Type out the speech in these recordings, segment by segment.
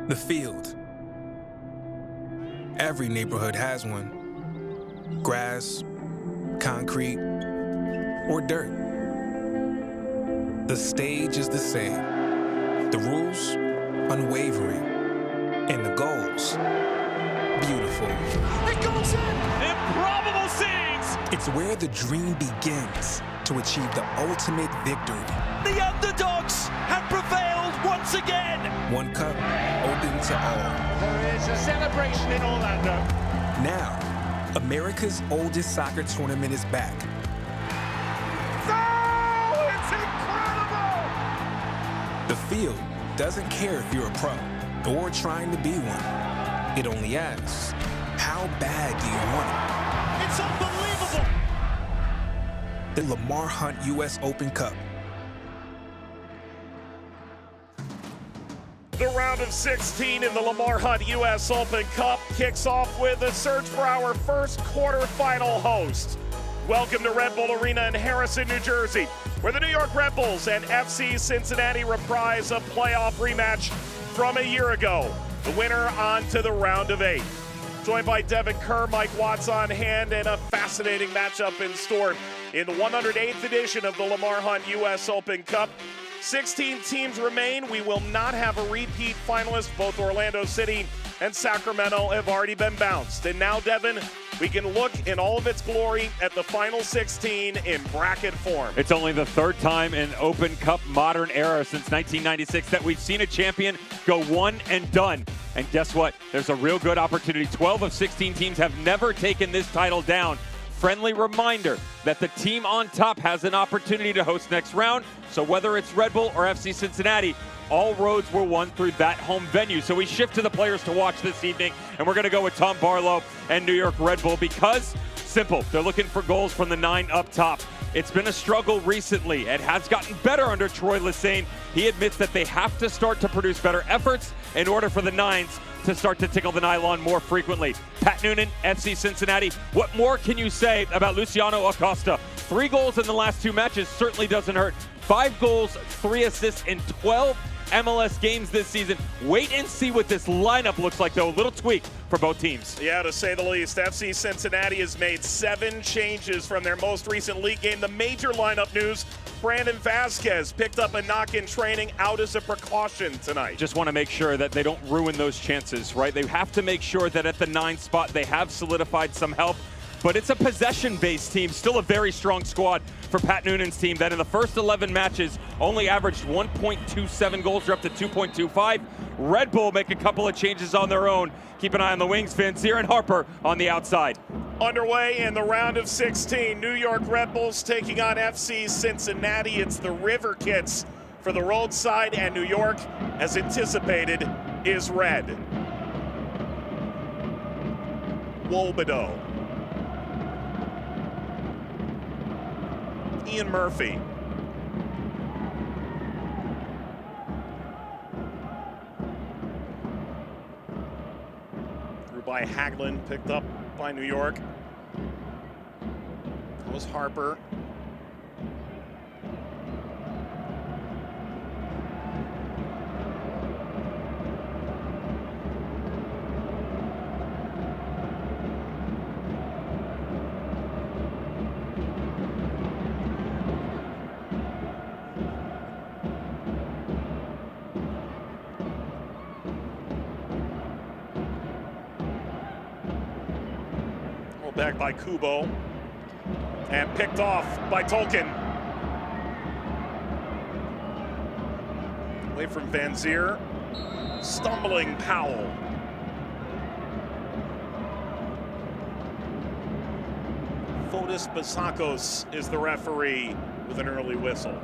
The field. Every neighborhood has one. Grass, concrete, or dirt. The stage is the same. The rules, unwavering. And the goals, beautiful. It goes in! Improbable scenes! It's where the dream begins to achieve the ultimate victory. The underdogs have prevailed once again! One cup, open to all. There is a celebration in Orlando. Now, America's oldest soccer tournament is back. Oh, it's incredible! The field doesn't care if you're a pro or trying to be one. It only asks, how bad do you want it? It's unbelievable! The Lamar Hunt U.S. Open Cup. The round of 16 in the Lamar Hunt U.S. Open Cup kicks off with a search for our first quarterfinal host. Welcome to Red Bull Arena in Harrison, New Jersey, where the New York Red Bulls and FC Cincinnati reprise a playoff rematch from a year ago. The winner on to the round of 8. Joined by Devin Kerr, Mike Watts on hand, and a fascinating matchup in store in the 108th edition of the Lamar Hunt U.S. Open Cup. 16 teams remain. We will not have a repeat finalist. Both Orlando City and Sacramento have already been bounced. And now, Devin, we can look in all of its glory at the final 16 in bracket form. It's only the third time in Open Cup modern era since 1996 that we've seen a champion go one and done. And guess what? There's a real good opportunity. 12 of 16 teams have never taken this title down. Friendly reminder that the team on top has an opportunity to host next round. So whether it's Red Bull or FC Cincinnati, all roads were won through that home venue. So we shift to the players to watch this evening, and we're going to go with Tom Barlow and New York Red Bull because, simple, they're looking for goals from the 9 up top. It's been a struggle recently. It has gotten better under Troy Lesesne. He admits that they have to start to produce better efforts in order for the 9s to start to tickle the nylon more frequently. Pat Noonan, FC Cincinnati. What more can you say about Luciano Acosta? 3 goals in the last 2 matches certainly doesn't hurt. 5 goals, 3 assists in 12 MLS games this season. Wait and see what this lineup looks like, though. A little tweak for both teams. Yeah, to say the least. FC Cincinnati has made 7 changes from their most recent league game. The major lineup news, Brandon Vasquez picked up a knock in training, out as a precaution tonight. Just want to make sure that they don't ruin those chances, right? They have to make sure that at the 9 spot they have solidified some help. But it's a possession-based team, still a very strong squad for Pat Noonan's team that in the first 11 matches only averaged 1.27 goals. They're up to 2.25. Red Bull make a couple of changes on their own. Keep an eye on the wings, Vanzier and Harper on the outside. Underway in the round of 16, New York Red Bulls taking on FC Cincinnati. It's the River Kits for the roadside, and New York, as anticipated, is red. Wobedo. Ian Murphy. Through by Hagelin, picked up by New York. That was Harper. Back by Kubo and picked off by Tolkien. Away from Vanzier, stumbling Powell. Fotis Basakos is the referee with an early whistle.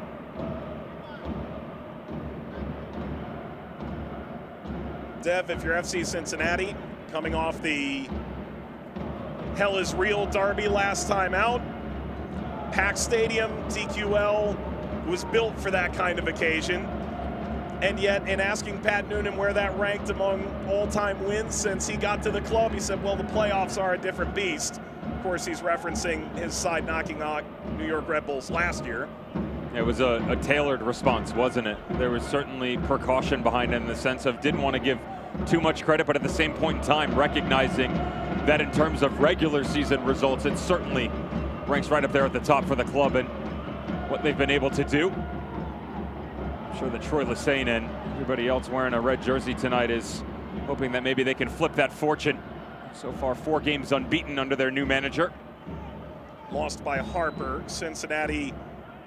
Dev, if you're FC Cincinnati, coming off the Hell is Real derby last time out. Packed stadium, TQL was built for that kind of occasion. And yet, in asking Pat Noonan where that ranked among all-time wins since he got to the club, he said, well, the playoffs are a different beast. Of course, he's referencing his side knocking out New York Red Bulls last year. It was a tailored response, wasn't it? There was certainly precaution behind it in the sense of didn't want to give too much credit, but at the same point in time, recognizing that in terms of regular season results, it certainly ranks right up there at the top for the club and what they've been able to do. I'm sure that Troy Lesesne and everybody else wearing a red jersey tonight is hoping that maybe they can flip that fortune. So far, 4 games unbeaten under their new manager. Lost by Harper. Cincinnati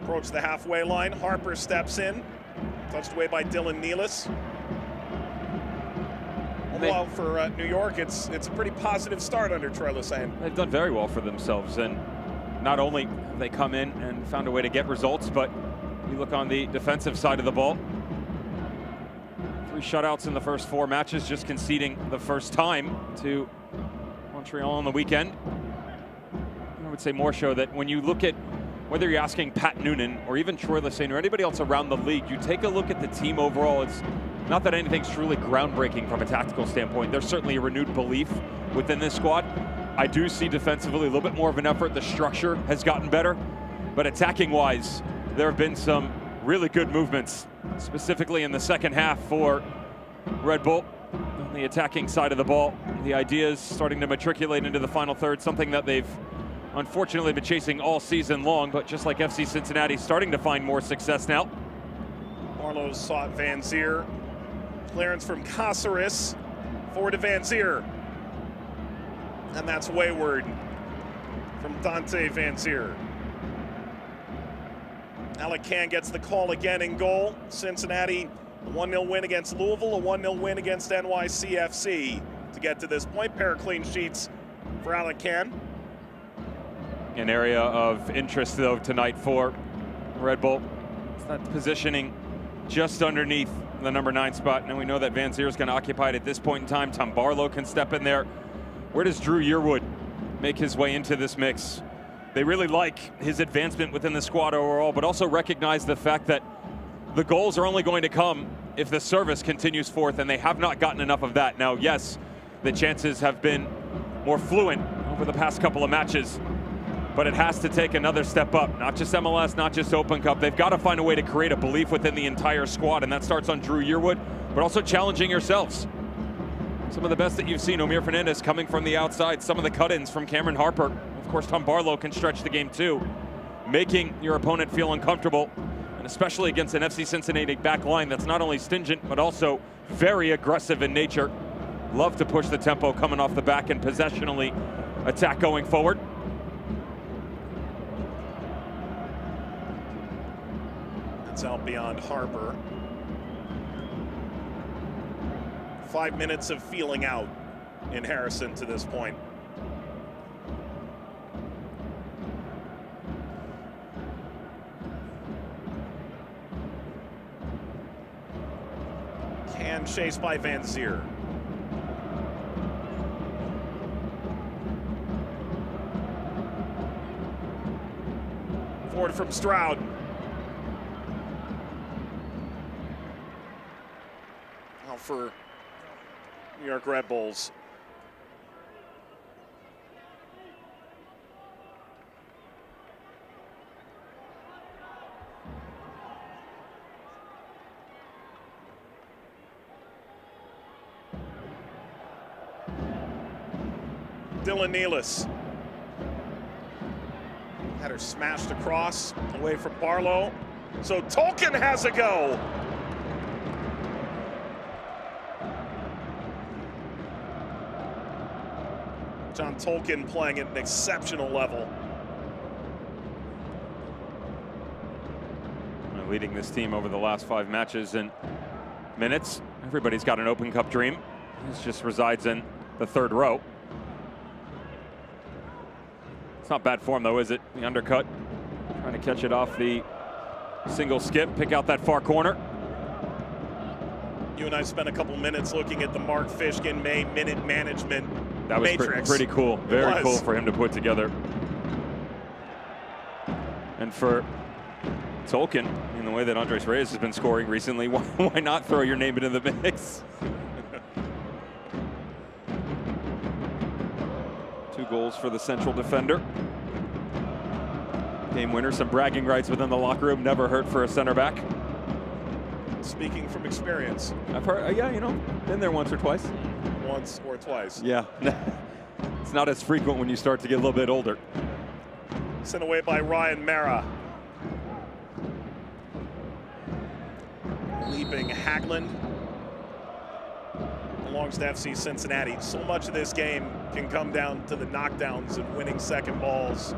approached the halfway line. Harper steps in, touched away by Dylan Nealis. Well, for New York, it's a pretty positive start under Troy Lesesne. They've done very well for themselves, and not only have they come in and found a way to get results, but you look on the defensive side of the ball. 3 shutouts in the first 4 matches, just conceding the first time to Montreal on the weekend. I would say more so that when you look at whether you're asking Pat Noonan or even Troy Lesesne or anybody else around the league, you take a look at the team overall. It's not that anything's truly groundbreaking from a tactical standpoint. There's certainly a renewed belief within this squad. I do see defensively a little bit more of an effort. The structure has gotten better, but attacking-wise, there have been some really good movements, specifically in the second half for Red Bull. On the attacking side of the ball, the ideas starting to matriculate into the final third, something that they've unfortunately been chasing all season long, but just like FC Cincinnati, starting to find more success now. Barlow sought Van Zier. Clearance from Caceres, forward to Van Zier. And that's wayward from Dante Van Zier. Alacan gets the call again in goal. Cincinnati, a 1-0 win against Louisville, a 1-0 win against NYCFC to get to this point. Pair of clean sheets for Alacan. An area of interest, though, tonight for Red Bull. It's that positioning just underneath the number 9 spot, and we know that Van Zier is going to occupy it at this point in time. Tom Barlow can step in there. Where does Drew Yearwood make his way into this mix? They really like his advancement within the squad overall, but also recognize the fact that the goals are only going to come if the service continues forth, and they have not gotten enough of that. Now, yes, the chances have been more fluent over the past couple of matches, but it has to take another step up. Not just MLS, not just Open Cup. They've got to find a way to create a belief within the entire squad, and that starts on Drew Yearwood, but also challenging yourselves. Some of the best that you've seen, Omir Fernandez coming from the outside, some of the cut-ins from Cameron Harper. Of course, Tom Barlow can stretch the game too, making your opponent feel uncomfortable, and especially against an FC Cincinnati back line that's not only stingent, but also very aggressive in nature. Love to push the tempo coming off the back and possessionally attack going forward. It's out beyond Harper. 5 minutes of feeling out in Harrison to this point. Can chased by Van Zier. Forward from Stroud. Now for New York Red Bulls. Dylan Nealis. Had her smashed across, away from Barlow. So Tolkien has a go. John Tolkien playing at an exceptional level. Leading this team over the last 5 matches in minutes. Everybody's got an Open Cup dream. This just resides in the 3rd row. It's not bad form though, is it? The undercut, trying to catch it off the single skip, pick out that far corner. You and I spent a couple minutes looking at the Mark Fishkin May minute management that was pretty cool. Very cool for him to put together. And for Tolkien, in the way that Andres Reyes has been scoring recently, why not throw your name into the mix? 2 goals for the central defender. Game winner, some bragging rights within the locker room, never hurt for a center back. speaking from experience. I've heard, yeah, you know, been there once or twice. Once or twice. Yeah. It's not as frequent when you start to get a little bit older. Sent away by Ryan Mara. Leaping Haglund belongs to FC Cincinnati. So much of this game can come down to the knockdowns and winning second balls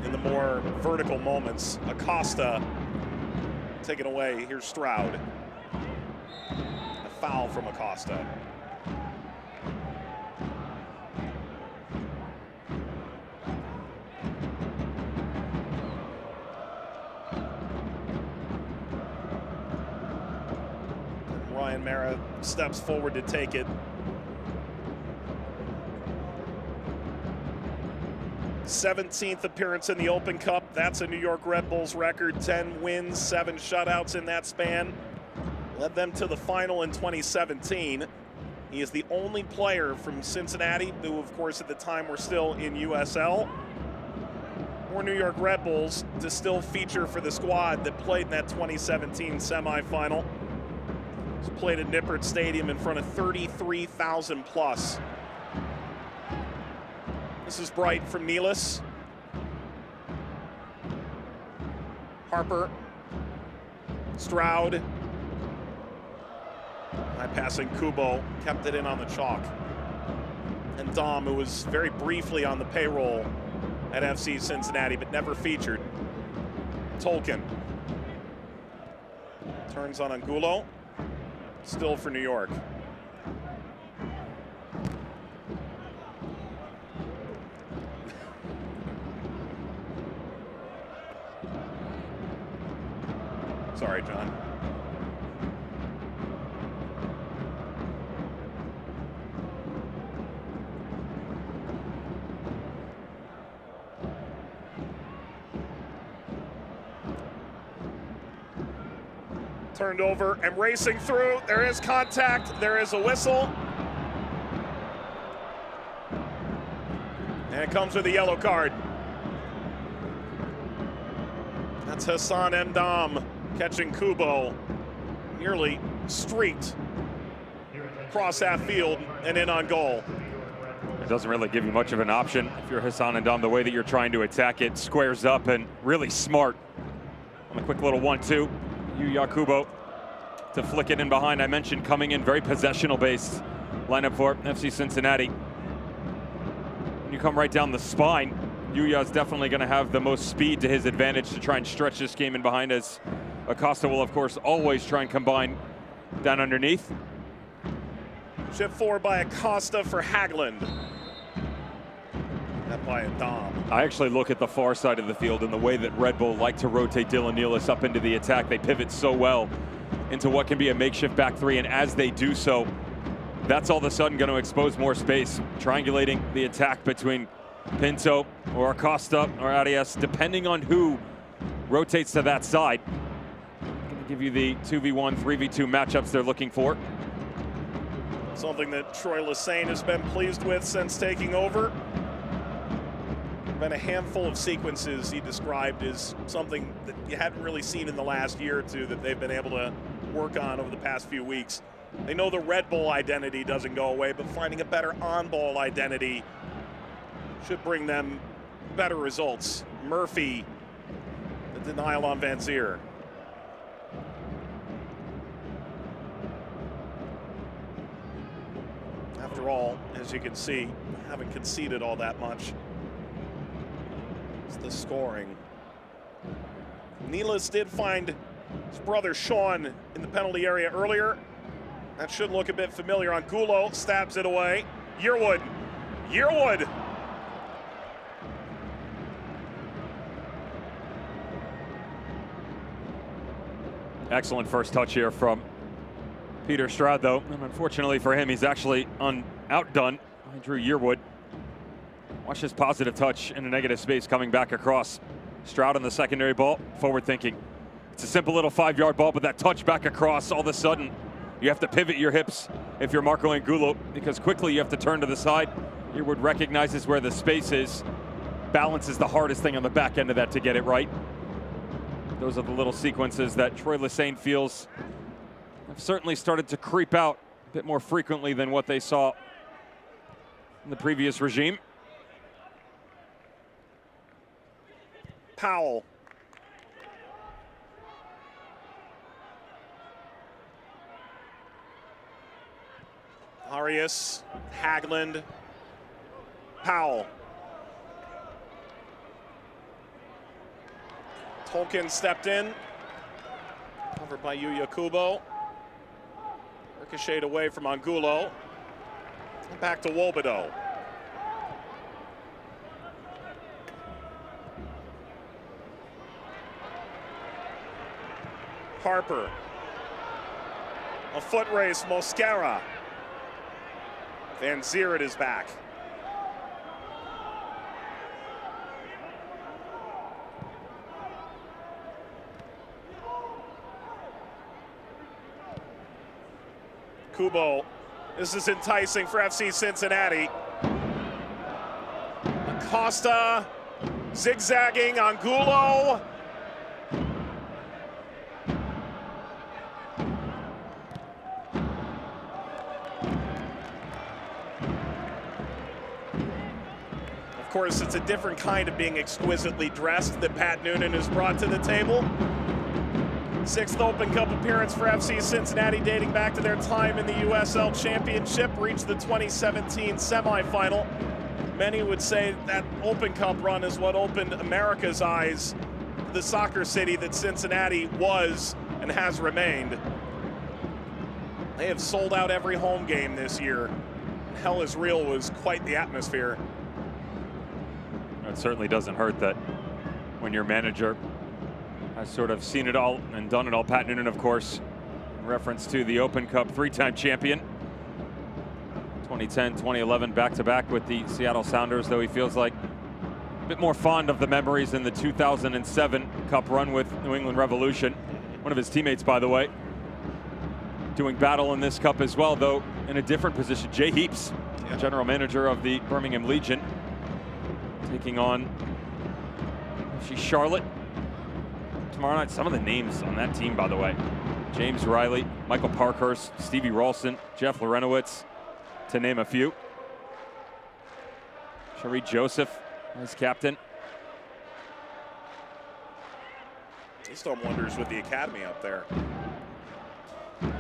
in the more vertical moments. Acosta taken away. Here's Stroud. A foul from Acosta. Ryan Mara steps forward to take it. 17th appearance in the Open Cup. That's a New York Red Bulls record. 10 wins, 7 shutouts in that span. Led them to the final in 2017. He is the only player from Cincinnati who, of course, at the time were still in USL, or New York Red Bulls, to still feature for the squad that played in that 2017 semifinal. Played at Nippert Stadium in front of 33,000 plus. This is Bright from Nealis. Harper. Stroud. High passing Kubo, kept it in on the chalk. And Dom, who was very briefly on the payroll at FC Cincinnati, but never featured. Tolkien. Turns on Angulo. Still for New York. Sorry, John. Turned over and racing through. There is contact. There is a whistle. And it comes with a yellow card. That's Hassan Endam catching Kubo. Nearly streaked across half field and in on goal. It doesn't really give you much of an option if you're Hassan Endam. The way that you're trying to attack it squares up, and really smart on a quick little 1-2. Yuya Kubo to flick it in behind. I mentioned coming in very possessional-based lineup for FC Cincinnati. When you come right down the spine, Yuya is definitely going to have the most speed to his advantage to try and stretch this game in behind, as Acosta will, of course, always try and combine down underneath. Chip forward by Acosta for Haglund. That by Dom. I actually look at the far side of the field and the way that Red Bull like to rotate Dylan Nealis up into the attack. They pivot so well into what can be a makeshift back three, and as they do so, that's all of a sudden going to expose more space, triangulating the attack between Pinto or Acosta or Arias, depending on who rotates to that side. Going to give you the 2v1, 3v2 matchups they're looking for. Something that Troy Lesesne has been pleased with since taking over. Been a handful of sequences he described as something that you hadn't really seen in the last year or two that they've been able to work on over the past few weeks. They know the Red Bull identity doesn't go away, but finding a better on-ball identity should bring them better results. Murphy, the denial on Van Zier. After all, as you can see, haven't conceded all that much. It's the scoring. Nealis did find his brother Sean in the penalty area earlier. That should look a bit familiar. Angulo stabs it away. Yearwood. Yearwood. Excellent first touch here from Peter Stroud, though. And unfortunately for him, he's actually outdone by Drew Yearwood. Watch his positive touch in a negative space coming back across. Stroud on the secondary ball, forward thinking. It's a simple little 5-yard ball, but that touch back across, all of a sudden, you have to pivot your hips if you're Marco Angulo, because quickly you have to turn to the side. Yearwood recognizes where the space is. Balance is the hardest thing on the back end of that to get it right. those are the little sequences that Troy Lesesne feels have certainly started to creep out a bit more frequently than what they saw in the previous regime. Powell. Arias, Haglund, Powell. Tolkien stepped in, covered by Yuya Kubo. Ricocheted away from Angulo. Back to Wobedo. Harper. A foot race, Mosquera. Van Zieret is back. Kubo. This is enticing for FC Cincinnati. Acosta zigzagging, Angulo. Of course, it's a different kind of being exquisitely dressed that Pat Noonan has brought to the table. 6th Open Cup appearance for FC Cincinnati, dating back to their time in the USL Championship, reached the 2017 semifinal. Many would say that Open Cup run is what opened America's eyes to the soccer city that Cincinnati was and has remained. They have sold out every home game this year. Hell is Real was quite the atmosphere. It certainly doesn't hurt that when your manager has sort of seen it all and done it all. Pat Noonan, of course, in reference to the Open Cup 3-time champion. 2010, 2011, back-to-back with the Seattle Sounders, though he feels like a bit more fond of the memories in the 2007 Cup run with New England Revolution. One of his teammates, by the way, doing battle in this Cup as well, though in a different position. Jay Heaps, general manager of the Birmingham Legion, taking on Charlotte tomorrow night. Some of the names on that team, by the way: James Riley, Michael Parkhurst, Stevie Ralston, Jeff Lorenowitz, to name a few. Sharee Joseph as captain. He's done wonders with the academy up there in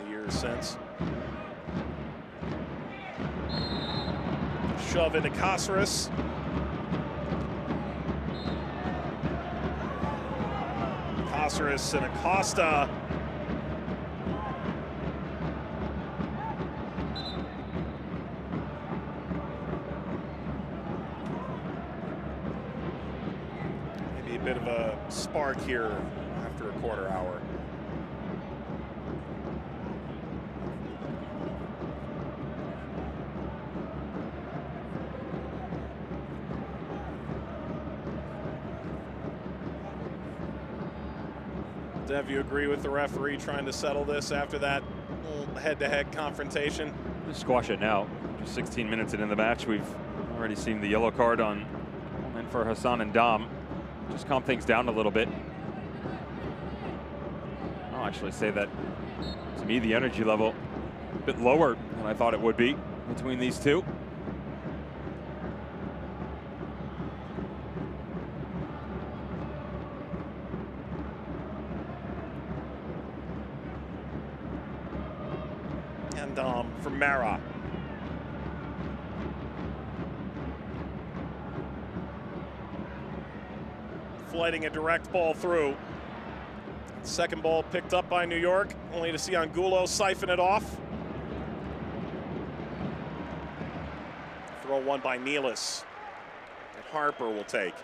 the years since. Shove into Caceres. Caceres and Acosta. Maybe a bit of a spark here after a quarter hour. Dev, you agree with the referee trying to settle this after that head-to-head confrontation? Just squash it now. Just 16 minutes into the match, we've already seen the yellow card on and for Hassan and Dom. Just calm things down a little bit. I'll actually say that, to me, the energy level a bit lower than I thought it would be between these two. From Mara. Flighting a direct ball through. Second ball picked up by New York, only to see Angulo siphon it off. Throw one by Nealis. And Harper will take.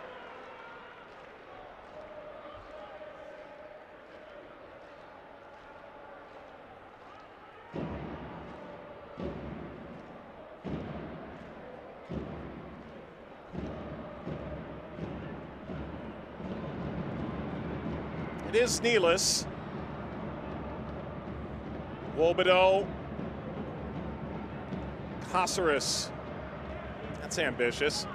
It is Nealis. Wobedo. Caceres. That's ambitious.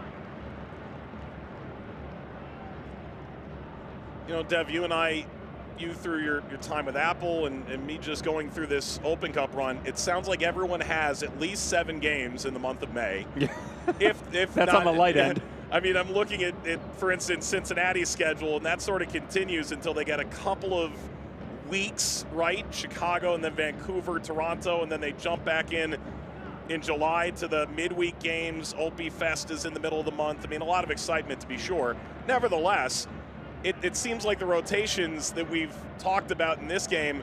You know, Dev, you through your time with Apple and me just going through this Open Cup run, it sounds like everyone has at least 7 games in the month of May. Yeah. if That's not, on the light end. I mean, I'm looking at, for instance, Cincinnati's schedule, and that sort of continues until they get a couple of weeks, right? Chicago and then Vancouver, Toronto, and then they jump back in July to the midweek games. Opie Fest is in the middle of the month. I mean, a lot of excitement to be sure. Nevertheless, it seems like the rotations that we've talked about in this game,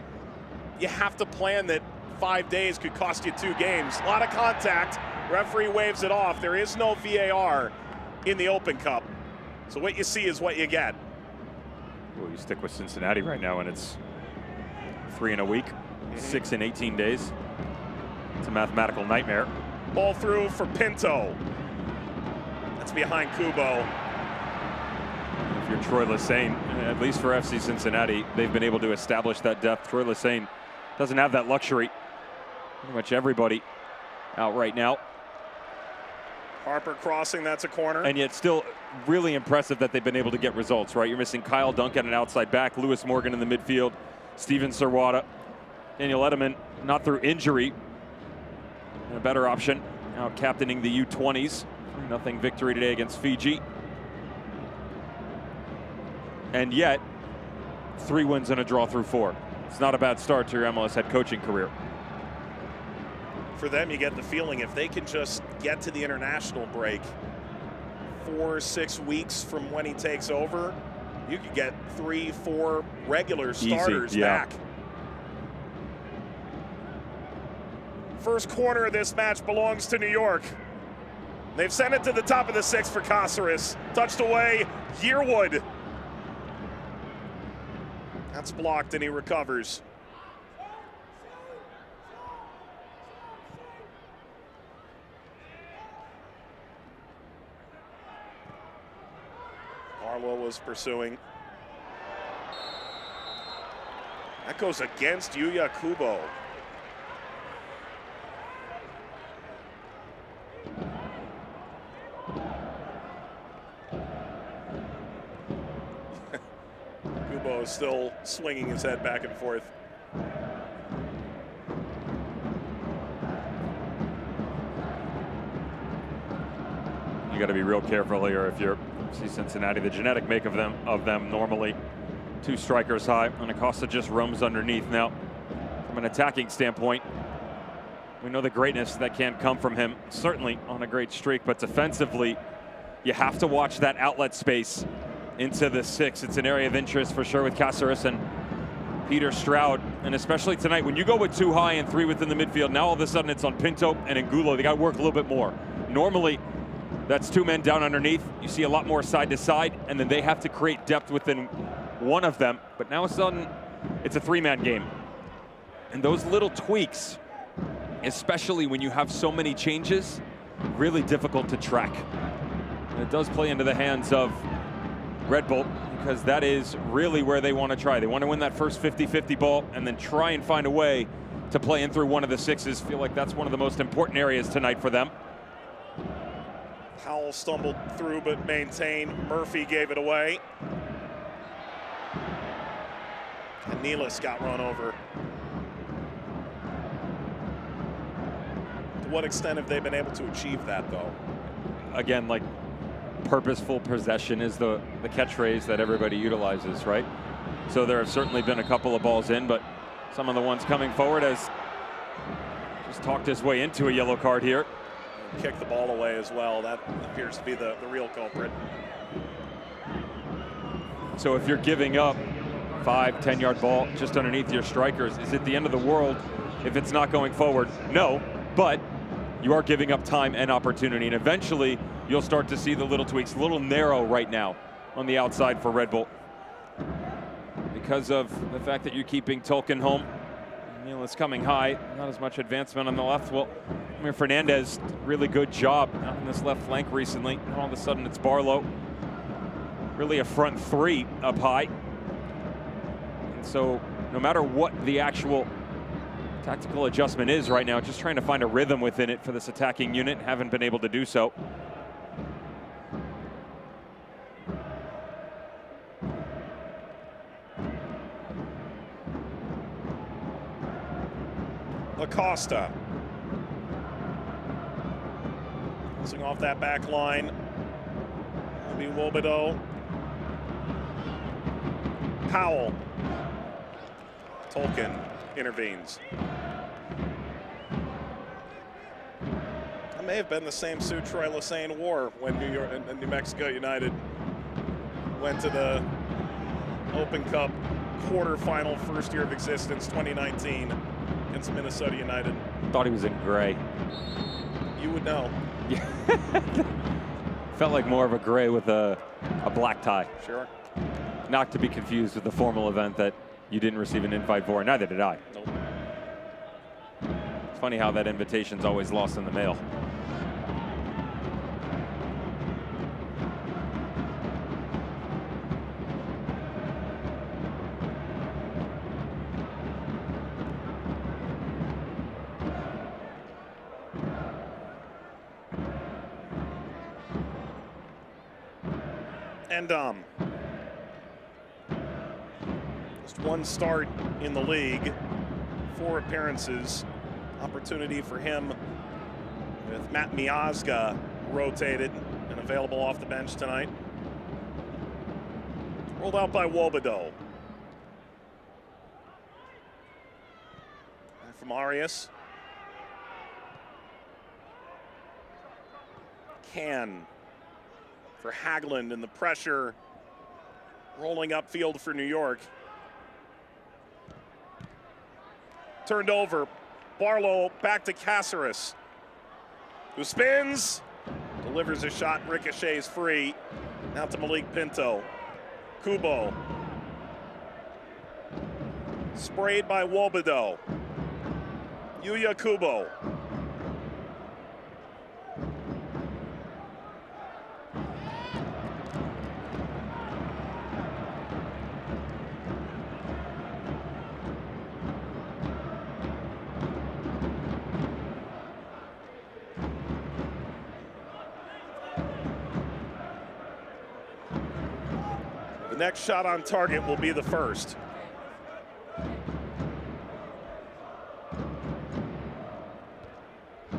you have to plan that 5 days could cost you 2 games. A lot of contact. Referee waves it off. There is no VAR in the Open Cup. So what you see is what you get. Well, you stick with Cincinnati right now, and it's 3 in a week, 6 in 18 days. It's a mathematical nightmare. Ball through for Pinto. That's behind Kubo. If you're Troy Lesesne, at least for FC Cincinnati, they've been able to establish that depth. Troy Lesesne doesn't have that luxury. Pretty much everybody out right now. Harper crossing, that's a corner. And yet still really impressive that they've been able to get results, right? You're missing Kyle Duncan, an outside back, Lewis Morgan in the midfield, Steven Serwada, Daniel Edelman, not through injury. And a better option, now captaining the U20s. 3-0 victory today against Fiji. And yet, 3 wins and a draw through 4. It's not a bad start to your MLS head coaching career. For them, you get the feeling if they can just get to the international break 4 or 6 weeks from when he takes over, you could get 3, 4 regular starters back. First corner of this match belongs to New York. They've sent it to the top of the 6 for Caceres. Touched away, Yearwood. That's blocked and he recovers. Arlo was pursuing. That goes against Yuya Kubo. Kubo is still swinging his head back and forth. You got to be real careful here if you're Cincinnati. The genetic make of them normally 2 strikers high, and Acosta just roams underneath. Now, from an attacking standpoint, we know the greatness that can come from him, certainly on a great streak, but defensively, you have to watch that outlet space into the 6. It's an area of interest for sure with Caceres and Peter Stroud, and especially tonight, when you go with 2 high and 3 within the midfield, now all of a sudden it's on Pinto and Angulo. They got to work a little bit more. Normally, that's 2 men down underneath. You see a lot more side to side, and then they have to create depth within one of them. But now all of a sudden, it's a 3-man game. And those little tweaks, especially when you have so many changes, really difficult to track. And it does play into the hands of Red Bull, because that is really where they want to try. They want to win that first 50-50 ball and then try and find a way to play in through one of the 6s. Feel like that's one of the most important areas tonight for them. Howell stumbled through but maintained. Murphy gave it away. And Nealis got run over. To what extent have they been able to achieve that, though? Again, like, purposeful possession is the catchphrase that everybody utilizes, right? So there have certainly been a couple of balls in, but some of the ones coming forward has just talked his way into a yellow card here. Kick the ball away as well. That appears to be the real culprit. So if you're giving up 5-10-yard ball just underneath your strikers, is it the end of the world if it's not going forward? No, but you are giving up time and opportunity, and eventually you'll start to see the little tweaks. A little narrow right now on the outside for Red Bull because of the fact that you're keeping Tolkien home. It's coming high, not as much advancement on the left. Well, Amir Fernandez, really good job on this left flank recently. And all of a sudden it's Barlow. Really a front 3 up high. And so no matter what the actual tactical adjustment is right now, just trying to find a rhythm within it for this attacking unit, haven't been able to do so. Acosta. Bouncing off that back line. Will be Wobedo. Powell. Tolkien intervenes. That may have been the same suit Troy Lesesne wore when New Mexico United went to the Open Cup quarterfinal, first year of existence, 2019, against Minnesota United. Thought he was in gray. You would know. Felt like more of a gray with a black tie. Sure. Not to be confused with the formal event that you didn't receive an invite for. Neither did I. Nope. It's funny how that invitation's always lost in the mail. And just one start in the league, 4 appearances. Opportunity for him with Matt Miazga rotated and available off the bench tonight. Rolled out by Wobedo. And from Arias. Can for Haglund, and the pressure rolling upfield for New York. Turned over. Barlow back to Caceres, who spins, delivers a shot, ricochets free. Now to Malik Pinto. Kubo. Sprayed by Wobedo. Yuya Kubo. The next shot on target will be the first.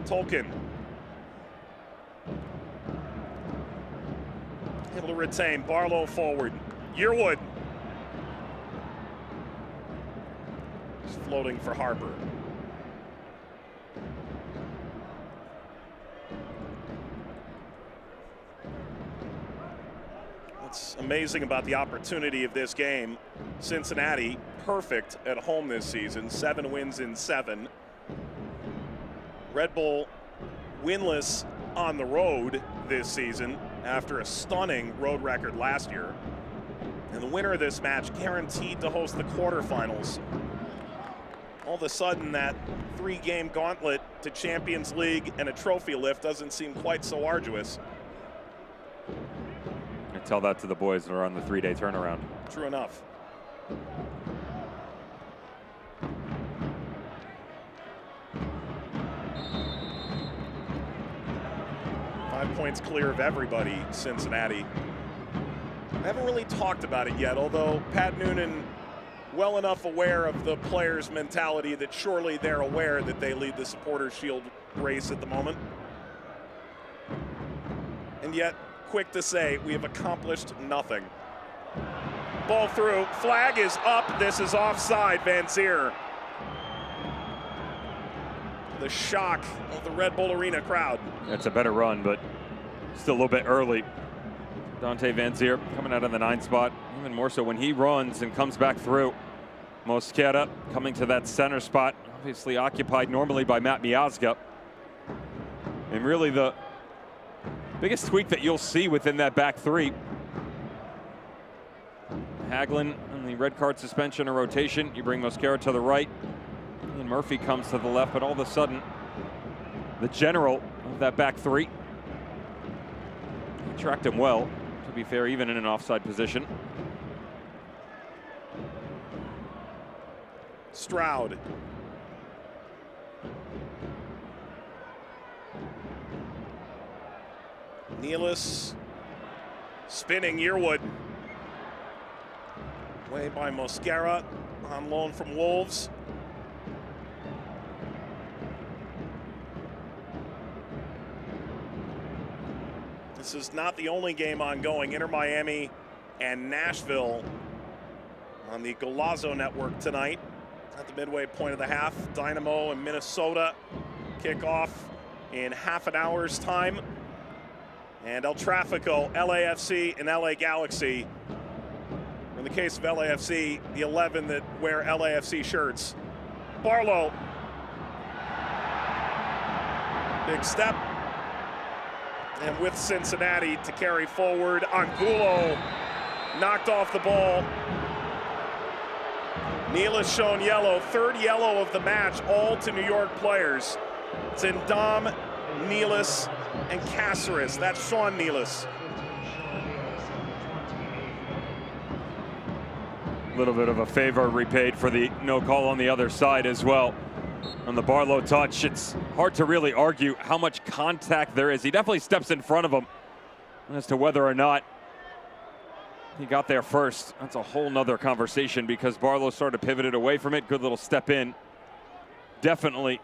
Tolkien. Able to retain. Barlow forward. Yearwood. Just floating for Harper. What's amazing about the opportunity of this game, Cincinnati perfect at home this season, 7 wins in 7. Red Bull winless on the road this season after a stunning road record last year. And the winner of this match guaranteed to host the quarterfinals. All of a sudden, that 3-game gauntlet to Champions League and a trophy lift doesn't seem quite so arduous. Tell that to the boys that are on the 3-day turnaround. True enough. Five points clear of everybody, Cincinnati. I haven't really talked about it yet, although Pat Noonan well enough aware of the players' mentality that surely they're aware that they lead the Supporters' Shield race at the moment. And yet, quick to say, we have accomplished nothing. Ball through, flag is up, this is offside, Van Zier. The shock of the Red Bull Arena crowd. That's a better run, but still a little bit early. Dante Van Zier coming out of the 9 spot, even more so when he runs and comes back through. Mosquera coming to that center spot, obviously occupied normally by Matt Miazga. And really the biggest tweak that you'll see within that back 3. Haglund on the red card suspension or rotation. You bring Mosquera to the right. And Murphy comes to the left, but all of a sudden, the general of that back 3 tracked him well, to be fair, even in an offside position. Stroud. Nealis spinning. Yearwood. Way by Mosquera on loan from Wolves. This is not the only game ongoing. Inter Miami and Nashville on the Golazo Network tonight. At the midway point of the half, Dynamo and Minnesota kick off in half an hour's time. And El Tráfico, LAFC, and LA Galaxy. In the case of LAFC, the 11 that wear LAFC shirts. Barlow. Big step. And with Cincinnati to carry forward, Angulo knocked off the ball. Nealis shown yellow, third yellow of the match, all to New York players. It's in Dom, Nealis, and Caceres. That's Sean Nealis. A little bit of a favor repaid for the no call on the other side as well. On the Barlow touch, it's hard to really argue how much contact there is. He definitely steps in front of him. As to whether or not he got there first, that's a whole nother conversation because Barlow sort of pivoted away from it. Good little step in. Definitely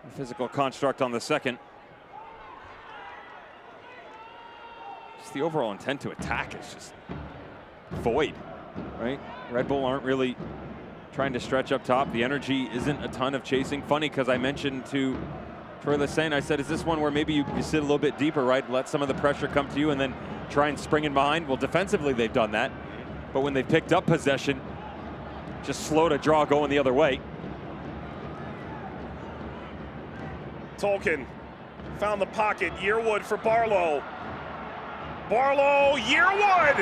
a physical construct on the second. Just the overall intent to attack is just void, right? Red Bull aren't really trying to stretch up top. The energy isn't a ton of chasing. Funny because I mentioned to Troy Lesesne, I said, is this one where maybe you sit a little bit deeper, right? Let some of the pressure come to you and then try and spring in behind. Well, defensively they've done that. But when they've picked up possession, just slow to draw going the other way. Tolkien found the pocket. Yearwood for Barlow. Barlow, Yearwood!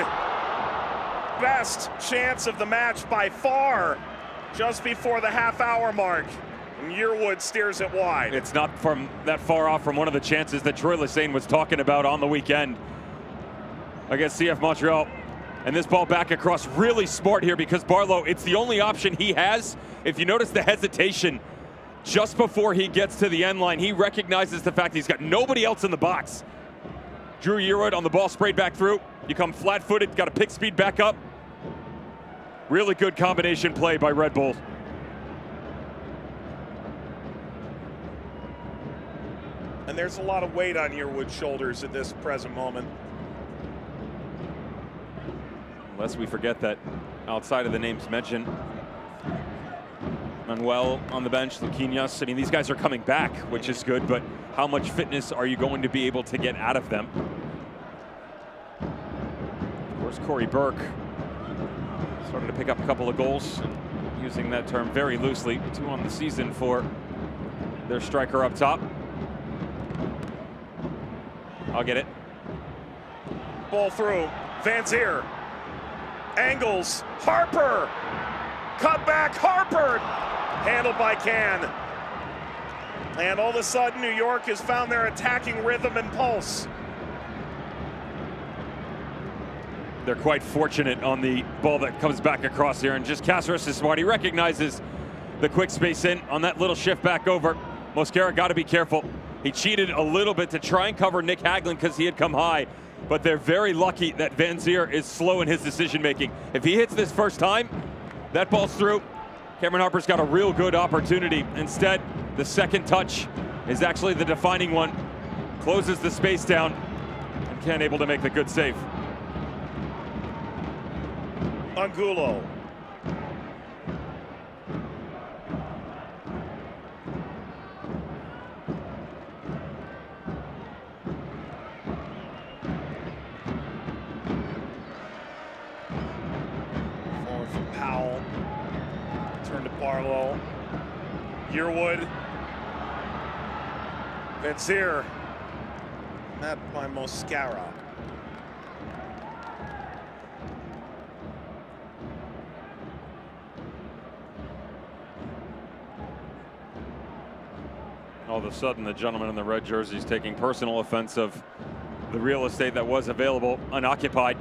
Best chance of the match by far, just before the half-hour mark. And Yearwood steers it wide. It's not from that far off from one of the chances that Troy Lesesne was talking about on the weekend against CF Montreal. And this ball back across, really smart here because Barlow, it's the only option he has. If you notice the hesitation just before he gets to the end line, he recognizes the fact he's got nobody else in the box. Drew Yearwood on the ball, sprayed back through. You come flat-footed, got to pick speed back up. Really good combination play by Red Bull. And there's a lot of weight on Yearwood's shoulders at this present moment. Unless we forget that outside of the names mentioned, Manuel on the bench, Luquinhas, I mean, these guys are coming back, which is good, but how much fitness are you going to be able to get out of them? Of course, Corey Burke started to pick up a couple of goals, using that term very loosely. 2 on the season for their striker up top. I'll get it. Ball through, Van Zier. Angles, Harper. Cut back, Harper. Handled by Can. And all of a sudden, New York has found their attacking rhythm and pulse. They're quite fortunate on the ball that comes back across here. And just Caceres is smart. He recognizes the quick space in on that little shift back over. Mosquera got to be careful. He cheated a little bit to try and cover Nick Hagelin because he had come high. But they're very lucky that Van Zier is slow in his decision-making. If he hits this first time, that ball's through. Cameron Harper's got a real good opportunity. Instead, the second touch is actually the defining one. Closes the space down and Can able to make the good save. Angulo. Forward from Powell. Turn to Barlow. Yearwood. Van Zier. Met by Mosquera. All of a sudden, the gentleman in the red jersey is taking personal offense of the real estate that was available unoccupied.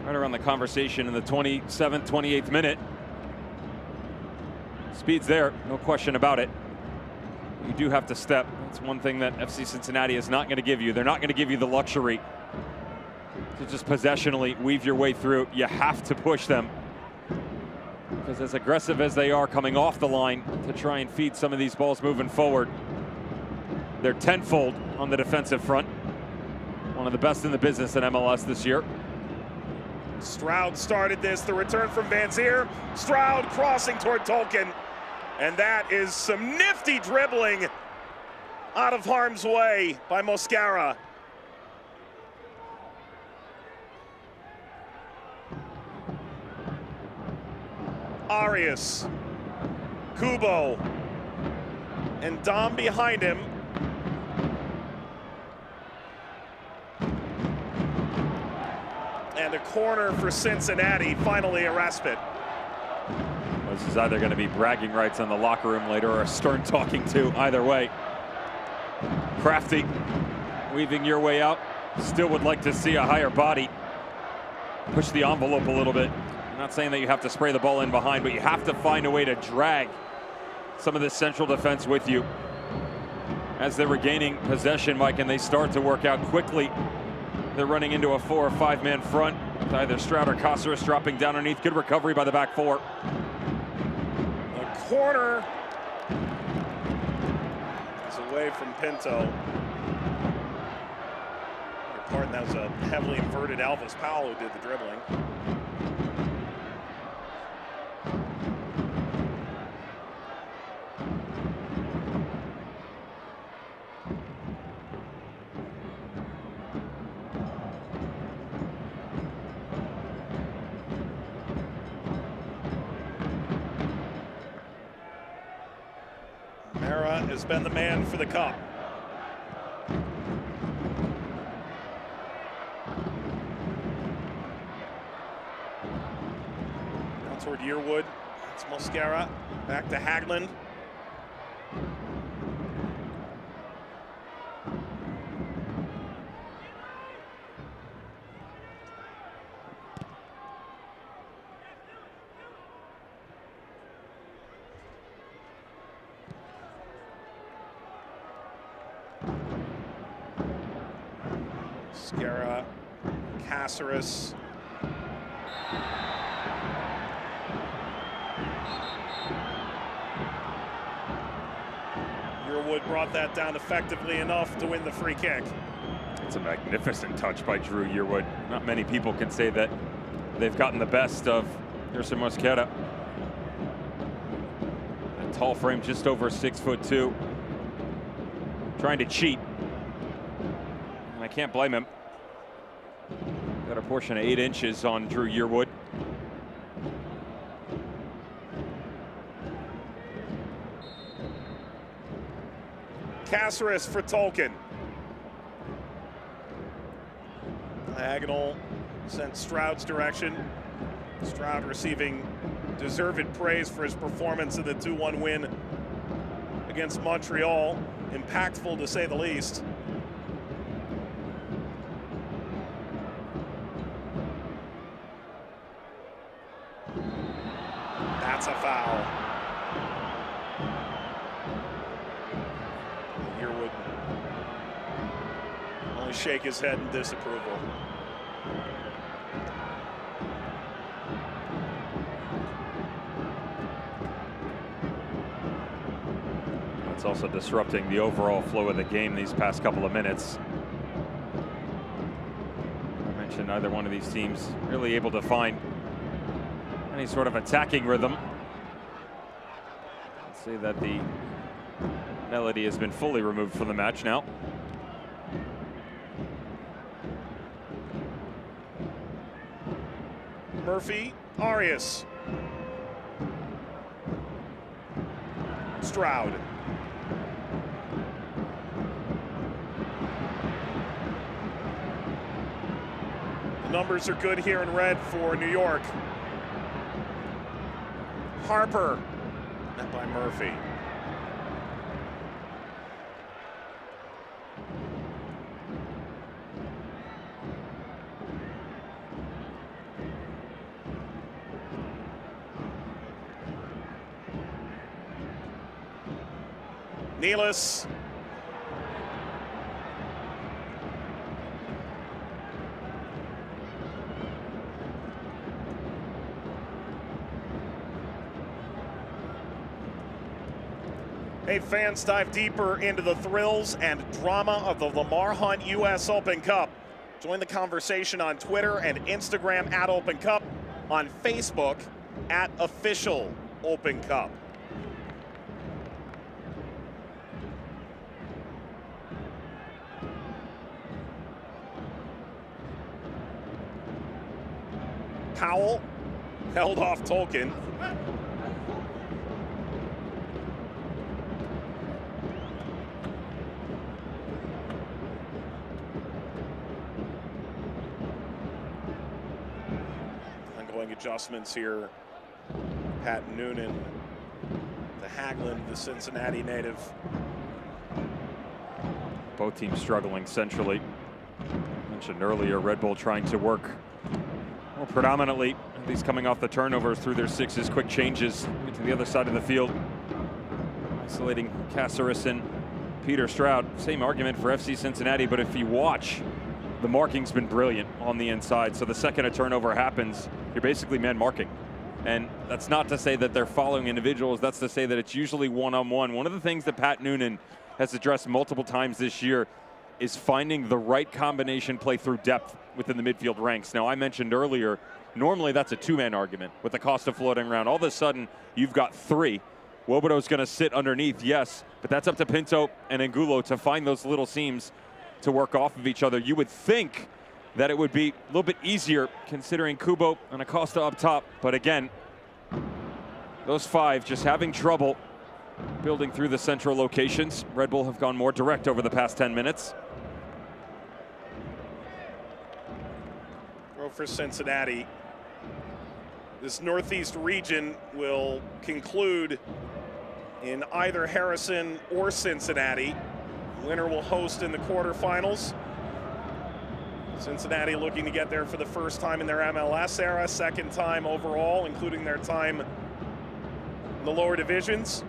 Right around the conversation in the 27th, 28th minute. Speed's there, no question about it. You do have to step. That's one thing that FC Cincinnati is not going to give you. They're not going to give you the luxury to just possessionally weave your way through. You have to push them. Because as aggressive as they are coming off the line to try and feed some of these balls moving forward, they're tenfold on the defensive front. One of the best in the business in MLS this year. Stroud started this, the return from Van Zier. Stroud crossing toward Tolkien. And that is some nifty dribbling out of harm's way by Mosquera. Arias, Kubo, and Dom behind him. And a corner for Cincinnati, finally a respite. This is either going to be bragging rights in the locker room later or a stern talking to. Either way. Crafty weaving your way out. Still would like to see a higher body. Push the envelope a little bit. I'm not saying that you have to spray the ball in behind, but you have to find a way to drag some of this central defense with you. As they're regaining possession, Mike, and they start to work out quickly. They're running into a 4 or 5 man front. It's either Stroud or Cáceres dropping down underneath. Good recovery by the back four. The corner is away from Pinto. Pardon, that was a heavily inverted Elvis Powell who did the dribbling. Mara has been the man for the cup. Now toward Yearwood. That's Mosquera. Back to Haglund. Mosquera, Cáceres. Yearwood brought that down effectively enough to win the free kick. It's a magnificent touch by Drew Yearwood. Not many people can say that they've gotten the best of Yerson Mosquera. A tall frame, just over 6'2", trying to cheat. And I can't blame him. Got a portion of 8 inches on Drew Yearwood. Cáceres for Tolkien. Diagonal sent Stroud's direction. Stroud receiving deserved praise for his performance in the 2-1 win against Montreal. Impactful to say the least. That's a foul. Yearwood only shake his head in disapproval. It's also disrupting the overall flow of the game these past couple of minutes. I mentioned neither one of these teams really able to find any sort of attacking rhythm. Let's say that the melody has been fully removed from the match now. Murphy, Arias. Stroud. The numbers are good here in red for New York. Harper, met by Murphy. Nealis. Hey, fans, dive deeper into the thrills and drama of the Lamar Hunt U.S. Open Cup. Join the conversation on Twitter and Instagram at Open Cup, on Facebook at Official Open Cup. Powell held off Tolkien. Ongoing adjustments here. Pat Noonan, the Haglund, the Cincinnati native. Both teams struggling centrally. Mentioned earlier, Red Bull trying to work more predominantly, at least coming off the turnovers through their sixes, quick changes to the other side of the field. Isolating Caceres and Peter Stroud. Same argument for FC Cincinnati, but if you watch, the marking's been brilliant on the inside. So the second a turnover happens, you're basically man marking. And that's not to say that they're following individuals, that's to say that it's usually one-on-one. One of the things that Pat Noonan has addressed multiple times this year is finding the right combination play through depth within the midfield ranks. Now, I mentioned earlier, normally that's a two-man argument with Acosta floating around. All of a sudden, you've got three. Wobodo's going to sit underneath, yes, but that's up to Pinto and Angulo to find those little seams to work off of each other. You would think that it would be a little bit easier considering Kubo and Acosta up top, but again, those five just having trouble building through the central locations. Red Bull have gone more direct over the past 10 minutes. For Cincinnati, this Northeast region will conclude in either Harrison or Cincinnati. Winner will host in the quarterfinals. Cincinnati looking to get there for the first time in their MLS era, second time overall, including their time in the lower divisions.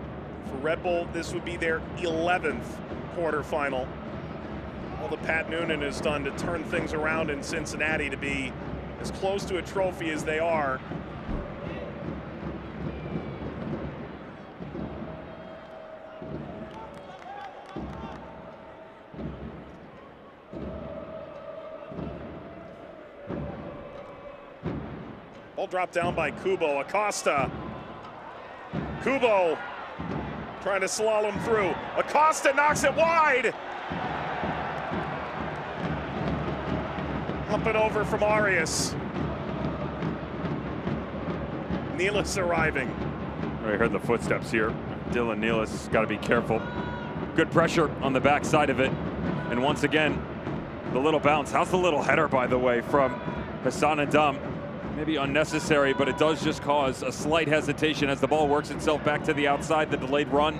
For Red Bull, this would be their 11th quarterfinal. All that Pat Noonan has done to turn things around in Cincinnati to be as close to a trophy as they are. Ball dropped down by Kubo. Acosta. Kubo trying to slalom through. Acosta knocks it wide. Up and over from Arias. Nealis arriving. I heard the footsteps here. Dylan Nealis has got to be careful. Good pressure on the back side of it. And once again, the little bounce. How's the little header, by the way, from Hassan Adam? Maybe unnecessary, but it does just cause a slight hesitation as the ball works itself back to the outside, the delayed run.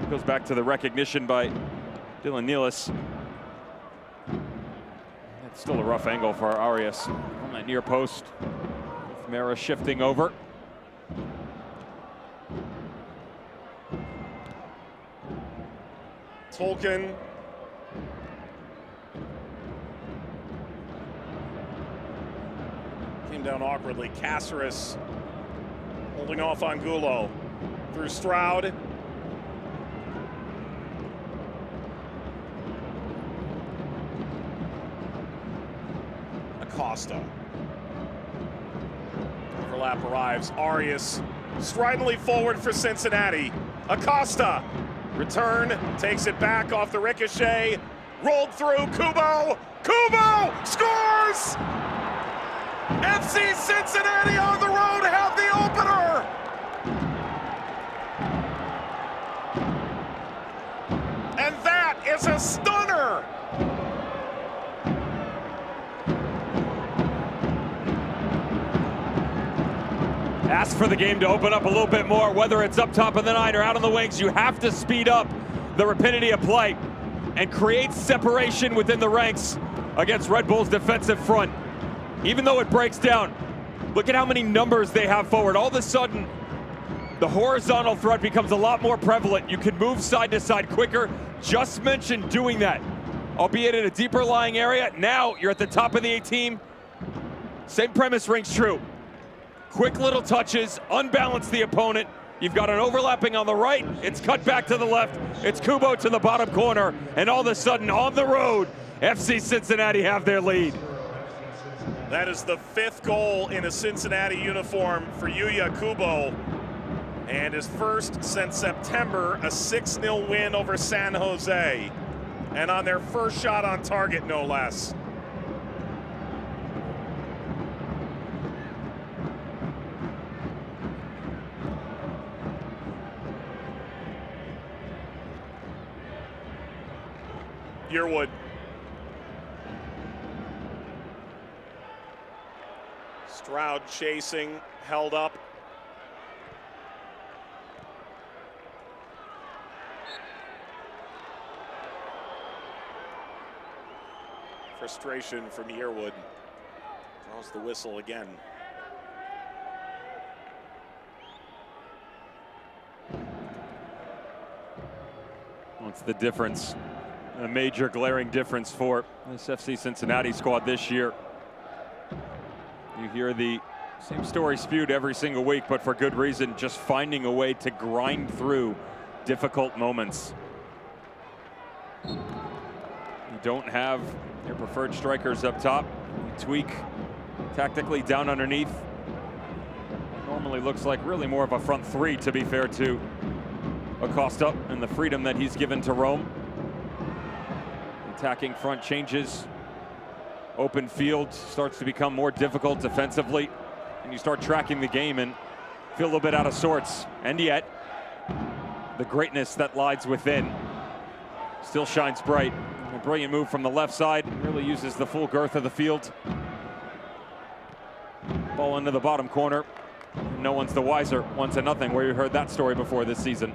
Goes back to the recognition by Dylan Nealis. It's still a rough angle for Arias on that near post. Mera shifting over. Tolkien. Came down awkwardly. Caceres holding off on Angulo. Through Stroud. Acosta. Overlap arrives. Arias stridently forward for Cincinnati. Acosta. Return. Takes it back off the ricochet. Rolled through. Kubo. Kubo scores! FC Cincinnati on the road have the opener! And that is a stunner! Ask for the game to open up a little bit more, whether it's up top of the nine or out on the wings. You have to speed up the rapidity of play and create separation within the ranks against Red Bull's defensive front. Even though it breaks down, look at how many numbers they have forward. All of a sudden, the horizontal threat becomes a lot more prevalent. You can move side to side quicker. Just mentioned doing that, albeit in a deeper lying area. Now you're at the top of the 18. Same premise rings true. Quick little touches, unbalance the opponent. You've got an overlapping on the right. It's cut back to the left. It's Kubo to the bottom corner. And all of a sudden, on the road, FC Cincinnati have their lead. That is the 5th goal in a Cincinnati uniform for Yuya Kubo, and his first since September, a 6-0 win over San Jose, and on their first shot on target, no less. Yearwood. Stroud chasing, held up. Frustration from Yearwood. Draws the whistle again. What's the difference? A major glaring difference for this FC Cincinnati squad this year. You hear the same story spewed every single week, but for good reason, just finding a way to grind through difficult moments. You don't have your preferred strikers up top. You tweak tactically down underneath. Normally looks like really more of a front three, to be fair to Acosta and the freedom that he's given to Rome. Attacking front changes. Open field starts to become more difficult defensively, and you start tracking the game and feel a little bit out of sorts. And yet, the greatness that lies within still shines bright. A brilliant move from the left side, really uses the full girth of the field. Ball into the bottom corner. No one's the wiser. 1-0, where you heard that story before this season.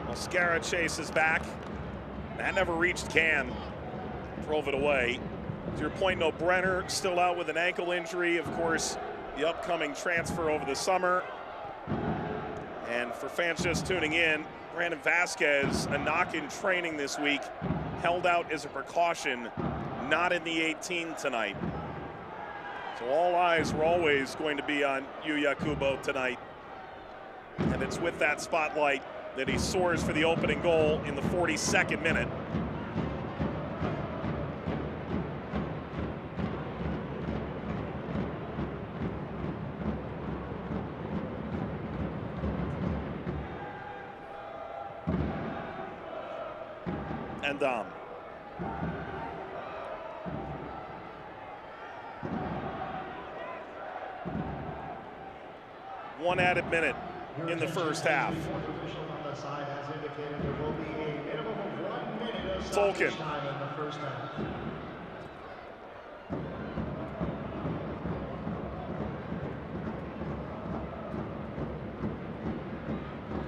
Mascara chases back. That never reached Can. Drove it away. To your point, no Brenner, still out with an ankle injury. Of course, the upcoming transfer over the summer. And for fans just tuning in, Brandon Vasquez, a knock in training this week, held out as a precaution, not in the 18 tonight. So all eyes were always going to be on Yuya Kubo tonight. And it's with that spotlight that he soars for the opening goal in the 42nd minute. And one added minute in the first half. Tolkien.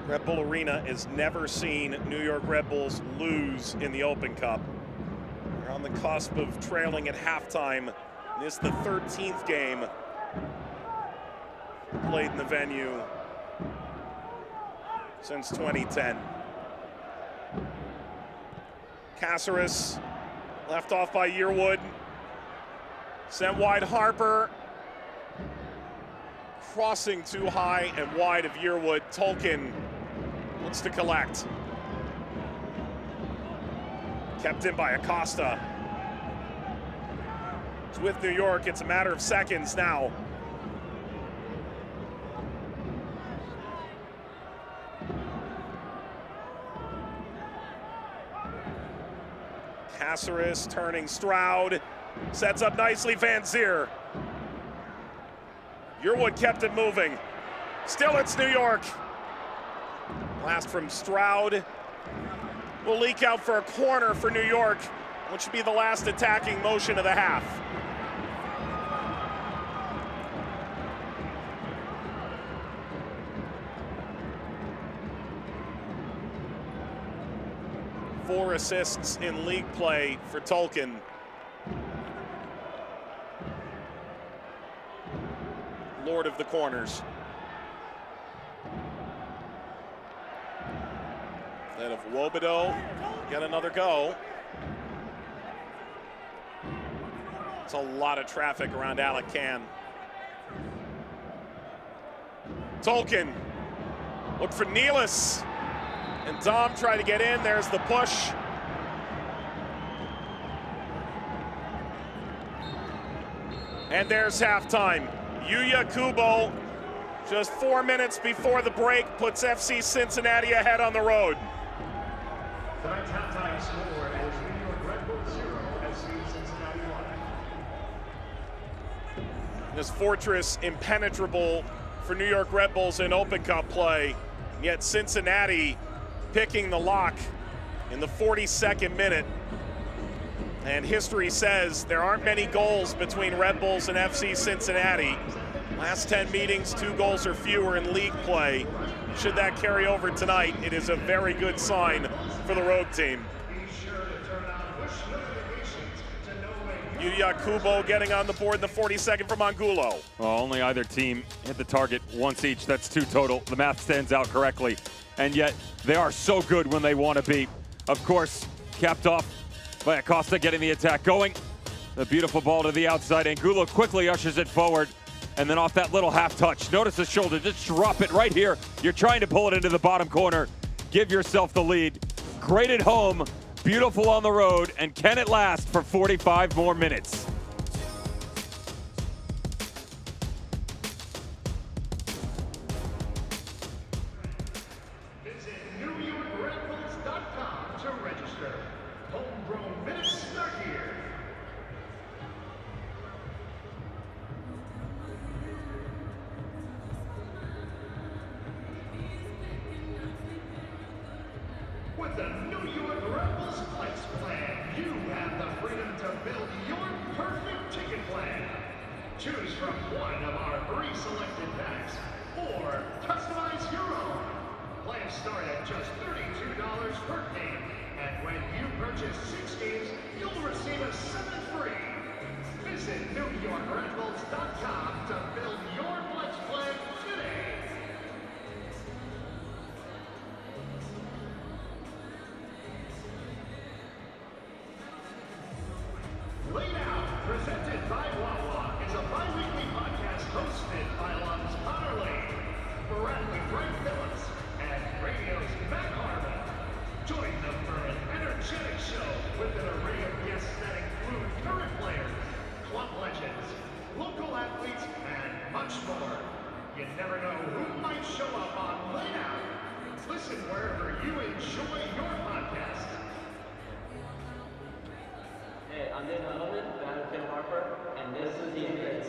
Red Bull Arena has never seen New York Red Bulls lose in the Open Cup. They're on the cusp of trailing at halftime. This is the 13th game played in the venue since 2010. Caceres left off by Yearwood. Sent wide Harper. Crossing too high and wide of Yearwood. Tolkien looks to collect. Kept in by Acosta. It's with New York. It's a matter of seconds now. Caceres turning Stroud, sets up nicely Van Zier. Yearwood kept it moving. Still it's New York. Last from Stroud. Will leak out for a corner for New York, which should be the last attacking motion of the half. Four assists in league play for Tolkien. Lord of the corners. Instead of Wobodo, get another go. It's a lot of traffic around Alec Can. Tolkien, look for Nealis. And Dom trying to get in. There's the push. And there's halftime. Yuya Kubo, just 4 minutes before the break, puts FC Cincinnati ahead on the road. Tonight's halftime score is New York Red Bulls 0, FC Cincinnati 1. This fortress impenetrable for New York Red Bulls in Open Cup play. Yet Cincinnati picking the lock in the 42nd minute. And history says there aren't many goals between Red Bulls and FC Cincinnati. Last 10 meetings, 2 goals or fewer in league play. Should that carry over tonight, it is a very good sign for the road team. Yuya Kubo getting on the board in the 42nd from Angulo. Well, only either team hit the target once each. That's 2 total. The math stands out correctly. And yet, they are so good when they want to be. Of course, capped off by Acosta getting the attack going. The beautiful ball to the outside. Angulo quickly ushers it forward. And then off that little half touch, notice the shoulder, just drop it right here. You're trying to pull it into the bottom corner. Give yourself the lead. Great at home, beautiful on the road, and can it last for 45 more minutes? Visit NewYorkRedBulls.com to register. Homegrown minutes start here. With the New York Red Bulls Flex Plan, you have the freedom to build your perfect ticket plan. Choose from one of our 3 selected packs, or customize your own. Plans start at just $32 per game, and when you purchase 6 games, you'll receive a 7th free. Visit NewYorkRedBulls.com to build your Flex Plan today. Laid Out, presented by Wawa, is a bi-weekly podcast hosted by Lums Connor Lane, Bradley Frank Phillips, and radio's Matt Harmon. Join them for an energetic show with an array of guests that include current players, club legends, local athletes, and much more. You never know who might show up on Laid Out. Listen wherever you enjoy your podcast. Hey, I'm Dan Huddleman, I'm Tim Harper, and this is the Indians.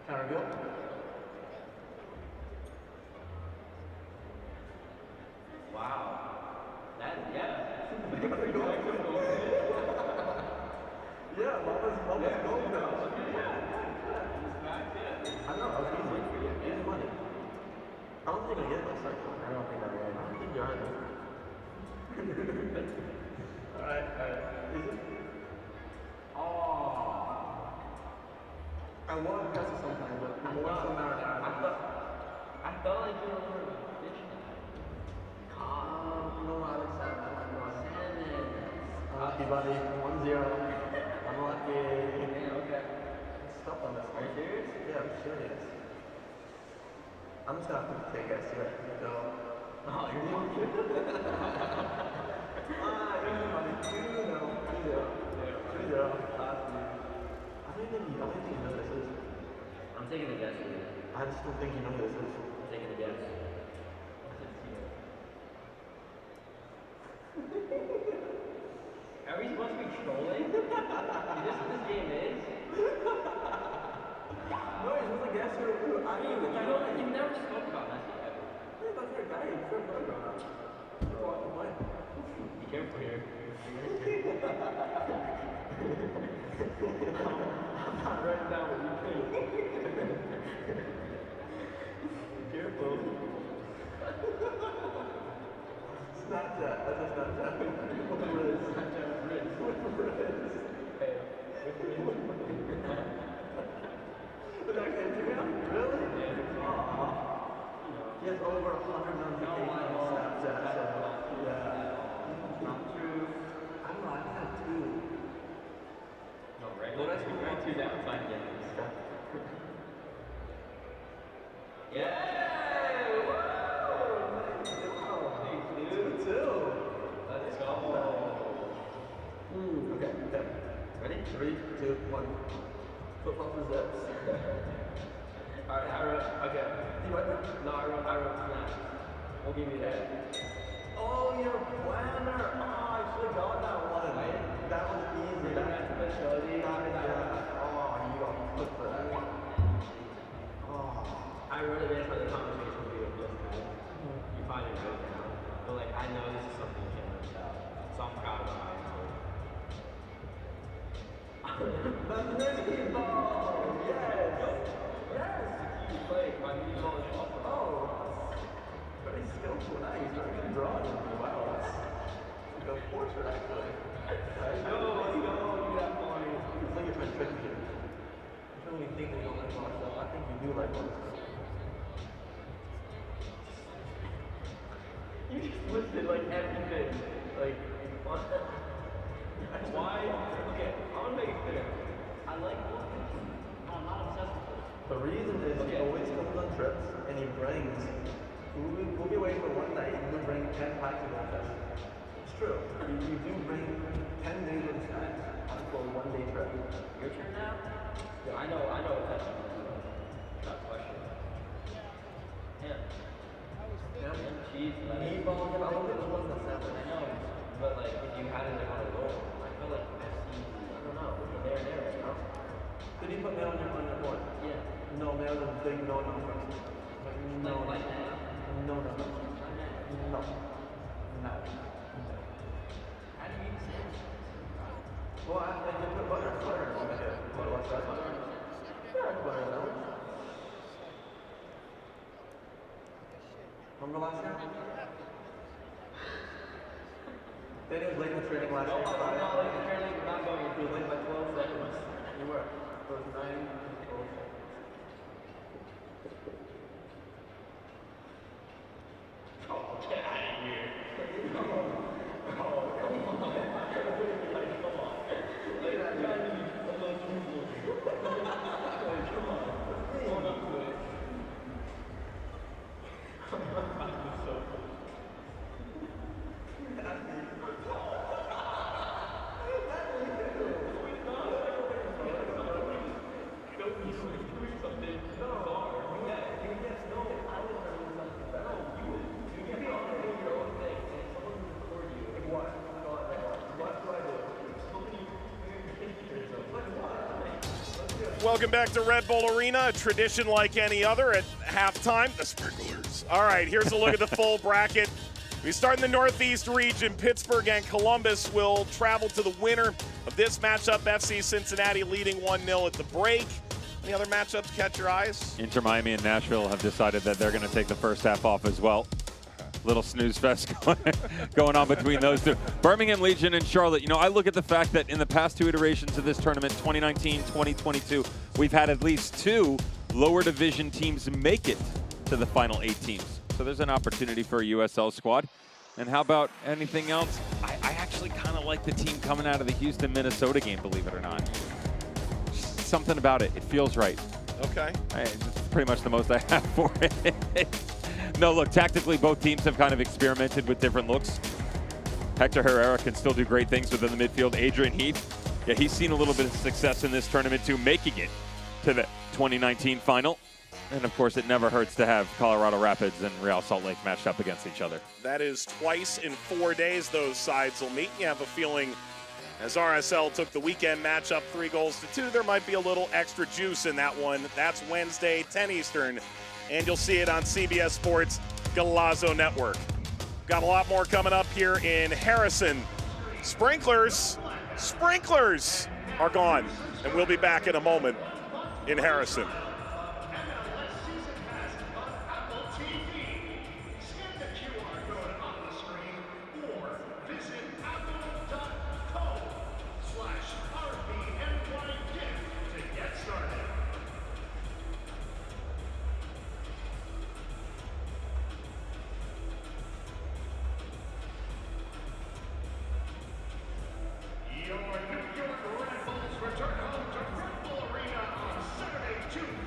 Can I reveal? Wow. That, yeah. Yeah, Mama's gold now. I know, I was easy. Easy money. I don't think I get this cycle. I don't think I get it. I don't think you're either. Alright. Is it? Oh. I want to pass it sometimes, but I felt like you were a fish. No, Alex, salmon. Unlucky, buddy. 1-0. Unlucky. Yeah, okay. Stop on this. Are you serious? Yeah, I'm serious. I'm just gonna have to take us here. So. Oh, you're not good. I don't think you know this is. I'm taking a guess. I just don't think you know who this is. I'm taking a guess. Are we supposed to be trolling? This game is? No, you're supposed to guess who. I mean, you never spoke about Messi ever. Yeah, that's your guy. You're so good about it. Be careful here. I'm not writing down what you think. Be careful. Snapchat. That's a Snapchat. With Riz. Snapchat with Riz. With Riz. Hey, with Riz. Is that Instagram? Really? Yeah. Aww. He has over 100 million people on Snapchat. Yeah. Not true. I don't know, I think that's 2. No, right? Well, that's right 2 down. Fine, yeah. Yay! Woo! 2, 1. Flip-flop for zips. Alright, I wrote, okay. You wrote that? No, I wrote snaps. We'll give you that. Oh, your planner! Oh, I should have got that one. That was easy. That's the facility. Oh, you got put for that. Oh. I wrote it in for the conversation we have just had. You find it right now. But like, I know this is something you can't miss out. So I'm proud of my answer. That's the mini ball! Yes! Yes! You play my mini ball is awesome. Oh, very skillful. Nice. Very good drawing. Wow. It's like a portrait, actually. Let's go. You got funny. It's like you're trying to trick me. I don't really think that you don't like Marcel. I think you do like Marcel. You just listed like everything. Like, why? Okay, I'm gonna make it clear. I like walking. No, I'm not obsessed with it. The reason is he always comes on trips and he brings. We'll be away for one night and we'll bring 10 packs of breakfast. It's true. You do bring 10 days of snacks for a one-day trip. Your turn now? Yeah. I know what that's that question. Ham. Ham and cheese. Meatballs. I don't think it was the salad. I know. But like, if you had it on a roll, I feel like FC, I don't know, there, you know? Did you put mayo on your board? Yeah. No, mayo's a big no-no. No. Like that? No. No. How do you eat sandwich? Well, I can put butter. Butter. What's that? Butter. Yeah, I can butter sandwich. Remember last year? Danny was late in the training last year. No, I'm not late in the training. We're not going. He was late by 12 seconds. You were. It was 9 12 seconds. Oh, get out of here. Oh, come on. Come on. Like, that guy needs a little approval. Come on. Hold up to it. Welcome back to Red Bull Arena, a tradition like any other at halftime. The Sprinklers. All right, here's a look at the full bracket. We start in the Northeast region. Pittsburgh and Columbus will travel to the winner of this matchup. FC Cincinnati leading 1-0 at the break. Any other matchups catch your eyes? Inter Miami and Nashville have decided that they're going to take the first half off as well. Little snooze fest going on between those two. Birmingham Legion and Charlotte. You know, I look at the fact that in the past two iterations of this tournament, 2019, 2022, we've had at least two lower division teams make it to the final 8 teams. So there's an opportunity for a USL squad. And how about anything else? I actually kind of like the team coming out of the Houston-Minnesota game, believe it or not. Something about it. It feels right. Okay. It's pretty much the most I have for it. No, look, tactically, both teams have kind of experimented with different looks. Hector Herrera can still do great things within the midfield. Adrian Heath, yeah, he's seen a little bit of success in this tournament, too, making it to the 2019 final. And, of course, it never hurts to have Colorado Rapids and Real Salt Lake matched up against each other. That is twice in 4 days those sides will meet. You have a feeling, as RSL took the weekend matchup 3-2, there might be a little extra juice in that one. That's Wednesday, 10 Eastern. And you'll see it on CBS Sports Golazo Network. Got a lot more coming up here in Harrison. Sprinklers are gone, and we'll be back in a moment in Harrison. Your New York Red Bulls return home to Red Bull Arena on Saturday, June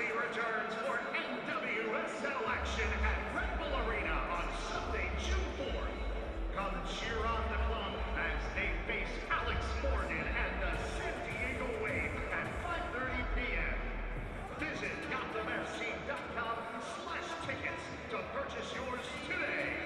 UFC returns for NWSL action at Red Bull Arena on Sunday, June 4th. Come cheer on the club as they face Alex Morgan and the San Diego Wave at 5:30 p.m. Visit GothamFC.com/tickets to purchase yours today.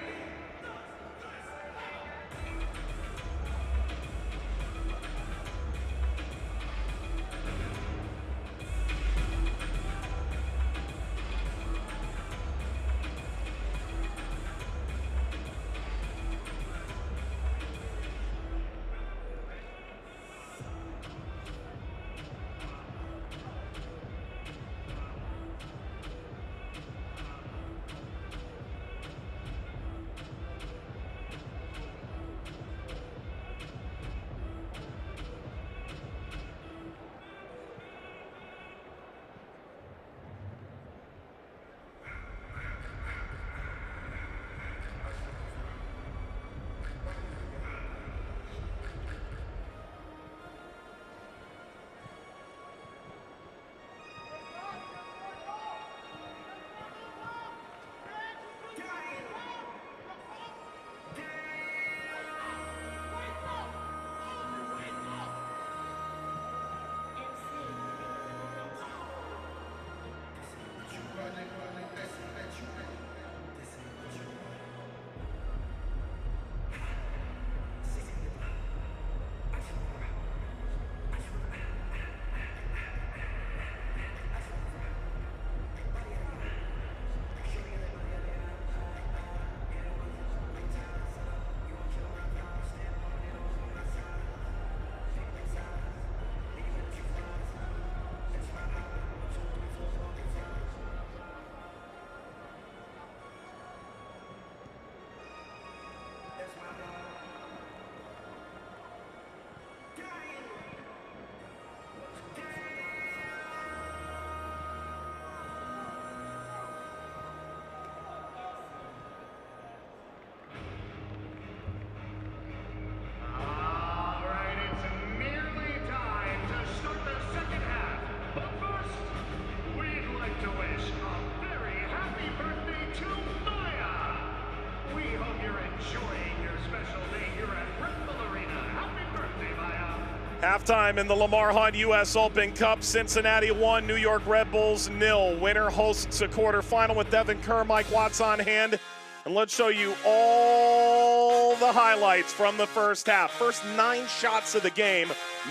Halftime in the Lamar Hunt U.S. Open Cup. Cincinnati 1, New York Red Bulls 0. Winner hosts a quarterfinal with Devin Kerr, Mike Watts on hand. And let's show you all the highlights from the first half. First 9 shots of the game,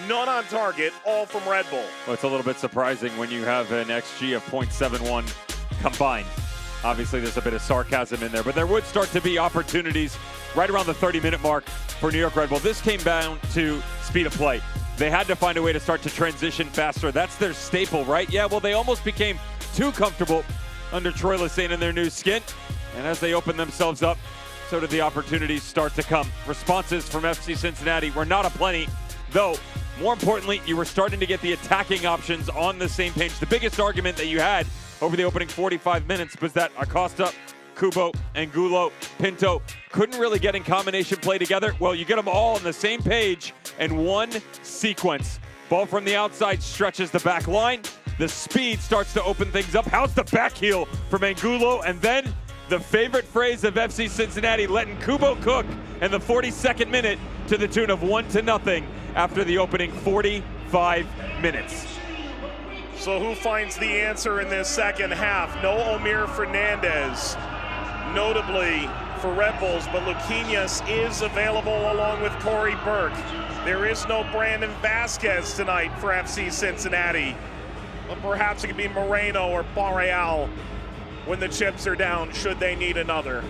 none on target, all from Red Bull. Well, it's a little bit surprising when you have an XG of .71 combined. Obviously, there's a bit of sarcasm in there, but there would start to be opportunities right around the 30-minute mark for New York Red Bull. This came down to speed of play. They had to find a way to start to transition faster. That's their staple, right? Yeah, well, they almost became too comfortable under Troy Lesesne in their new skin. And as they opened themselves up, so did the opportunities start to come. Responses from FC Cincinnati were not aplenty, though, more importantly, you were starting to get the attacking options on the same page. The biggest argument that you had over the opening 45 minutes was that Acosta, Kubo, Angulo, Pinto couldn't really get in combination play together. Well, you get them all on the same page in one sequence. Ball from the outside stretches the back line. The speed starts to open things up. How's the back heel from Angulo? And then the favorite phrase of FC Cincinnati, letting Kubo cook in the 42nd minute to the tune of 1-0 after the opening 45 minutes. So who finds the answer in this second half? No Omir Fernandez, notably for Red Bulls, but Luquinhas is available along with Corey Burke. There is no Brandon Vasquez tonight for FC Cincinnati. But perhaps it could be Moreno or Barreal when the chips are down, should they need another.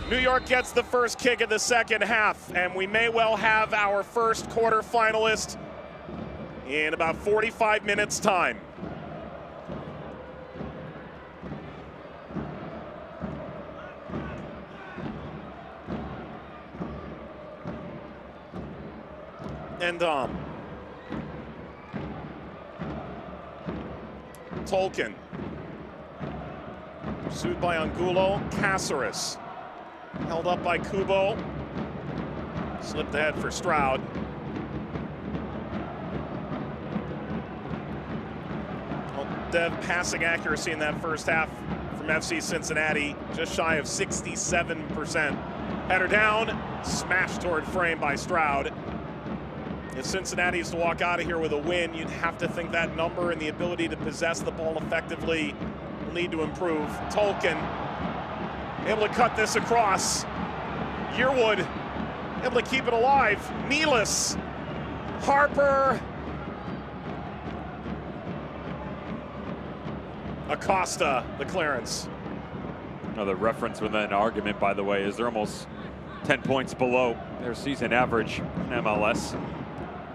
New York gets the first kick of the second half, and we may well have our first quarterfinalist in about 45 minutes' time. And Tolkien, pursued by Angulo. Cáceres, held up by Kubo, slipped ahead for Stroud. passing accuracy in that first half from FC Cincinnati, just shy of 67%. Header down, smashed toward frame by Stroud. If Cincinnati is to walk out of here with a win, you'd have to think that number and the ability to possess the ball effectively will need to improve. Tolkien able to cut this across. Yearwood able to keep it alive. Nealis, Harper, Acosta, the clearance. Another reference with an argument, by the way, is they're almost 10 points below their season average in MLS.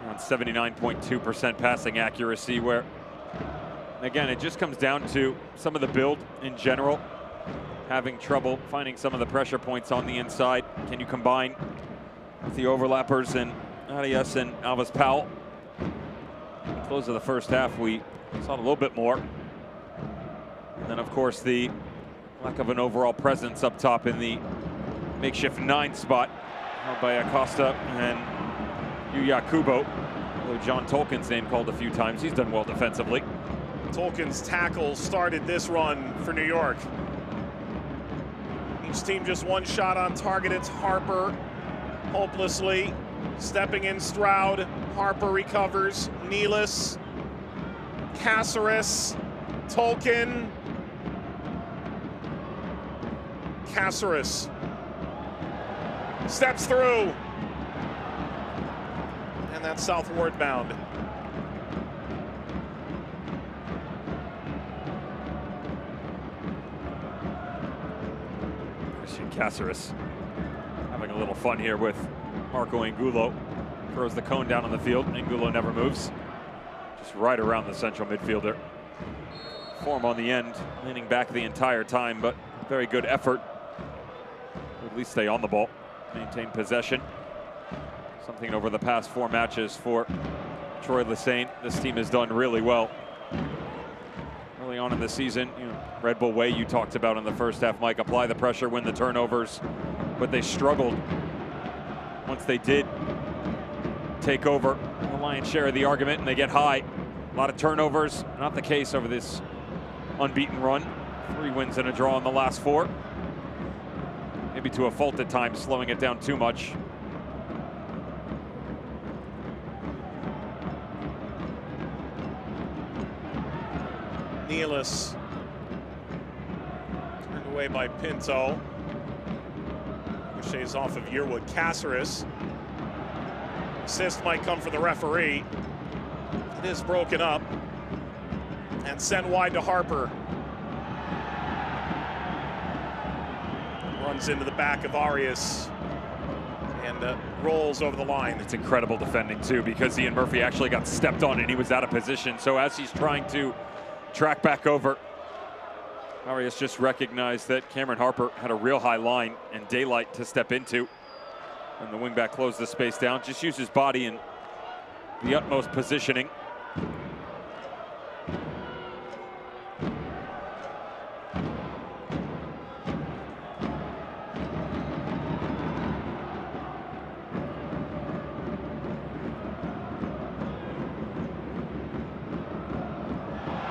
On 79.2% passing accuracy, where, again, it just comes down to some of the build in general, having trouble finding some of the pressure points on the inside. Can you combine with the overlappers and Arias and Alves Powell? At the close of the first half, we saw a little bit more. And then, of course, the lack of an overall presence up top in the makeshift 9 spot, held by Acosta and Yuya Kubo. Although John Tolkien's name called a few times, he's done well defensively. Tolkien's tackle started this run for New York. Each team just one shot on target. It's Harper, hopelessly. Stepping in Stroud, Harper recovers. Nealis, Caceres, Tolkien. Caceres steps through. And that's southward bound. Caceres having a little fun here with Marco Angulo. Throws the cone down on the field. Angulo never moves. Just right around the central midfielder. Form on the end, leaning back the entire time, but very good effort. At least stay on the ball, maintain possession. Something over the past 4 matches for Troy Lesesne. This team has done really well. Early on in the season, Red Bull way you talked about in the first half, Mike. Apply the pressure, win the turnovers, but they struggled once they did take over the lion's share of the argument and they get high. A lot of turnovers, not the case over this unbeaten run. 3 wins and a draw in the last 4. Maybe to a fault at times, slowing it down too much. Nealis turned away by Pinto. Ricochets off of Yearwood. Caceres. Assist might come from the referee. It is broken up and sent wide to Harper. Runs into the back of Arias and rolls over the line. It's incredible defending too, because Ian Murphy actually got stepped on and he was out of position. So as he's trying to track back over, Arias just recognized that Cameron Harper had a real high line and daylight to step into. And the wingback closed the space down, just used his body in the utmost positioning.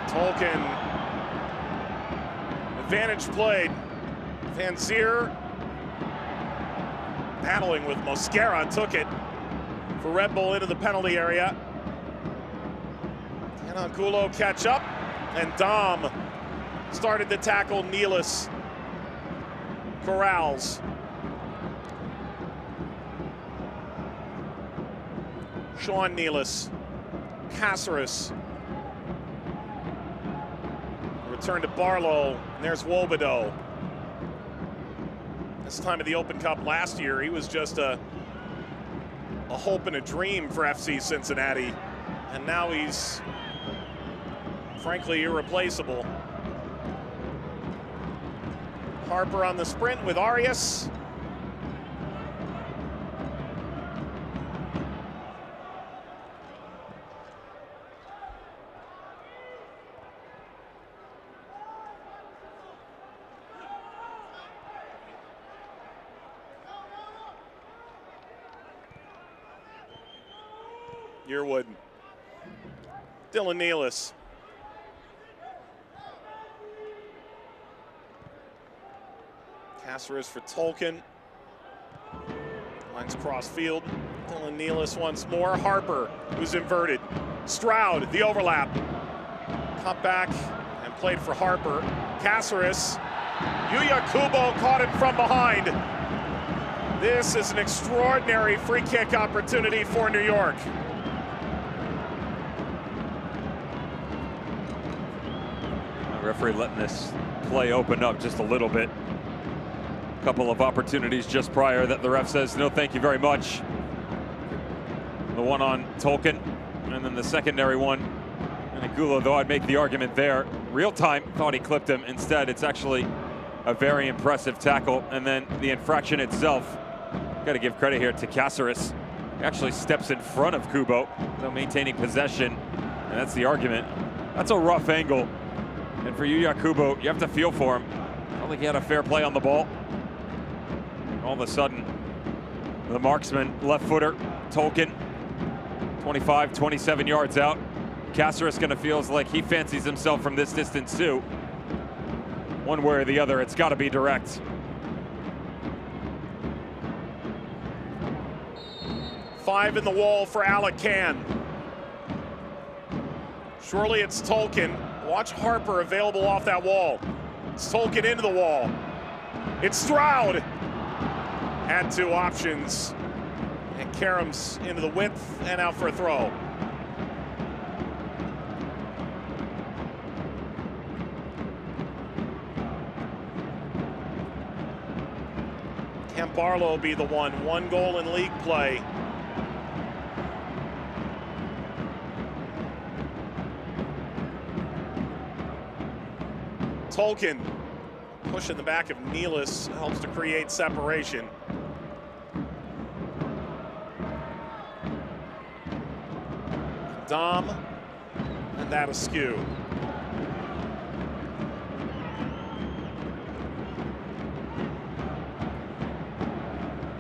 Tolkien, advantage played. Van Zier battling with Mosquera, took it for Red Bull into the penalty area. Can Angulo catch up? And Dom started to tackle Nealis. Corrals. Sean Nealis. Caceres. Return to Barlow, and there's Wobodeau. This time of the Open Cup last year, he was just a hope and a dream for FC Cincinnati, and now he's frankly irreplaceable. Harper on the sprint with Arias. Yearwood. Dylan Nealis. Caceres for Tolkien. Lines cross field. Dylan Nealis once more. Harper, who's inverted. Stroud, the overlap. Cut back and played for Harper. Caceres. Yuya Kubo caught him from behind. This is an extraordinary free kick opportunity for New York. The referee letting this play open up just a little bit. A couple of opportunities just prior that the ref says, no, thank you very much. The one on Tolkien, and then the secondary one. And Angulo, though I'd make the argument there. Real time, thought he clipped him. Instead, it's actually a very impressive tackle. And then the infraction itself, got to give credit here to Caceres. He actually steps in front of Kubo, though maintaining possession. And that's the argument. That's a rough angle. And for Yuya Kubo, you have to feel for him. I don't think he had a fair play on the ball. All of a sudden, the marksman, left footer, Tolkien, 25, 27 yards out. Caceres gonna feels like he fancies himself from this distance too. One way or the other, it's gotta be direct. Five in the wall for Alec Can. Surely it's Tolkien. Watch Harper available off that wall. It's Tolkien into the wall. It's Stroud. Had two options. And Karam's into the width and out for a throw. Can Barlow be the one goal in league play? Tolkien pushing the back of Nealis helps to create separation. Dom, and that askew.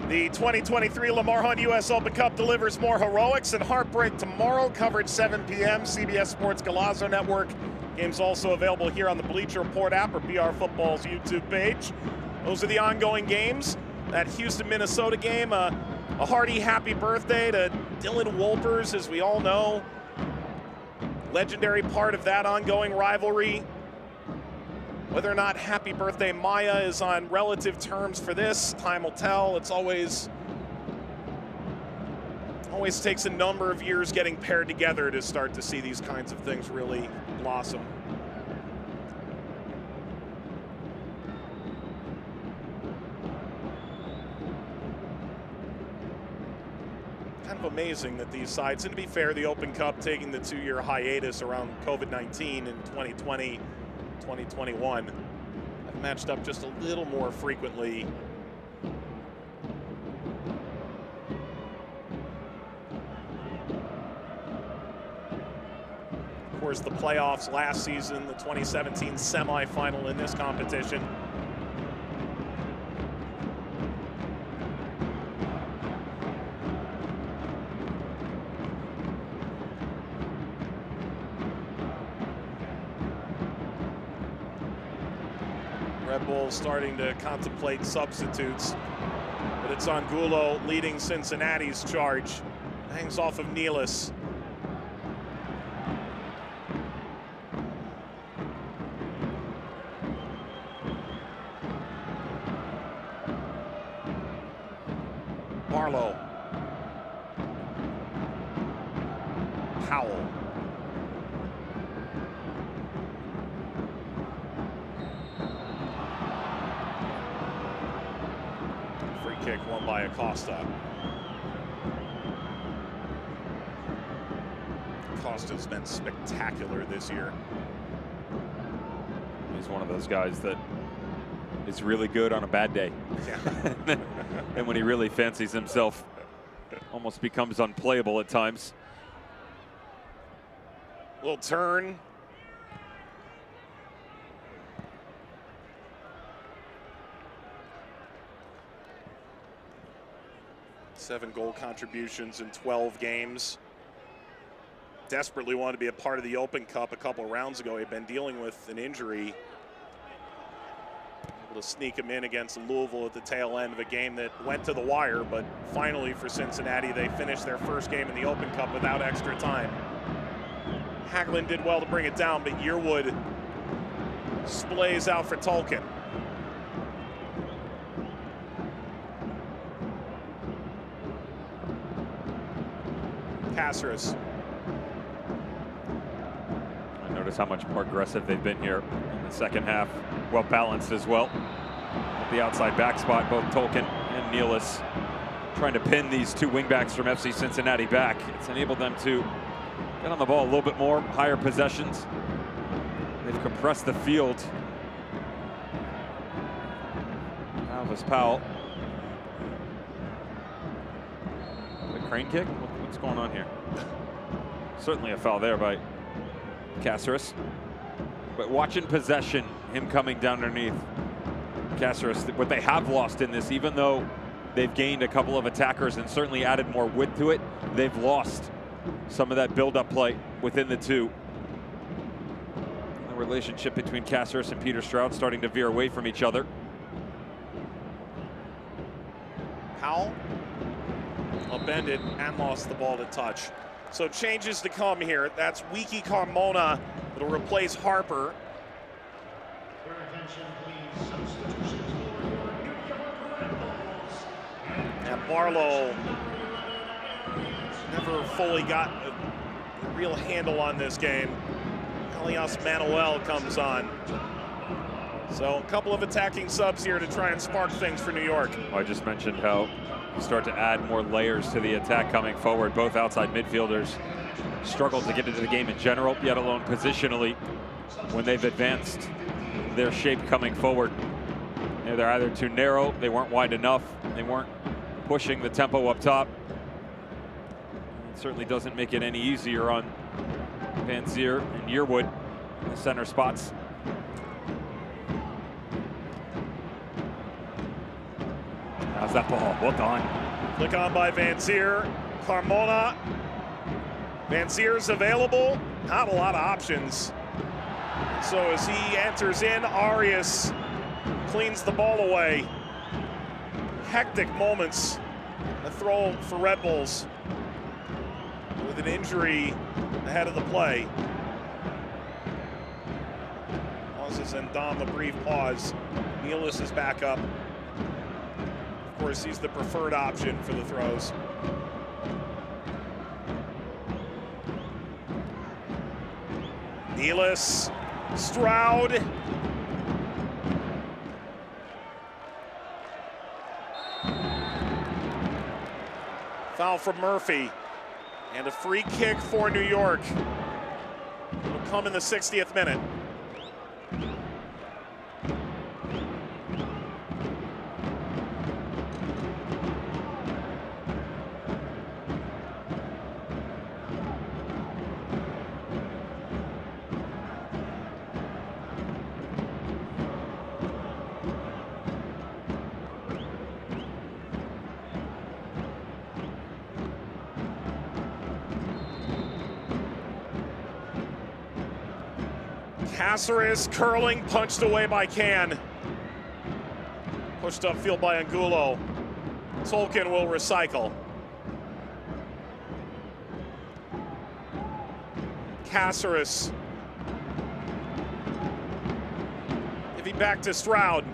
The 2023 Lamar Hunt U.S. Open Cup delivers more heroics and heartbreak tomorrow. Coverage 7 p.m. CBS Sports Golazo Network. Games also available here on the Bleacher Report app or BR Football's YouTube page. Those are the ongoing games. That Houston, Minnesota game, a hearty happy birthday to Dylan Wolpers, as we all know. Legendary part of that ongoing rivalry. Whether or not happy birthday Maya is on relative terms for this, time will tell. It's always takes a number of years getting paired together to start to see these kinds of things really blossom. Kind of amazing that these sides, and to be fair, the Open Cup taking the 2-year hiatus around COVID-19 in 2020, 2021, have matched up just a little more frequently. Of course, the playoffs last season, the 2017 semifinal in this competition. Red Bull starting to contemplate substitutes, but it's Angulo leading Cincinnati's charge. Hangs off of Nealis. Barlow. Powell. Free kick won by Acosta. Acosta's been spectacular this year. He's one of those guys that is really good on a bad day. Yeah. And when he really fancies himself, almost becomes unplayable at times. Little turn. Seven goal contributions in 12 games. Desperately wanted to be a part of the Open Cup a couple rounds ago. He'd been dealing with an injury. to sneak him in against Louisville at the tail end of a game that went to the wire, but finally for Cincinnati, they finished their first game in the Open Cup without extra time. Hagelin did well to bring it down, but Yearwood splays out for Tolkien. Caceres. Notice how much more aggressive they've been here in the second half. Well balanced as well. At the outside back spot, both Tolkien and Nealis trying to pin these two wingbacks from FC Cincinnati back. It's enabled them to get on the ball a little bit more, higher possessions. They've compressed the field. Alvis Powell. The crane kick? What's going on here? Certainly a foul there by Caceres. But watching possession, him coming down underneath Caceres, what they have lost in this, even though they've gained a couple of attackers and certainly added more width to it, they've lost some of that build-up play within the two. The relationship between Caceres and Peter Stroud starting to veer away from each other. Powell upended and lost the ball to touch. So changes to come here. That's Wiki Carmona. It'll replace Harper. Your attention, please. Substitutions for your New York Red Bulls. And Barlow never fully got a real handle on this game. Elias Manuel comes on. So a couple of attacking subs here to try and spark things for New York. I just mentioned how you start to add more layers to the attack coming forward. Both outside midfielders struggle to get into the game in general, yet alone positionally when they've advanced their shape coming forward. They're either too narrow, they weren't wide enough, they weren't pushing the tempo up top. It certainly doesn't make it any easier on Van Zier and Yearwood in the center spots. How's that ball? Well done. Click on by Van Zier. Carmona. Van Zier's available. Not a lot of options. So as he enters in, Arias cleans the ball away. Hectic moments. A throw for Red Bulls with an injury ahead of the play. Pauses and Dom a brief pause. Nealis is back up. Of course, he's the preferred option for the throws. Nealis, Stroud. Foul from Murphy. And a free kick for New York. It'll come in the 60th minute. Caceres curling, punched away by Can. Pushed upfield by Angulo. Tolkien will recycle. Caceres. Giving back to Stroud.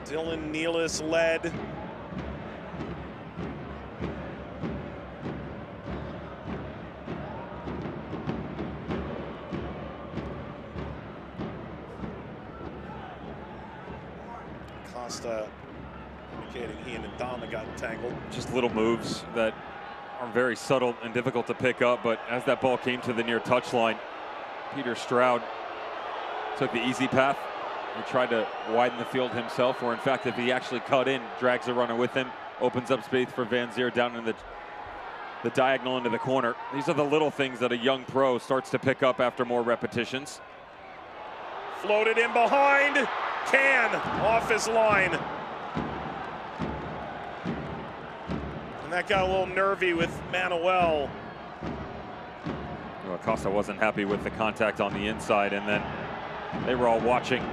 Dylan Nealis led. Costa indicating he and Ndama got entangled. Just little moves that are very subtle and difficult to pick up, but as that ball came to the near touchline, Peter Stroud took the easy path. He tried to widen the field himself, or in fact, if he actually cut in, drags a runner with him, opens up space for Van Zier down in the diagonal into the corner. These are the little things that a young pro starts to pick up after more repetitions. Floated in behind. Can off his line. And that got a little nervy with Manuel. Well, Acosta wasn't happy with the contact on the inside, and then they were all watching.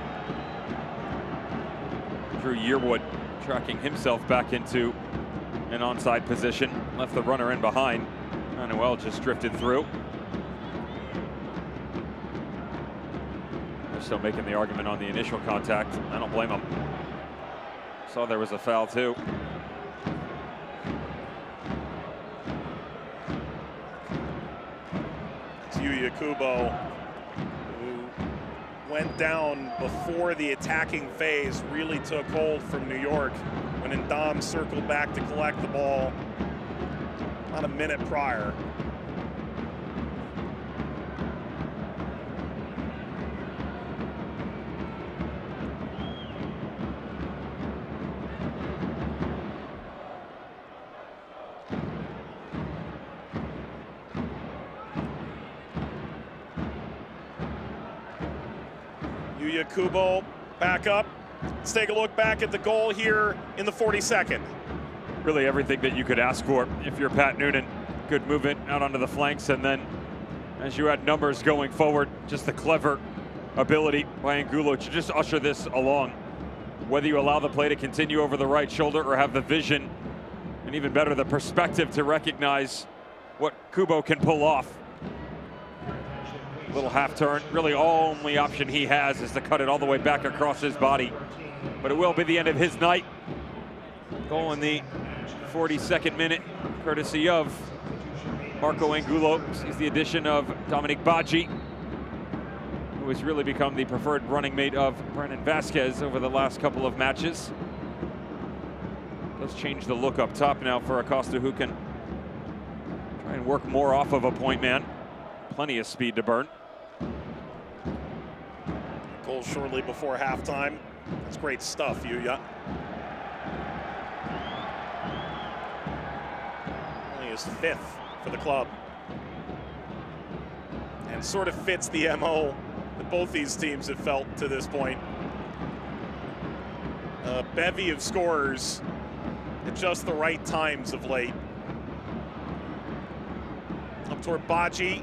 Drew Yearwood tracking himself back into an onside position. Left the runner in behind. Manuel just drifted through. They're still making the argument on the initial contact. I don't blame them. Saw there was a foul too. It's Yuya Kubo, who went down before the attacking phase really took hold from New York when Ndam circled back to collect the ball about a minute prior. Yuya Kubo back up. Let's take a look back at the goal here in the 42nd. Really everything that you could ask for if you're Pat Noonan. Good movement out onto the flanks, and then as you add numbers going forward, just the clever ability by Angulo to just usher this along. Whether you allow the play to continue over the right shoulder or have the vision, and even better, the perspective to recognize what Kubo can pull off. Little half turn, really only option he has is to cut it all the way back across his body. But it will be the end of his night. Goal in the 42nd minute, courtesy of Marco Angulo. Sees the addition of Dominic Badji, who has really become the preferred running mate of Brennan Vasquez over the last couple of matches. Does change the look up top now for Acosta, who can try and work more off of a point man. Plenty of speed to burn. Goal shortly before halftime. That's great stuff, Yuya. Only his 5th for the club. And sort of fits the MO that both these teams have felt to this point. A bevy of scorers at just the right times of late. Up toward Badji,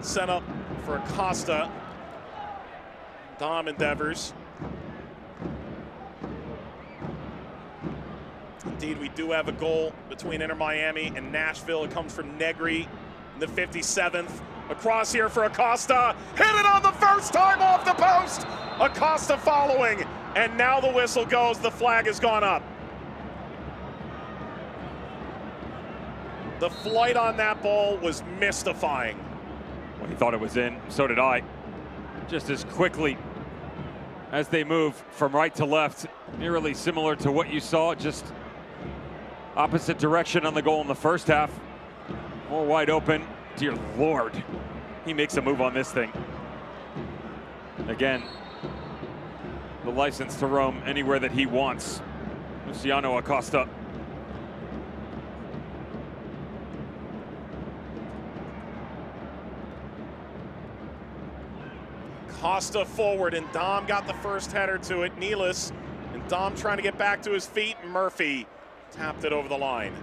sent up for Acosta. Dom endeavors. Indeed, we do have a goal between Inter Miami and Nashville. It comes from Negri in the 57th. Across here for Acosta. Hit it on the first time off the post. Acosta following. And now the whistle goes. The flag has gone up. The flight on that ball was mystifying. Well, he thought it was in, so did I. Just as quickly as they move from right to left, eerily similar to what you saw, just opposite direction on the goal in the first half. More wide open. Dear Lord, he makes a move on this thing. Again, the license to roam anywhere that he wants. Luciano Acosta. Acosta forward, and Dom got the first header to it. Nealis, and Dom trying to get back to his feet. Murphy tapped it over the line.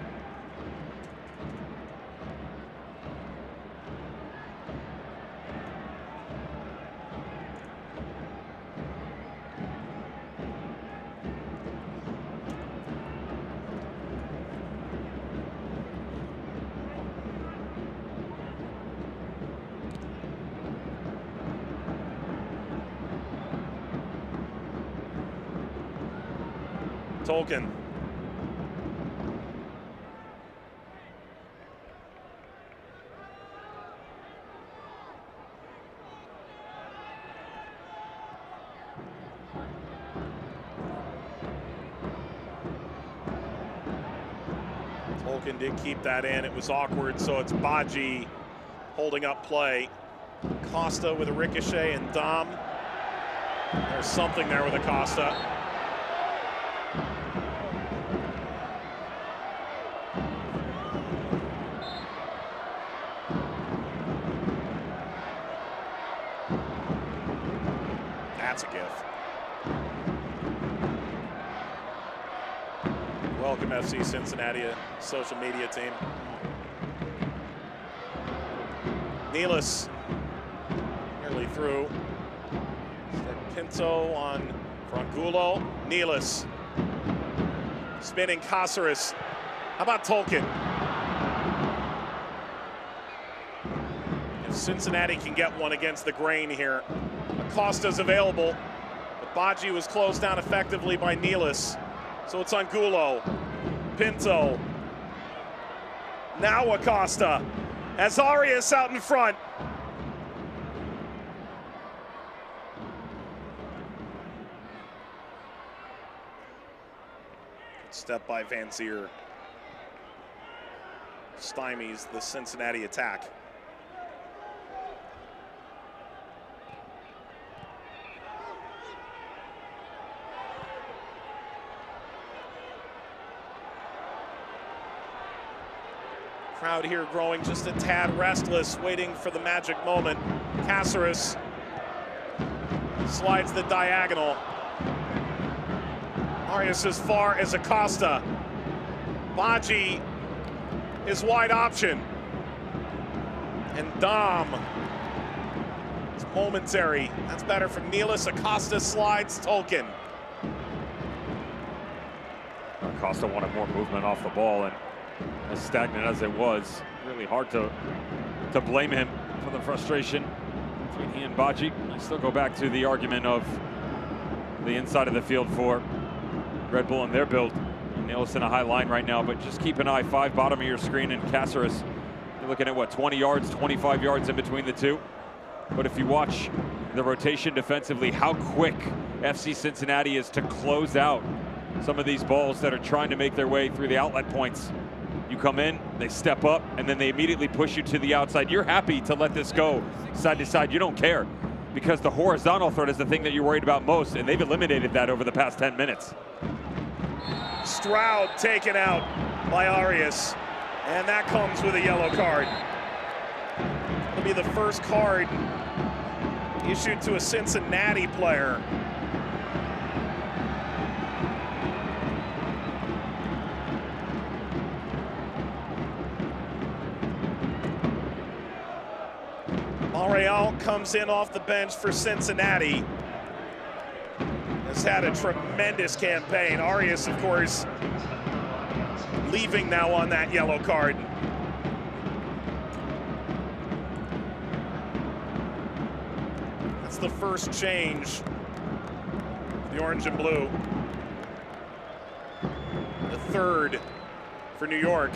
Tolkien. Tolkien did keep that in. It was awkward, so it's Badji holding up play. Costa with a ricochet, and Dom. There's something there with Acosta. That's a gift. Welcome, FC Cincinnati, social media team. Nealis nearly through. Pinto on Frangulo. Nealis. Spinning Caceres. How about Tolkien? If Cincinnati can get one against the grain here, Acosta's available, but Baji was closed down effectively by Nealis. So it's Angulo, Pinto, now Acosta, as Arias out in front. Step by Van Zier. Stymies the Cincinnati attack. Crowd here growing just a tad restless, waiting for the magic moment. Caceres slides the diagonal. Arias as far as Acosta. Baji is wide option. And Dom. It's momentary. That's better from Nealis. Acosta slides Tolkien. Acosta wanted more movement off the ball, and as stagnant as it was, really hard to blame him for the frustration between he and Baji. I still go back to the argument of the inside of the field for Red Bull and their build. Nealis in a high line right now, but just keep an eye, 5 bottom of your screen, and Caceres, you're looking at what, 20 yards, 25 yards in between the two. But if you watch the rotation defensively, how quick FC Cincinnati is to close out some of these balls that are trying to make their way through the outlet points. You come in, they step up, and then they immediately push you to the outside. You're happy to let this go side to side. You don't care, because the horizontal threat is the thing that you're worried about most, and they've eliminated that over the past 10 minutes. Stroud taken out by Arias, and that comes with a yellow card. It'll be the first card issued to a Cincinnati player. Monreal comes in off the bench for Cincinnati. Has had a tremendous campaign. Arias, of course, leaving now on that yellow card. That's the first change. The orange and blue. The third for New York.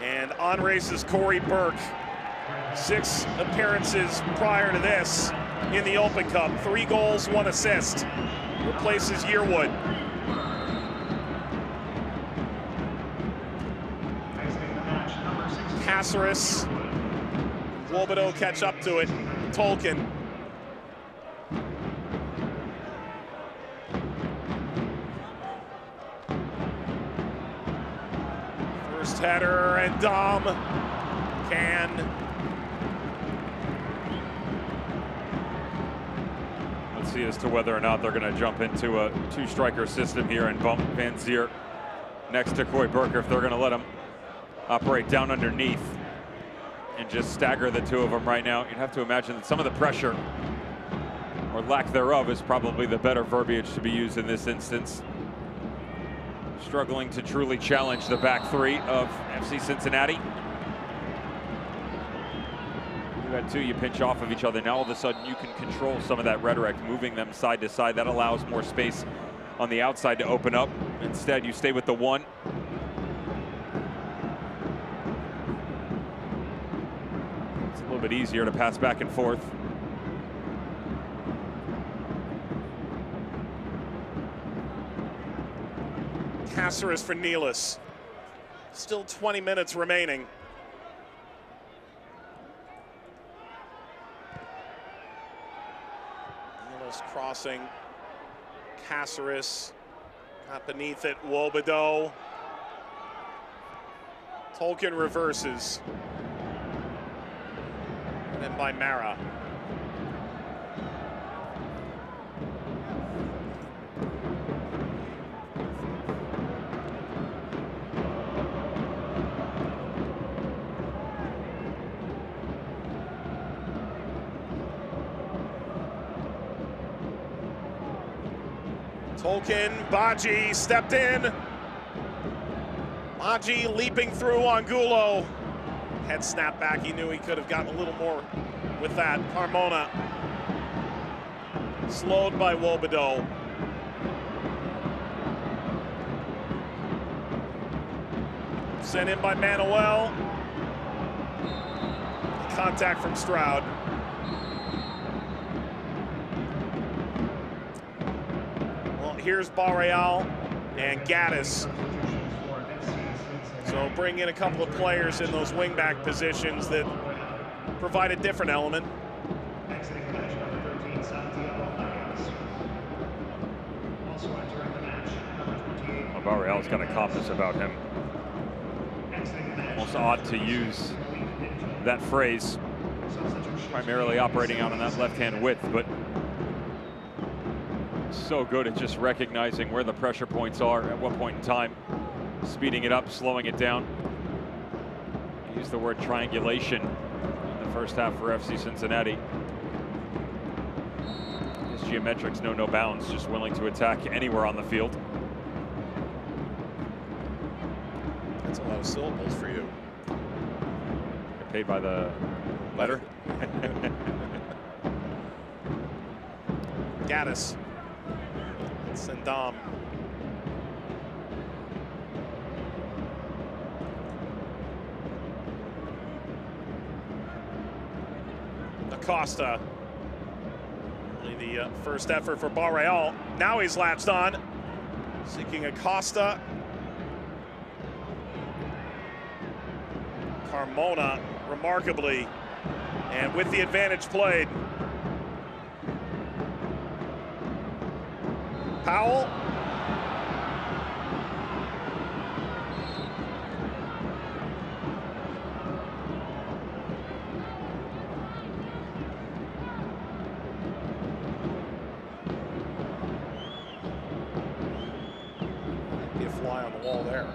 And on races Corey Burke. 6 appearances prior to this in the Open Cup. 3 goals, 1 assist. Replaces Yearwood. Caceres. Wobedo catch up to it. Tolkien. First header, and Dom can. See as to whether or not they're going to jump into a 2-striker system here and bump Van Zier next to Coy Burke, if they're going to let him operate down underneath and just stagger the two of them right now. You'd have to imagine that some of the pressure, or lack thereof, is probably the better verbiage to be used in this instance. Struggling to truly challenge the back three of FC Cincinnati. That too, you pinch off of each other. Now all of a sudden you can control some of that rhetoric, moving them side to side. That allows more space on the outside to open up. Instead, you stay with the one. It's a little bit easier to pass back and forth. Caceres for Nealis. Still 20 minutes remaining. Crossing, Caceres, got beneath it, Wobedo. Tolkien reverses. And then by Mara. Tolkien, Baji stepped in. Baji leaping through on Gulo. Head snap back, he knew he could have gotten a little more with that. Carmona slowed by Wobedo. Sent in by Manuel. Contact from Stroud. Well, here's Barreal and Gaddis. So bring in a couple of players in those wingback positions that provide a different element. Barreal's got a calmness about him. Almost odd to use that phrase, primarily operating out on that left-hand width, but so good at just recognizing where the pressure points are at what point in time, speeding it up, slowing it down. I used the word triangulation in the first half for FC Cincinnati. His geometrics know no bounds, just willing to attack anywhere on the field. That's a lot of syllables for you. You're paid by the letter. Gaddis. Sendam. Acosta. Only the first effort for Barreal. Now he's latched on. Seeking Acosta. Carmona, remarkably, and with the advantage played. Powell. Be a fly on the wall there.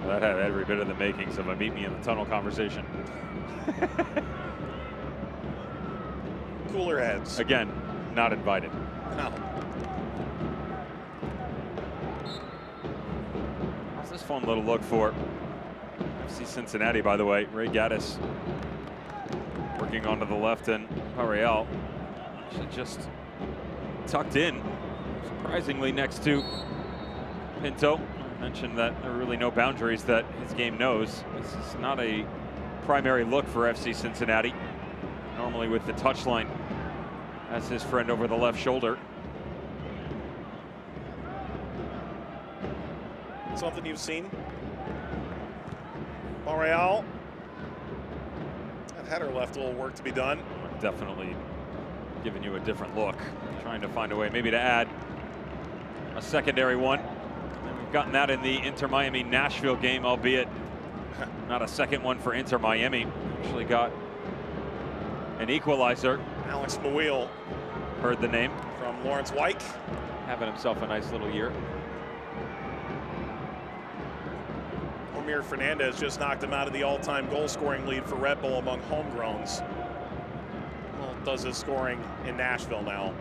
That had every bit of the makings of a meet me in the tunnel conversation. Cooler heads. Again, not invited. No. How's this fun little look for FC Cincinnati, by the way? Ray Gaddis working onto the left, and Barreal actually just tucked in, surprisingly next to Pinto. Mentioned that there are really no boundaries that his game knows. This is not a primary look for FC Cincinnati. Normally with the touchline as his friend over the left shoulder. Something you've seen? Barreal. That header left a little work to be done. Definitely giving you a different look. Trying to find a way maybe to add a secondary one. We've gotten that in the Inter Miami Nashville game, albeit not a second one for Inter Miami. Actually got an equalizer. Alex Mawil. Heard the name. From Lawrence Wyke. Having himself a nice little year. Omir Fernandez just knocked him out of the all-time goal-scoring lead for Red Bull among homegrowns. Well, does his scoring in Nashville now.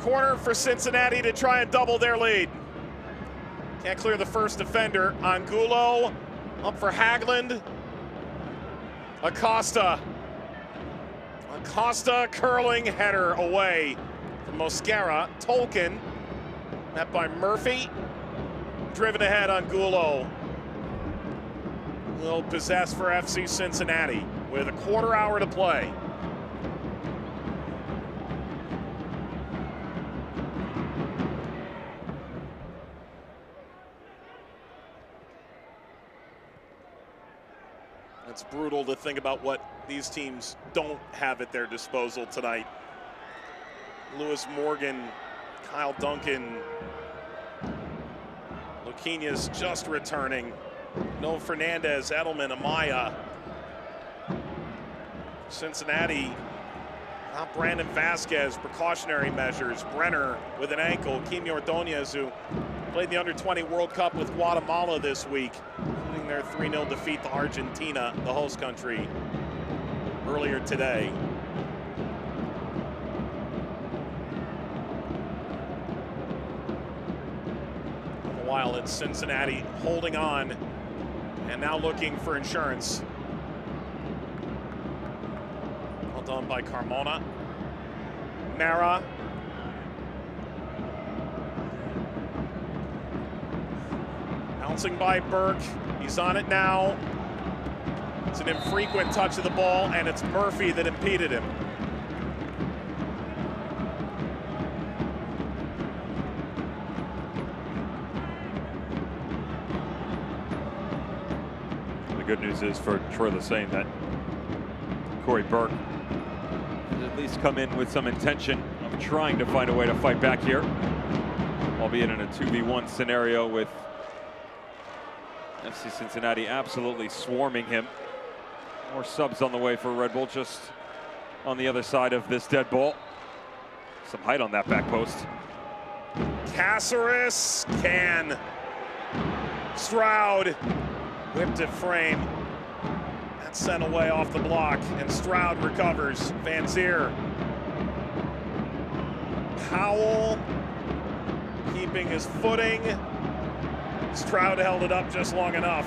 Corner for Cincinnati to try and double their lead. Can't clear the first defender. Angulo up for Hagland. Acosta. Acosta curling header away from Mosquera. Tolkien met by Murphy. Driven ahead on Angulo. Will possess for FC Cincinnati with a quarter hour to play. It's brutal to think about what these teams don't have at their disposal tonight. Lewis Morgan, Kyle Duncan, Luquinha's just returning. No Fernandez, Edelman, Amaya. Cincinnati, not Brandon Vasquez, precautionary measures. Brenner with an ankle. Kimi Ordonez, who played in the Under-20 World Cup with Guatemala this week, including their 3-0 defeat to Argentina, the host country, earlier today. While it's Cincinnati holding on and now looking for insurance. Well done by Carmona. Mara. Bouncing by Burke. He's on it now. It's an infrequent touch of the ball, and it's Murphy that impeded him. The good news is for Troy Lesesne that Corey Burke has at least come in with some intention of trying to find a way to fight back here, albeit in a 2v1 scenario with FC Cincinnati absolutely swarming him. More subs on the way for Red Bull, just on the other side of this dead ball. Some height on that back post. Caceres can. Stroud whipped it frame. That's sent away off the block, and Stroud recovers. Van Zier. Powell keeping his footing. Stroud held it up just long enough.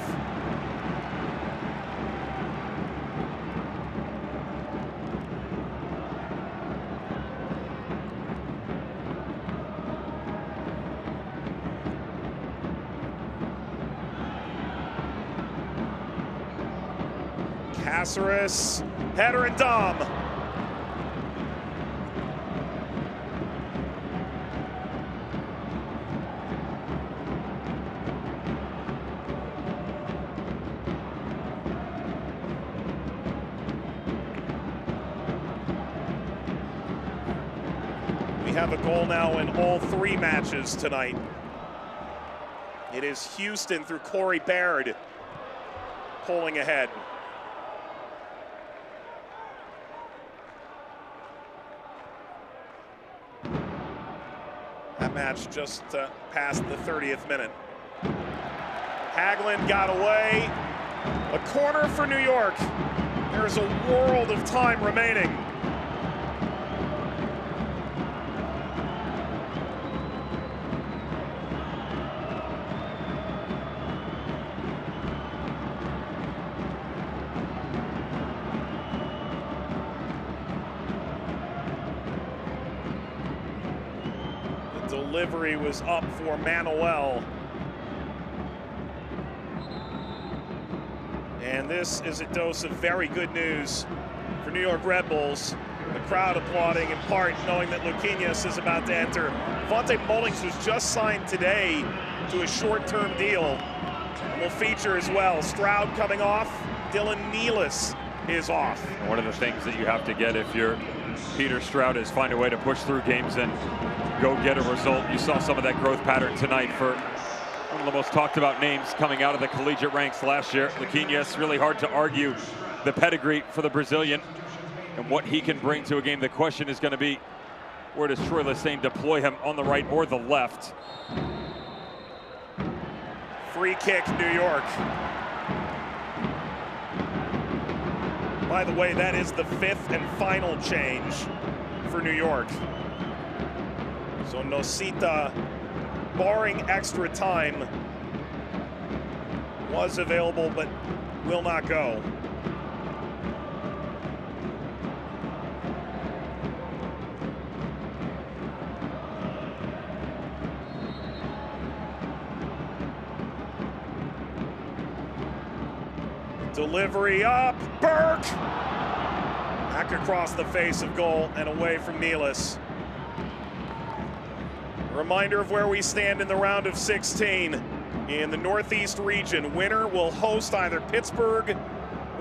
Caceres, header and Dom. We have a goal now in all 3 matches tonight. It is Houston through Corey Baird pulling ahead. That match just past the 30th minute. Hagelin got away. A corner for New York. There's a world of time remaining. Delivery was up for Manuel. And this is a dose of very good news for New York Red Bulls. The crowd applauding in part knowing that Luquinhas is about to enter. Vontae Mullings was just signed today to a short-term deal and will feature as well. Stroud coming off, Dylan Nealis is off. One of the things that you have to get if you're Peter Stroud is find a way to push through games and go get a result. You saw some of that growth pattern tonight for one of the most talked about names coming out of the collegiate ranks last year. Luquinhas, really hard to argue the pedigree for the Brazilian and what he can bring to a game. The question is going to be, where does Troy Lesesne deploy him, on the right or the left? Free kick, New York. By the way, that is the 5th and final change for New York. So Nosita, barring extra time, was available but will not go. Delivery up, Burke! Back across the face of goal and away from Nealis. Reminder of where we stand in the round of 16. In the Northeast region, winner will host either Pittsburgh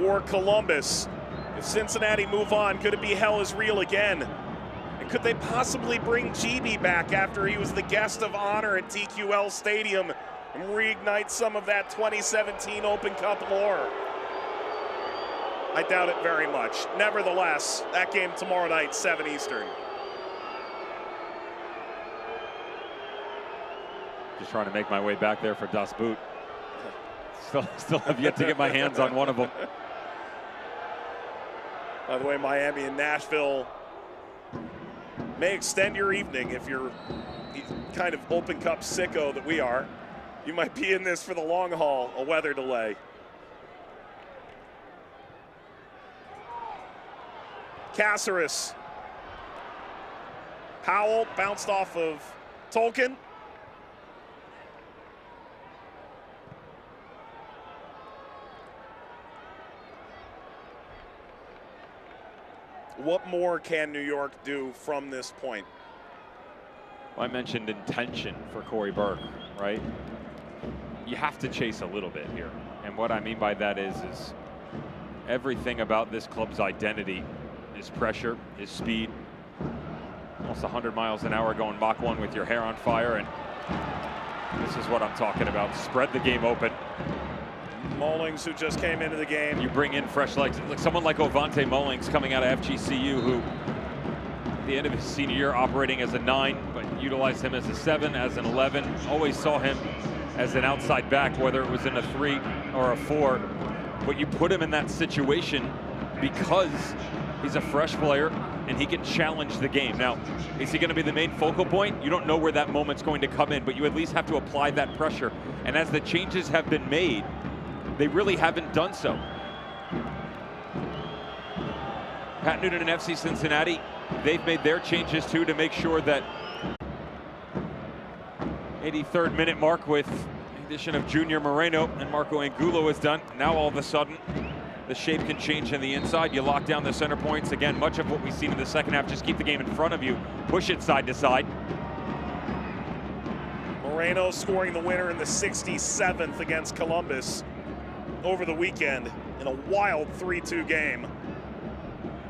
or Columbus. If Cincinnati move on, could it be hell is real again? And could they possibly bring GB back after he was the guest of honor at TQL Stadium and reignite some of that 2017 Open Cup lore? I doubt it very much. Nevertheless, that game tomorrow night, 7 Eastern. Just trying to make my way back there for Das Boot. Still have yet to get my hands on one of them. By the way, Miami and Nashville may extend your evening if you're the kind of Open Cup sicko that we are. You might be in this for the long haul, a weather delay. Caceres. Powell bounced off of Tolkien. What more can New York do from this point? Well, I mentioned intention for Corey Burke, right? You have to chase a little bit here. And what I mean by that is everything about this club's identity is pressure, is speed. Almost 100 miles an hour going Mach 1 with your hair on fire. And this is what I'm talking about. Spread the game open. Mullings, who just came into the game. You bring in fresh legs. Like someone like Ovante Mullings coming out of FGCU, who at the end of his senior year operating as a 9, but utilized him as a 7, as an 11. Always saw him as an outside back, whether it was in a 3 or a 4. But you put him in that situation because he's a fresh player and he can challenge the game. Now, is he going to be the main focal point? You don't know where that moment's going to come in, but you at least have to apply that pressure. And as the changes have been made, they really haven't done so. Pat Noonan and FC Cincinnati, they've made their changes too to make sure that 83rd minute mark with the addition of Junior Moreno and Marco Angulo is done. Now all of a sudden, the shape can change on the inside. You lock down the center points. Again, much of what we've seen in the second half, just keep the game in front of you, push it side to side. Moreno scoring the winner in the 67th against Columbus over the weekend in a wild 3-2 game.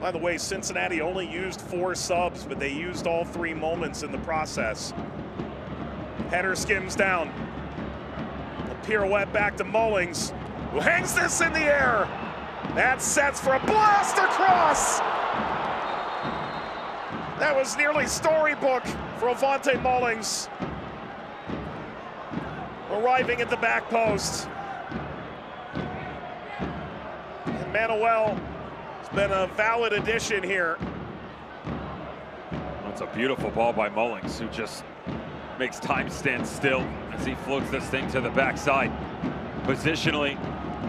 By the way, Cincinnati only used 4 subs, but they used all 3 moments in the process. Header skims down. A pirouette back to Mullings, who hangs this in the air. That sets for a blast across. That was nearly storybook for Ovante Mullings. Arriving at the back post. And Manuel has been a valid addition here. That's a beautiful ball by Mullings, who just makes time stand still as he floats this thing to the backside. Positionally,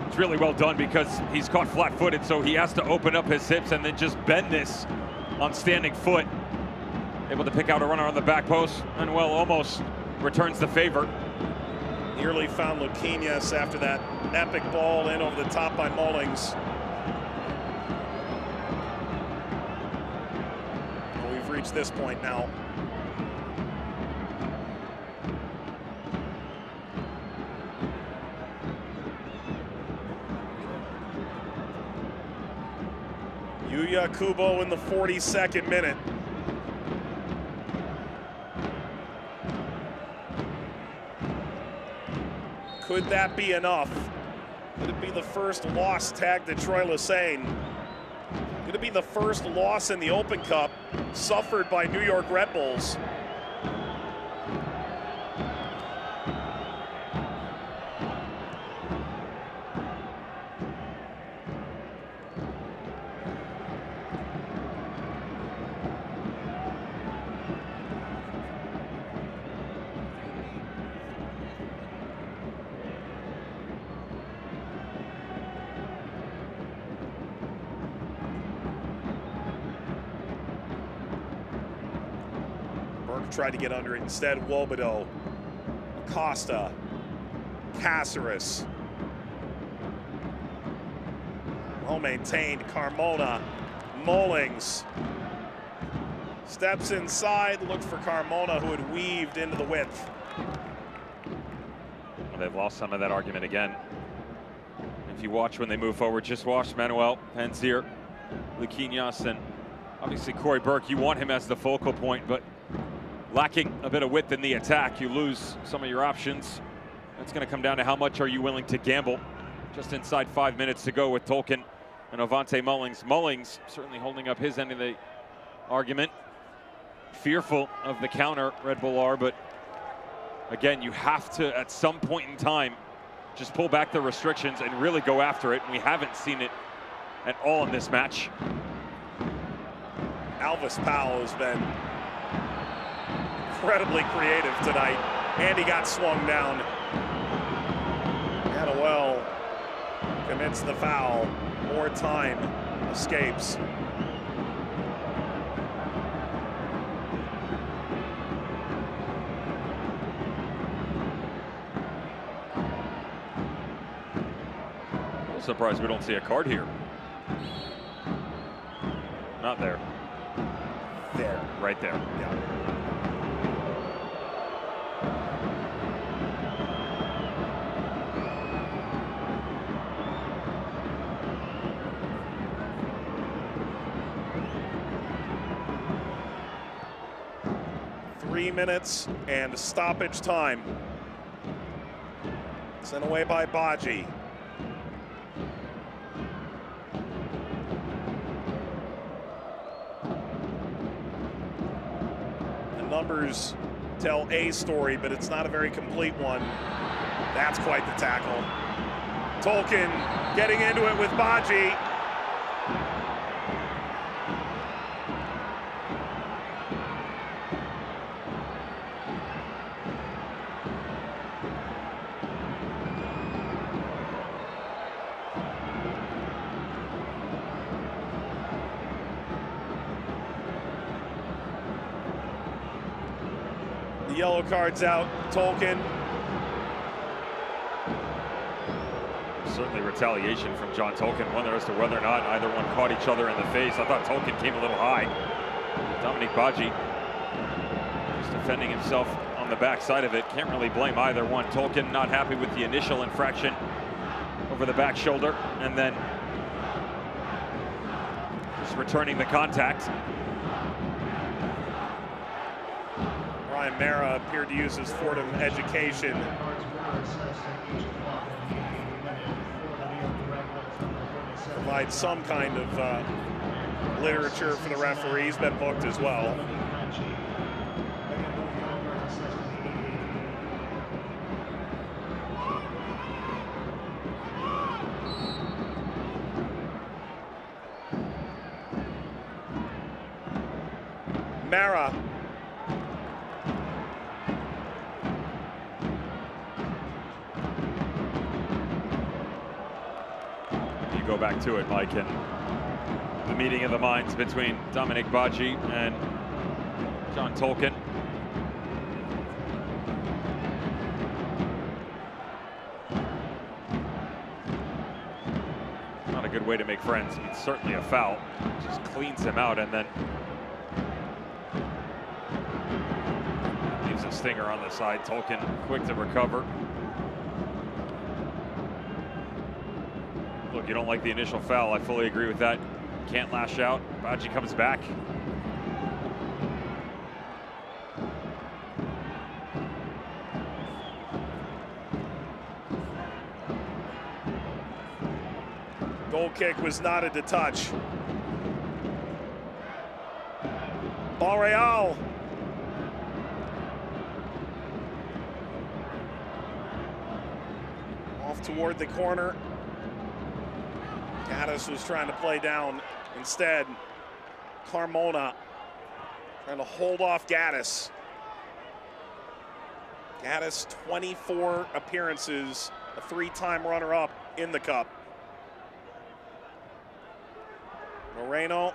it's really well done because he's caught flat-footed, so he has to open up his hips and then just bend this on standing foot. Able to pick out a runner on the back post. Manuel almost returns the favor. Nearly found Luquinhas after that epic ball in over the top by Mullings. Well, we've reached this point now. Yuya Kubo in the 42nd minute. Could that be enough? Could it be the first loss tagged to Troy Lesesne? Could it be the first loss in the Open Cup suffered by New York Red Bulls? Tried to get under it instead. Wobodeau, Acosta, Caceres. Well maintained. Carmona, Mullings. Steps inside, looked for Carmona, who had weaved into the width. Well, they've lost some of that argument again. If you watch when they move forward, just watch Manuel, Panzier, Luquinhas, and obviously Corey Burke. You want him as the focal point, but lacking a bit of width in the attack, you lose some of your options. That's going to come down to how much are you willing to gamble. Just inside 5 minutes to go with Tolkien and Ovante Mullings. Mullings certainly holding up his end of the argument. Fearful of the counter, Red Bull are, but again, you have to, at some point in time, just pull back the restrictions and really go after it. And we haven't seen it at all in this match. Alvis Powell has been incredibly creative tonight, and he got swung down. Well commits the foul. More time escapes. I'm surprised we don't see a card here. Not there. There. Right there. Yeah. Minutes and stoppage time. Sent away by Baji. The numbers tell a story, but it's not a very complete one. That's quite the tackle. Tolkien getting into it with Baji. Yellow cards out, Tolkien. Certainly retaliation from John Tolkien. Wonder as to whether or not either one caught each other in the face. I thought Tolkien came a little high. Dominic Baji just defending himself on the back side of it. Can't really blame either one. Tolkien not happy with the initial infraction over the back shoulder, and then just returning the contact. Ryan Mara appeared to use his Fordham education. Provide some kind of literature for the referees. Been booked as well. Mara. Go back to it, Mike, and the meeting of the minds between Dominic Baji and John Tolkien. Not a good way to make friends. It's certainly a foul. Just cleans him out and then leaves a stinger on the side. Tolkien quick to recover. Look, you don't like the initial foul. I fully agree with that. Can't lash out. Baji comes back. Goal kick was knotted to touch. Barreal. Off toward the corner. Gaddis was trying to play down. Instead, Carmona trying to hold off Gaddis. Gaddis, 24 appearances, a three-time runner-up in the Cup. Moreno.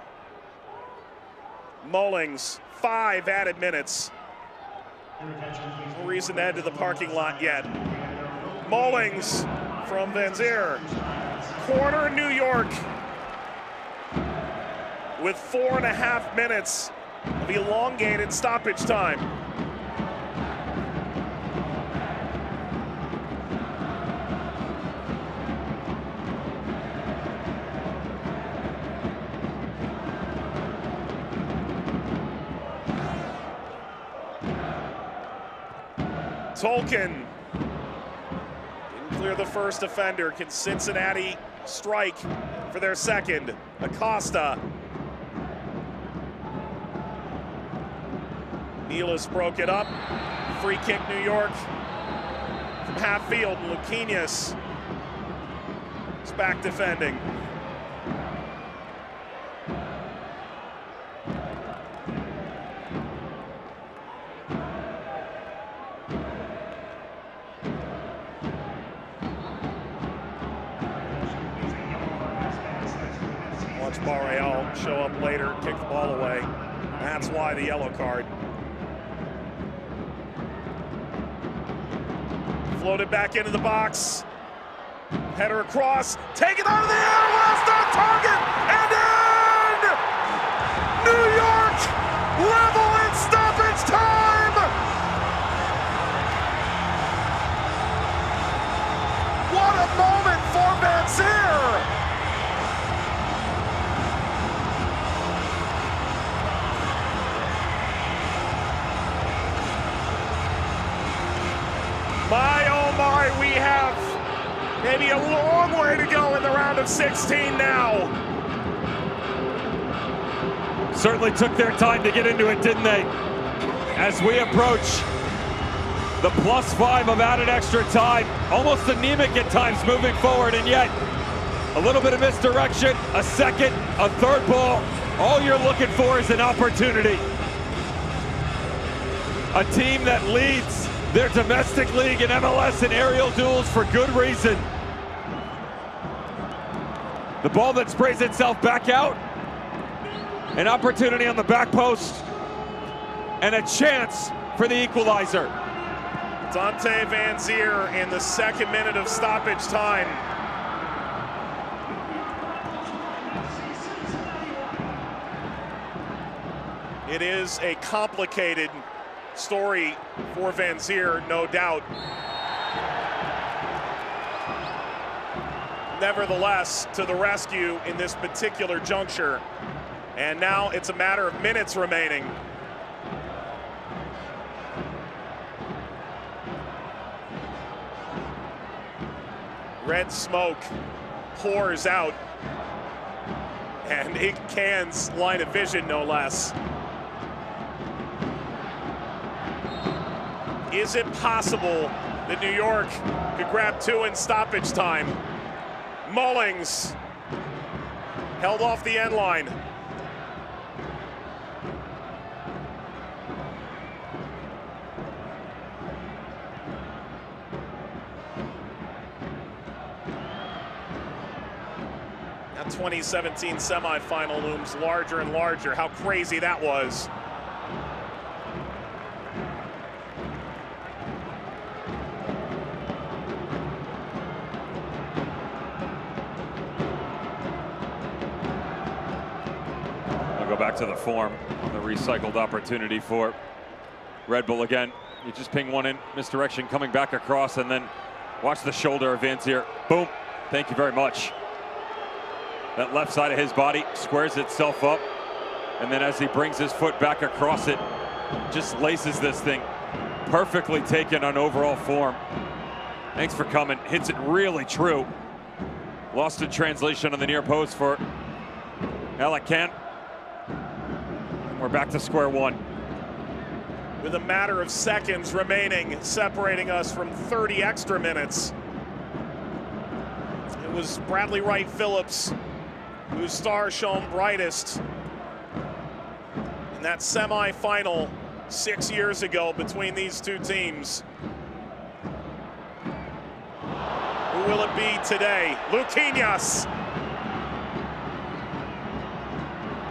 Mullings, 5 added minutes. No reason to head to the parking lot yet. Mullings from Van Zier. Corner New York with 4.5 minutes of elongated stoppage time. Tolkien didn't clear the first defender. Can Cincinnati strike for their second? Acosta. Nealis broke it up. Free kick New York from half field. Luquinhas is back defending. Watch Barreal show up later, kick the ball away. That's why the yellow card. Floated back into the box. Header across, taken out of the air, last on target, and in! New York level in stoppage time! What a moment for Van Zier! My, oh my, we have maybe a long way to go in the round of 16 now. Certainly took their time to get into it, didn't they? As we approach the +5 of added extra time, almost anemic at times moving forward, and yet a little bit of misdirection, a second, a third ball. All you're looking for is an opportunity. A team that leads their domestic league and MLS in aerial duels for good reason. The ball that sprays itself back out. An opportunity on the back post. And a chance for the equalizer. Dante Van Zier in the 2nd minute of stoppage time. It is a complicated story for Van Zier, no doubt. Nevertheless, to the rescue in this particular juncture. And now it's a matter of minutes remaining. Red smoke pours out, and it cans line of vision, no less. Is it possible that New York could grab 2 in stoppage time? Mullings held off the end line. That 2017 semifinal looms larger and larger. How crazy that was. Go back to the form, the recycled opportunity for Red Bull again. You just ping one in, misdirection, coming back across, and then watch the shoulder of Van Zier. Boom, thank you very much. That left side of his body squares itself up, and then as he brings his foot back across it, just laces this thing. Perfectly taken on overall form. Thanks for coming, hits it really true. Lost in translation on the near post for Alicante. We're back to square one. With a matter of seconds remaining, separating us from 30 extra minutes. It was Bradley Wright Phillips whose star shone brightest in that semifinal 6 years ago between these two teams. Who will it be today? Luquinhas.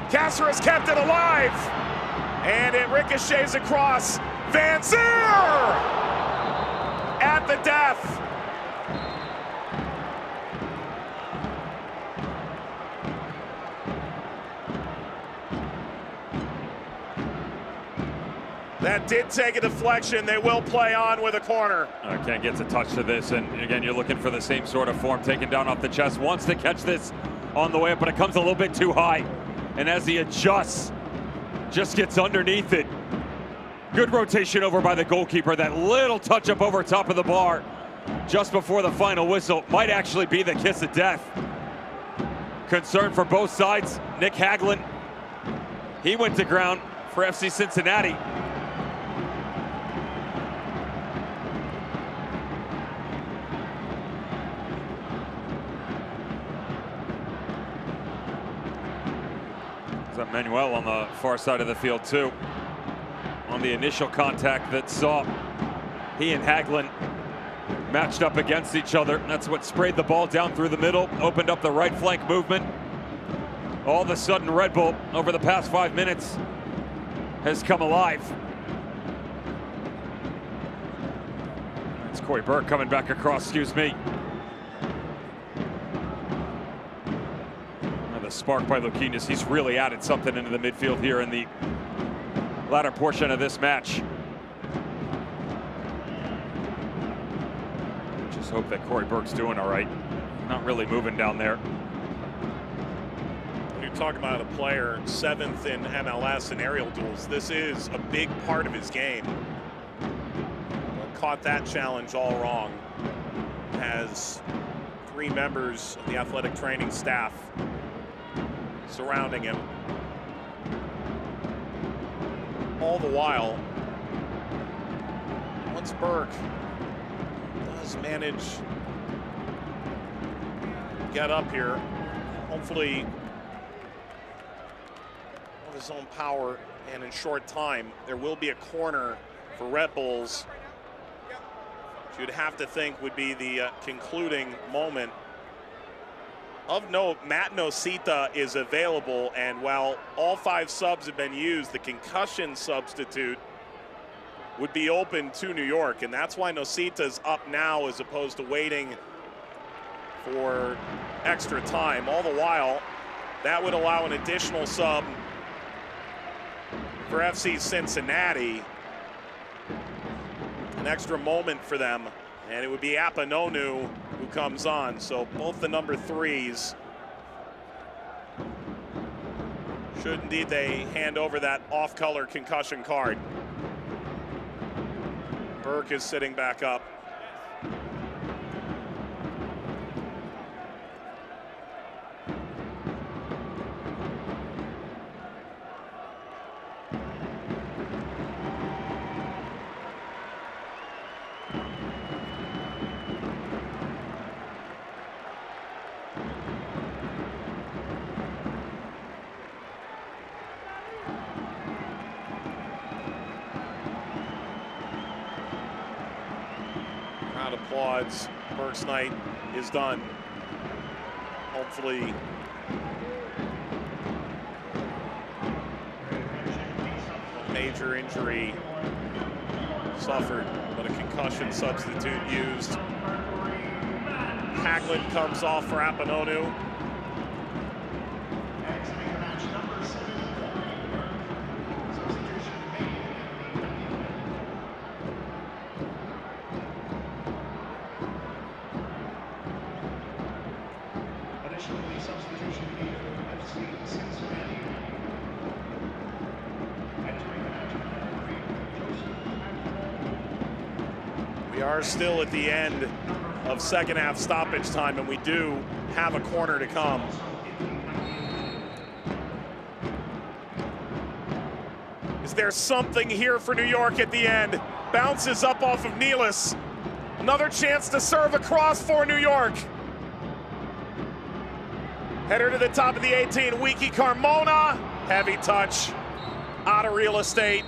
Cáceres kept it alive, and it ricochets across. Van Zier at the death. That did take a deflection. They will play on with a corner. Can't get to touch to this, and again, you're looking for the same sort of form, taken down off the chest. Wants to catch this on the way up, but it comes a little bit too high. And as he adjusts, just gets underneath it. Good rotation over by the goalkeeper. That little touch up over top of the bar just before the final whistle might actually be the kiss of death. Concern for both sides. Nick Haglund, he went to ground for FC Cincinnati. Manuel on the far side of the field too. On the initial contact that saw he and Hagelin matched up against each other. That's what sprayed the ball down through the middle, opened up the right flank movement. All of a sudden, Red Bull, over the past 5 minutes, has come alive. It's Corey Burke coming back across, excuse me. The spark by Luquinhas, he's really added something into the midfield here in the latter portion of this match. Just hope that Corey Burke's doing all right. Not really moving down there. When you talk about a player 7th in MLS in aerial duels, this is a big part of his game. Caught that challenge all wrong. Has 3 members of the athletic training staff surrounding him. All the while, once Burke does manage to get up here, hopefully of his own power and in short time, there will be a corner for Red Bulls, which you'd have to think would be the concluding moment. Of note, Matt Nosita is available, and while all 5 subs have been used, the concussion substitute would be open to New York, and that's why Nosita's up now as opposed to waiting for extra time. All the while, that would allow an additional sub for FC Cincinnati, an extra moment for them, and it would be Apanonu who comes on. So both the number 3s, should indeed they hand over that off-color concussion card. Burke is sitting back up. Applauds. Burke's night is done. Hopefully a major injury suffered, but a concussion substitute used. Hagelin comes off for Apanonu. Substitution made for FC Cincinnati. Entering the match, We are still at the end of second half stoppage time, and we do have a corner to come. Is there something here for New York at the end? Bounces up off of Nealis. Another chance to serve across for New York. Header to the top of the 18, Wiki Carmona. Heavy touch, out of real estate,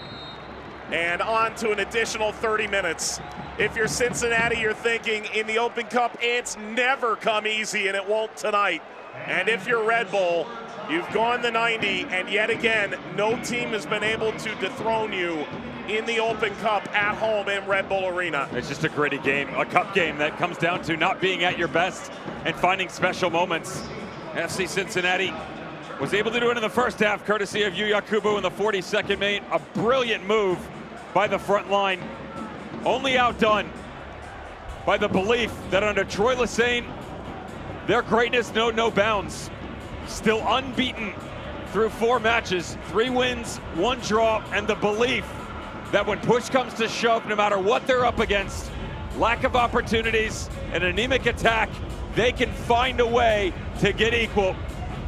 and on to an additional 30 minutes. If you're Cincinnati, you're thinking in the Open Cup, it's never come easy, and it won't tonight. And if you're Red Bull, you've gone the 90, and yet again, no team has been able to dethrone you in the Open Cup at home in Red Bull Arena. It's just a gritty game, a cup game that comes down to not being at your best and finding special moments. FC Cincinnati was able to do it in the first half, courtesy of Yu Yakubu in the 42nd minute. A brilliant move by the front line, only outdone by the belief that under Troy Lesesne, their greatness know no bounds. Still unbeaten through 4 matches, 3 wins, 1 draw, and the belief that when push comes to shove, no matter what they're up against, lack of opportunities, an anemic attack, they can find a way to get equal.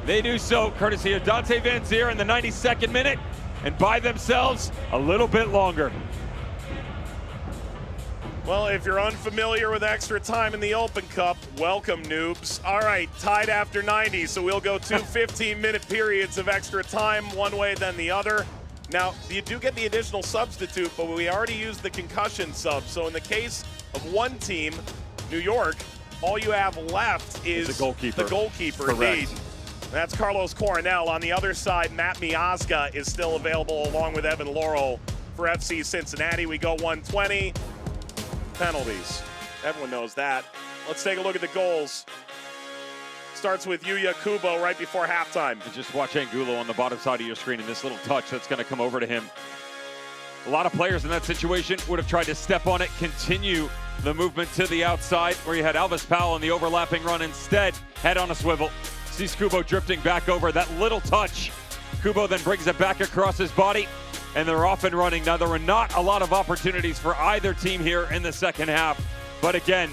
They do so courtesy of Dante Van Zier in the 92nd minute, and buy themselves a little bit longer. Well, if you're unfamiliar with extra time in the Open Cup, welcome, noobs. All right, tied after 90, so we'll go 2 15-minute periods of extra time, one way then the other. Now, you do get the additional substitute, but we already used the concussion sub. So in the case of one team, New York, all you have left is the goalkeeper. The goalkeeper, correct. indeed. That's Carlos Coronel. On the other side, Matt Miazga is still available along with Evan Laurel for FC Cincinnati. We go 120. Penalties. Everyone knows that. Let's take a look at the goals. Starts with Yuya Kubo right before halftime. And just watch Angulo on the bottom side of your screen and this little touch that's going to come over to him. A lot of players in that situation would have tried to step on it, continue the movement to the outside where you had Elvis Powell in the overlapping run. Instead, head on a swivel. Sees Kubo drifting back over. That little touch. Kubo then brings it back across his body, and they're off and running. Now, there were not a lot of opportunities for either team here in the second half. But again,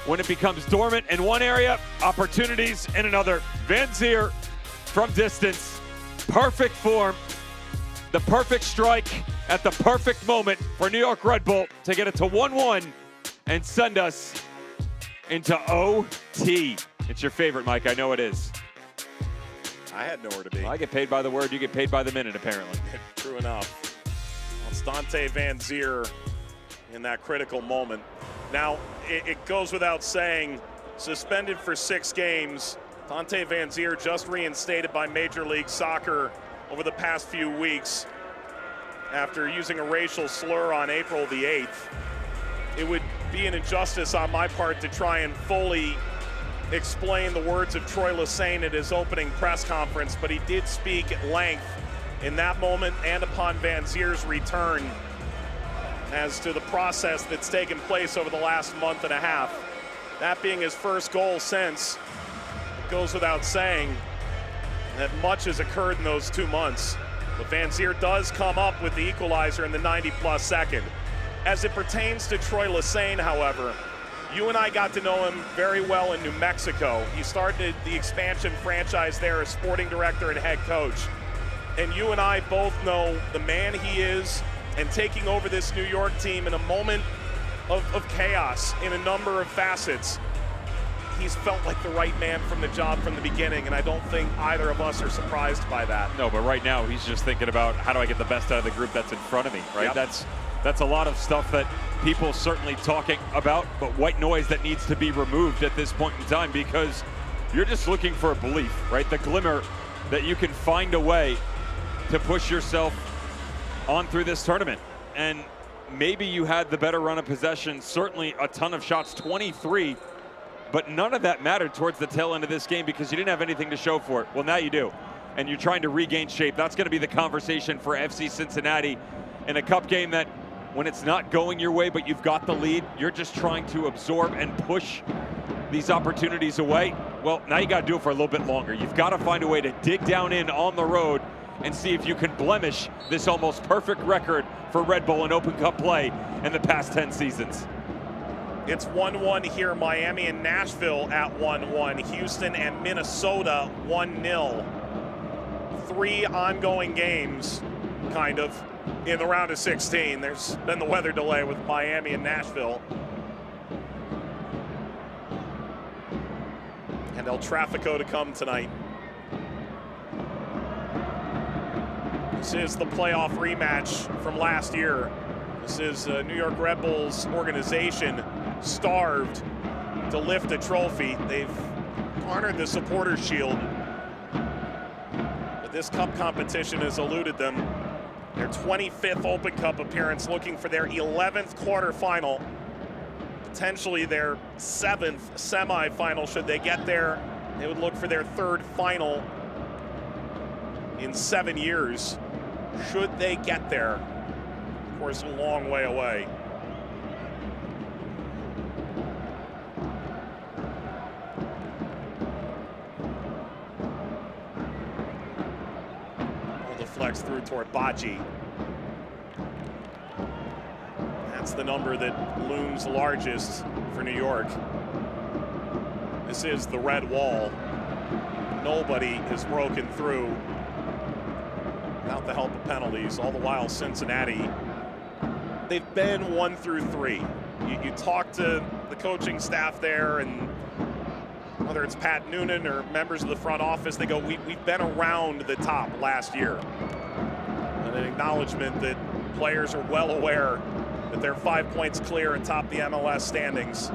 when it becomes dormant in one area, opportunities in another. Van Zier from distance, perfect form, the perfect strike at the perfect moment for New York Red Bull to get it to 1-1 and send us into OT. It's your favorite, Mike. I know it is. I had nowhere to be. Well, I get paid by the word, you get paid by the minute, apparently. True enough. Well, it's Dante Van Zier in that critical moment. Now, it goes without saying, suspended for 6 games. Dante Van Zier just reinstated by Major League Soccer over the past few weeks after using a racial slur on April the 8th. It would be an injustice on my part to try and fully explain the words of Troy Lesesne at his opening press conference, but he did speak at length in that moment and upon Van Zier's return as to the process that's taken place over the last month and a half. That being his first goal since, it goes without saying that much has occurred in those 2 months. But Van Zier does come up with the equalizer in the 90-plus second. As it pertains to Troy Lesesne, however, you and I got to know him very well in New Mexico. He started the expansion franchise there as sporting director and head coach. And you and I both know the man he is, and taking over this New York team in a moment of chaos in a number of facets. He's felt like the right man from the job from the beginning, and I don't think either of us are surprised by that. No, but right now he's just thinking about how do I get the best out of the group that's in front of me, right? Yep. That's a lot of stuff that people certainly talking about, but white noise that needs to be removed at this point in time, because you're just looking for a belief, right? The glimmer that you can find a way to push yourself on through this tournament. And maybe you had the better run of possession, certainly a ton of shots, 23, but none of that mattered towards the tail end of this game because you didn't have anything to show for it. Well, now you do, and you're trying to regain shape. That's going to be the conversation for FC Cincinnati in a cup game that when it's not going your way, but you've got the lead, you're just trying to absorb and push these opportunities away. Well, now you got to do it for a little bit longer. You've got to find a way to dig down in on the road and see if you can blemish this almost perfect record for Red Bull in Open Cup play in the past 10 seasons. It's 1-1 here, Miami and Nashville at 1-1, Houston and Minnesota 1-0. 3 ongoing games, kind of, in the round of 16. There's been the weather delay with Miami and Nashville. And El Trafico to come tonight. This is the playoff rematch from last year. This is New York Red Bulls organization starved to lift a trophy. They've garnered the Supporters' Shield, but this cup competition has eluded them. Their 25th Open Cup appearance, looking for their 11th quarterfinal, potentially their 7th semifinal. Should they get there, they would look for their 3rd final in 7 years. Should they get there, of course, a long way away. Flex through toward Baji. That's the number that looms largest for New York. This is the red wall. Nobody has broken through without the help of penalties. All the while, Cincinnati they've been 1 through 3. You talk to the coaching staff there, and whether it's Pat Noonan or members of the front office, they go, we've been around the top last year. And an acknowledgement that players are well aware that they're 5 points clear atop the MLS standings.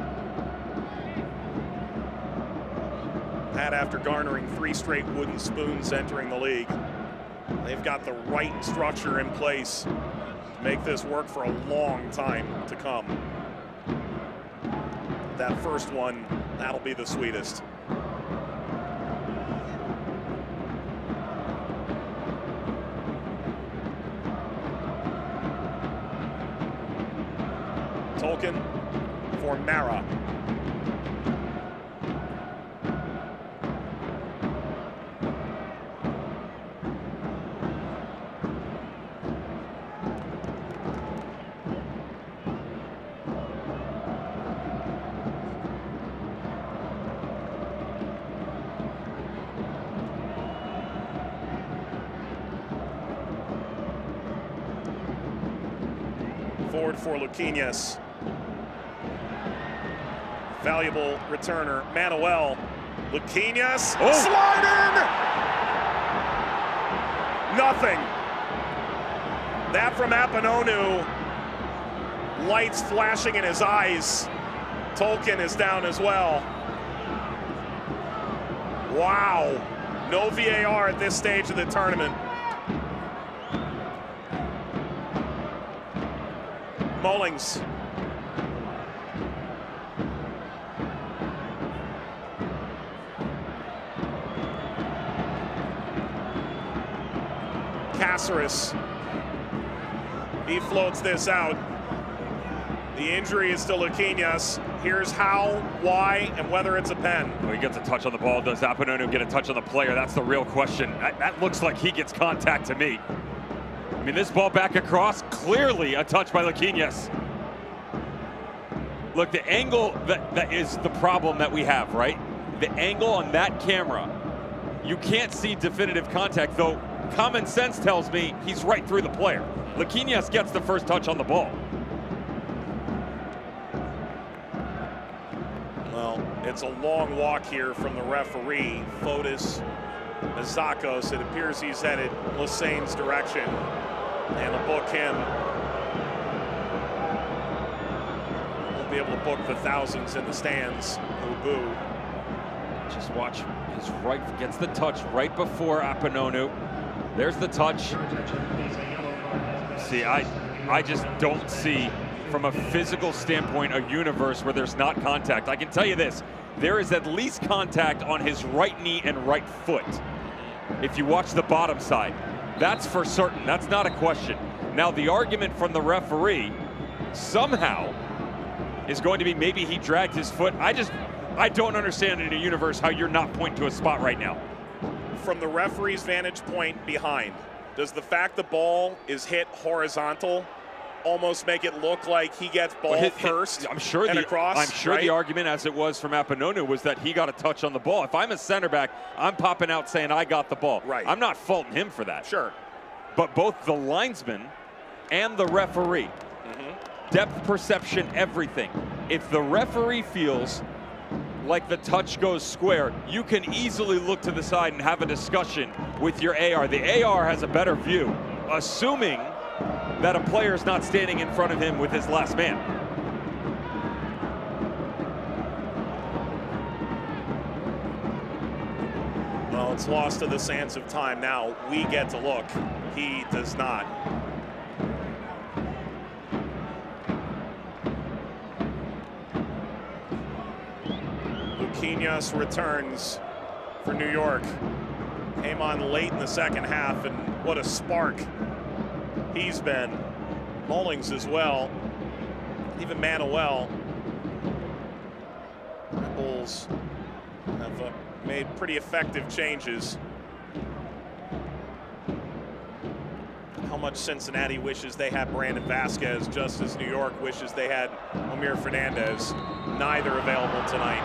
Pat, after garnering 3 straight wooden spoons entering the league, they've got the right structure in place to make this work for a long time to come. That first one, that'll be the sweetest. Tolkien for Mara. Forward for Luquinhas. Valuable returner, Manuel. Luquinhas, slide in! Nothing. That from Apononu. Lights flashing in his eyes. Tolkien is down as well. Wow. No VAR at this stage of the tournament. Mullings. Caceres. He floats this out. The injury is to Luquinhas. Here's how, why, and whether it's a pen. Well, he gets a touch on the ball. Does Apononu get a touch on the player? That's the real question. That looks like he gets contact to me. I mean, this ball back across, clearly a touch by Luquinhas. Look, the angle, that is the problem that we have, right? The angle on that camera, you can't see definitive contact, though common sense tells me he's right through the player. Luquinhas gets the first touch on the ball. Well, it's a long walk here from the referee, Fotis Mazakos. It appears he's headed Lassaine's direction. And will book him. Won't be able to book the thousands in the stands who boo. Just watch his right, gets the touch right before Apononu. There's the touch. See, I just don't see, from a physical standpoint, a universe where there's not contact. I can tell you this, there is at least contact on his right knee and right foot. If you watch the bottom side. That's for certain. That's not a question. Now, the argument from the referee somehow is going to be maybe he dragged his foot. I don't understand in a universe how you're not pointing to a spot right now. From the referee's vantage point behind, does the fact the ball is hit horizontal almost make it look like he gets ball first? I'm sure across, I'm sure right? the argument, as it was from Apononu, was that he got a touch on the ball. If I'm a center back, I'm popping out saying I got the ball. Right. I'm not faulting him for that. Sure. But both the linesman and the referee, depth perception, everything. If the referee feels like the touch goes square, you can easily look to the side and have a discussion with your AR. The AR has a better view, assuming that a player is not standing in front of him with his last man. Well, it's lost to the sands of time now. We get to look. He does not. Luquinhas returns for New York. Came on late in the second half, and what a spark he's been. Mullings as well. Even Manuel. The Bulls have made pretty effective changes. How much Cincinnati wishes they had Brandon Vasquez, just as New York wishes they had Amir Fernandez. Neither available tonight.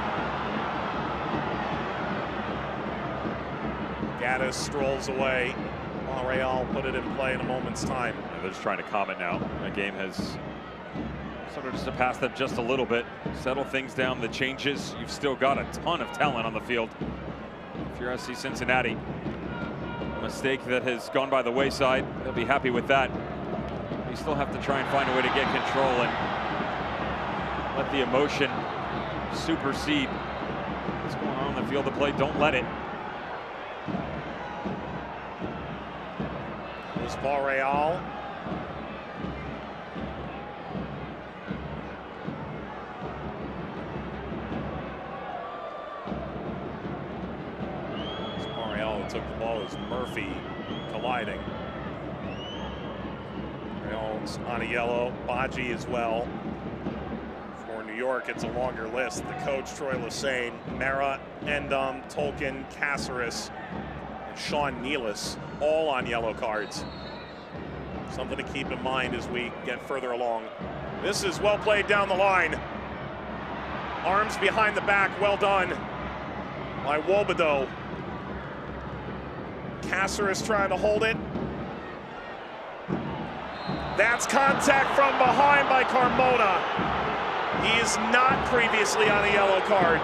Gaddis strolls away. Real put it in play in a moment's time. Yeah, they're just trying to calm it now. The game has Sort of just to pass them just a little bit, settle things down, the changes. You've still got a ton of talent on the field. If you're FC Cincinnati, a mistake that has gone by the wayside, they'll be happy with that. You still have to try and find a way to get control and let the emotion supersede what's going on the field of play. Don't let it. This ball, Real. Took the ball as Murphy colliding. Reynolds on a yellow, Baji as well. For New York, it's a longer list. The coach, Troy Lesane, Mara, Endom, Tolkien, Caceres, and Sean Nealis, all on yellow cards. Something to keep in mind as we get further along. This is well played down the line. Arms behind the back, well done by Wobedo. Caceres trying to hold it. That's contact from behind by Carmona. He is not previously on a yellow card,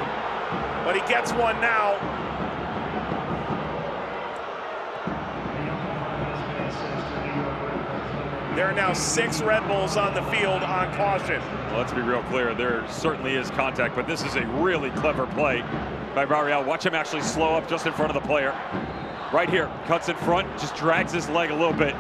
but he gets one now. There are now 6 Red Bulls on the field on caution. Well, let's be real clear. There certainly is contact, but this is a really clever play by Barrial. Watch him actually slow up just in front of the player. Right here, cuts in front, just drags his leg a little bit.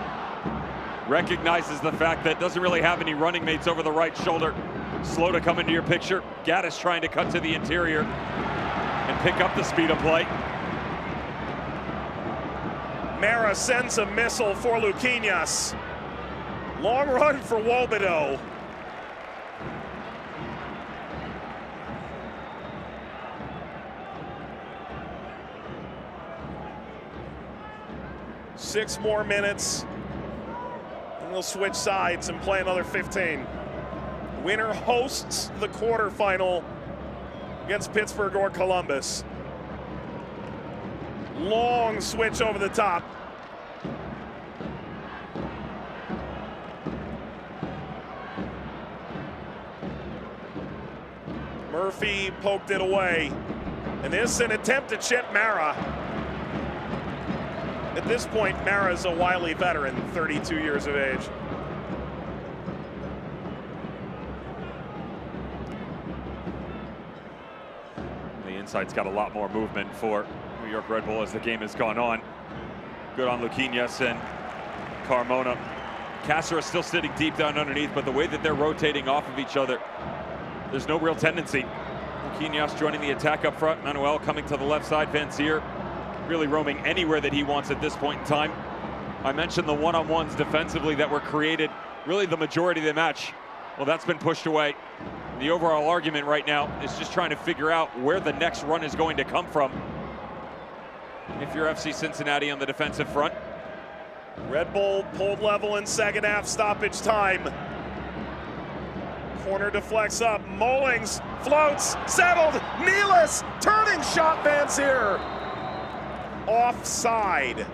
Recognizes the fact that doesn't really have any running mates over the right shoulder. Slow to come into your picture. Gaddis trying to cut to the interior and pick up the speed of play. Mara sends a missile for Luquinhas. Long run for Wobedo. Six more minutes, and we'll switch sides and play another 15. Winner hosts the quarterfinal against Pittsburgh or Columbus. Long switch over the top. Murphy poked it away, and this an attempt to chip Mara. At this point, Mara's a wily veteran, 32 years of age. The inside's got a lot more movement for New York Red Bull as the game has gone on. Good on Luquinhas and Carmona. Caceres still sitting deep down underneath, but the way that they're rotating off of each other, there's no real tendency. Luquinhas joining the attack up front. Manuel coming to the left side. Van Zier really roaming anywhere that he wants at this point in time. I mentioned the one-on-ones defensively that were created really the majority of the match. Well, that's been pushed away. The overall argument right now is just trying to figure out where the next run is going to come from. If you're FC Cincinnati on the defensive front. Red Bull pulled level in second half stoppage time. Corner deflects up, Mullings floats, settled, Nealis, turning shot, Van Zier. Offside.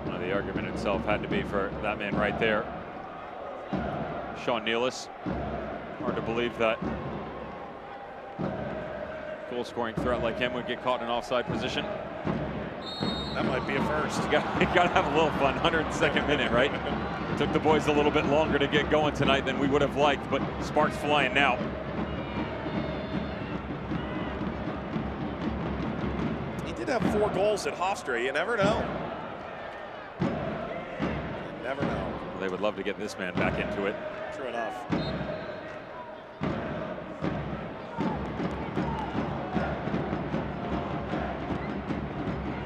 Well, the argument itself had to be for that man right there. Sean Nealis. Hard to believe that goal-scoring threat like him would get caught in an offside position. That might be a first. You got to have a little fun. 102nd minute, right? Took the boys a little bit longer to get going tonight than we would have liked, but sparks flying now. He did have 4 goals at Hofstra. You never know. You never know. Well, they would love to get this man back into it. True enough.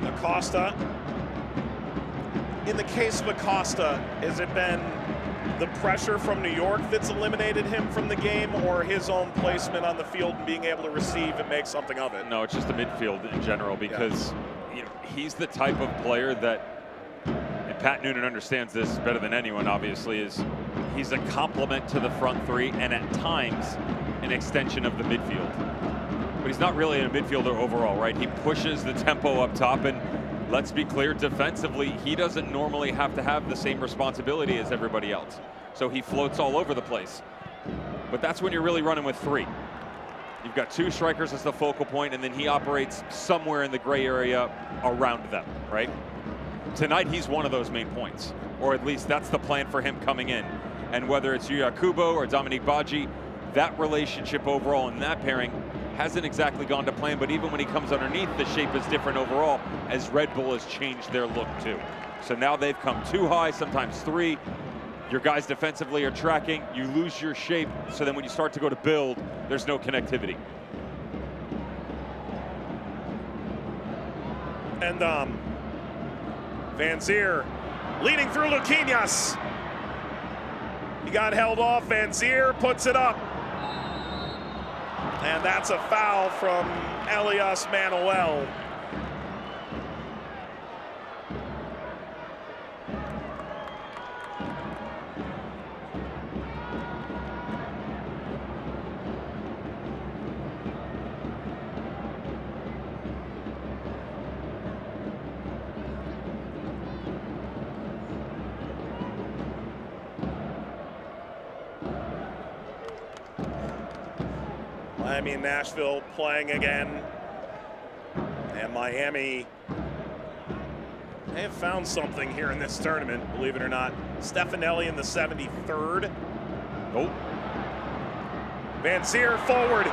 Acosta. In the case of Acosta, has it been the pressure from New York that's eliminated him from the game, or his own placement on the field and being able to receive and make something of it? No, it's just the midfield in general, because you know, he's the type of player that, and Pat Noonan understands this better than anyone, obviously, is he's a complement to the front three and at times an extension of the midfield. But he's not really a midfielder overall, right? He pushes the tempo up top, and let's be clear, defensively, he doesn't normally have to have the same responsibility as everybody else. So he floats all over the place. But that's when you're really running with three. You've got two strikers as the focal point, and then he operates somewhere in the gray area around them, right? Tonight, he's one of those main points, or at least that's the plan for him coming in. And whether it's Yuya Kubo or Dominique Badji, that relationship overall in that pairing hasn't exactly gone to plan, but even when he comes underneath, the shape is different overall, as Red Bull has changed their look too. So now they've come too high, sometimes three. Your guys defensively are tracking, you lose your shape, so then when you start to go to build, there's no connectivity. And Van Zier leading through Luquinhas. He got held off, Van Zier puts it up. And that's a foul from Elias Manuel. Miami and Nashville playing again. And Miami, they have found something here in this tournament, believe it or not. Stefanelli in the 73rd. Oh. Van Zier forward.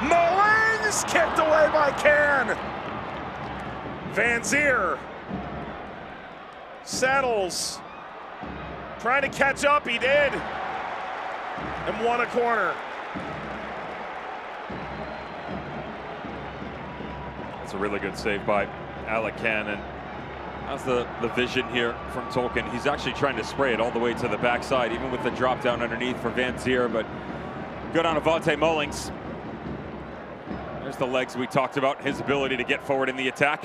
Mullins kicked away by Can. Van Zier settles. Trying to catch up, he did. And won a corner. It's a really good save by Alec Cannon. How's the vision here from Tolkien? He's actually trying to spray it all the way to the backside, even with the drop down underneath for Van Zier, but good on Avante Mullings. There's the legs we talked about, his ability to get forward in the attack.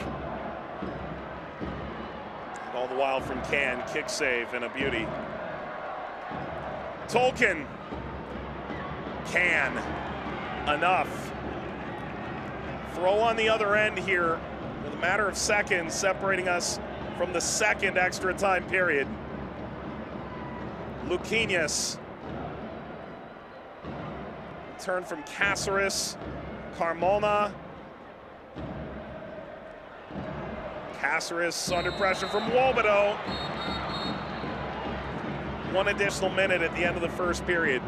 And all the while from Can, kick save and a beauty. Tolkien. Can. Enough. Throw on the other end here with a matter of seconds separating us from the second extra time period. Luquinhas. Turn from Cáceres. Carmona. Cáceres under pressure from Wobodo. 1 additional minute at the end of the first period.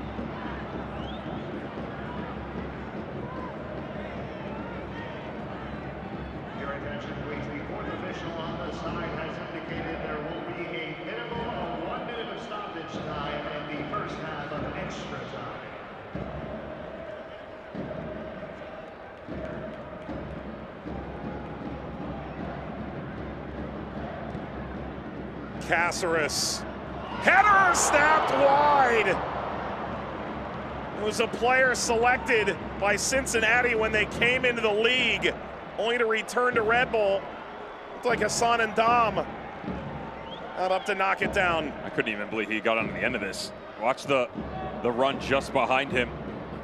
Cáceres. Header snapped wide. It was a player selected by Cincinnati when they came into the league, only to return to Red Bull. Looked like Hassan and Dom. Not up to knock it down. I couldn't even believe he got on the end of this. Watch the run just behind him.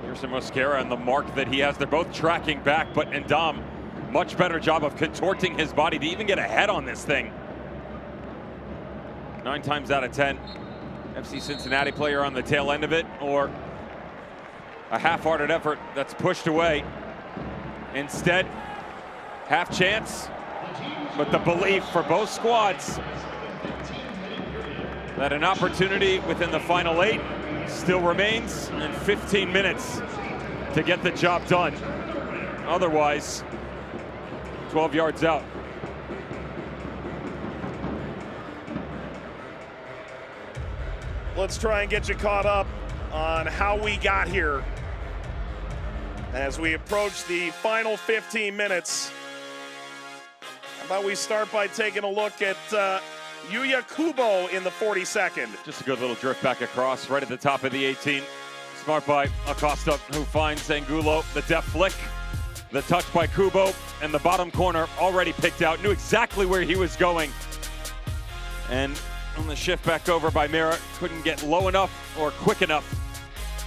Here's Mosquera and the mark that he has. They're both tracking back, but Ndam, much better job of contorting his body to even get a head on this thing. 9 times out of 10, FC Cincinnati player on the tail end of it, or a half-hearted effort that's pushed away. Instead, half chance, but the belief for both squads that an opportunity within the final 8 still remains, and 15 minutes to get the job done. Otherwise, 12 yards out. Let's try and get you caught up on how we got here as we approach the final 15 minutes. How about we start by taking a look at Yuya Kubo in the 42nd. Just a good little drift back across right at the top of the 18. Smart by Acosta, who finds Angulo. The deft flick, the touch by Kubo, and the bottom corner already picked out. Knew exactly where he was going. And on the shift back over by Mira, couldn't get low enough or quick enough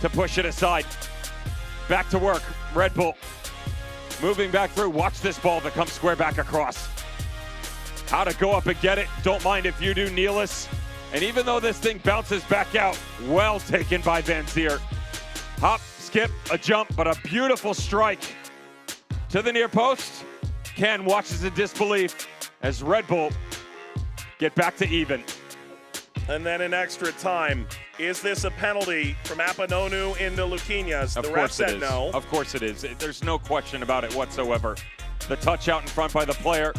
to push it aside. Back to work, Red Bull. Moving back through, watch this ball that comes square back across. How to go up and get it, don't mind if you do, Nealis. And even though this thing bounces back out, well taken by Van Zier. Hop, skip, a jump, but a beautiful strike to the near post. Ken watches in disbelief as Red Bull get back to even. And then in extra time, is this a penalty from Apanonu into Luquinhas? The ref said no. Of course it is. There's no question about it whatsoever. The touch out in front by the player.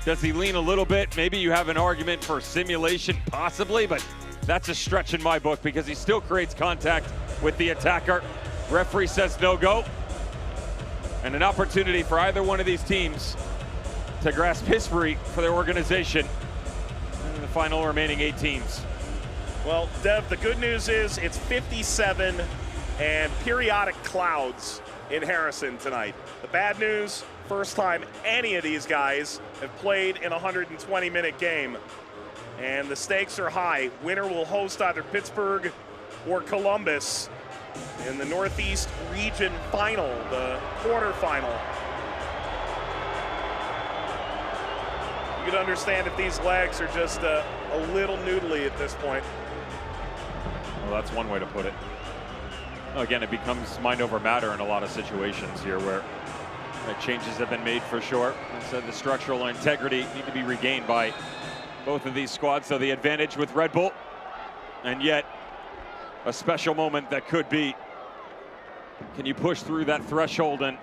Does he lean a little bit? Maybe you have an argument for simulation, possibly, but that's a stretch in my book because he still creates contact with the attacker. Referee says no go. And an opportunity for either one of these teams to grasp history for their organization in the final remaining 8 teams. Well, Dev, the good news is it's 57 and periodic clouds in Harrison tonight. The bad news, first time any of these guys have played in a 120-minute game. And the stakes are high. Winner will host either Pittsburgh or Columbus in the Northeast Region Final, the quarterfinal. You can understand if these legs are just a little noodly at this point. Well, that's one way to put it. Again, it becomes mind over matter in a lot of situations here where changes have been made for sure. So the structural integrity need to be regained by both of these squads. So the advantage with Red Bull, and yet a special moment that could be. Can you push through that threshold and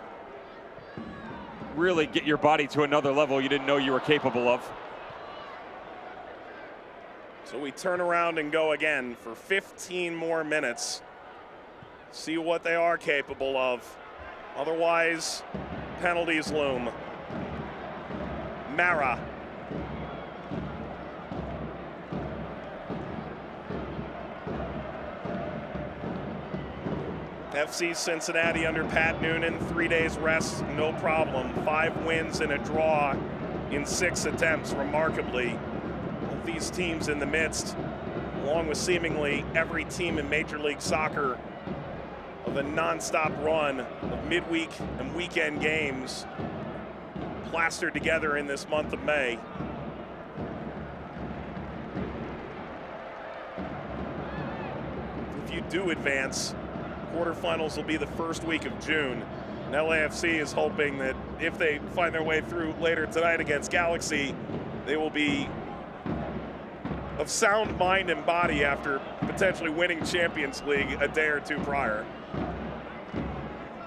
really get your body to another level you didn't know you were capable of? So we turn around and go again for 15 more minutes. See what they are capable of. Otherwise, penalties loom. Mara. FC Cincinnati under Pat Noonan, 3 days rest, no problem. 5 wins and a draw in 6 attempts, remarkably. These teams in the midst, along with seemingly every team in Major League Soccer, of a non-stop run of midweek and weekend games plastered together in this month of May. If you do advance, quarterfinals will be the first week of June. And LAFC is hoping that if they find their way through later tonight against Galaxy, they will be of sound mind and body after potentially winning Champions League a day or two prior.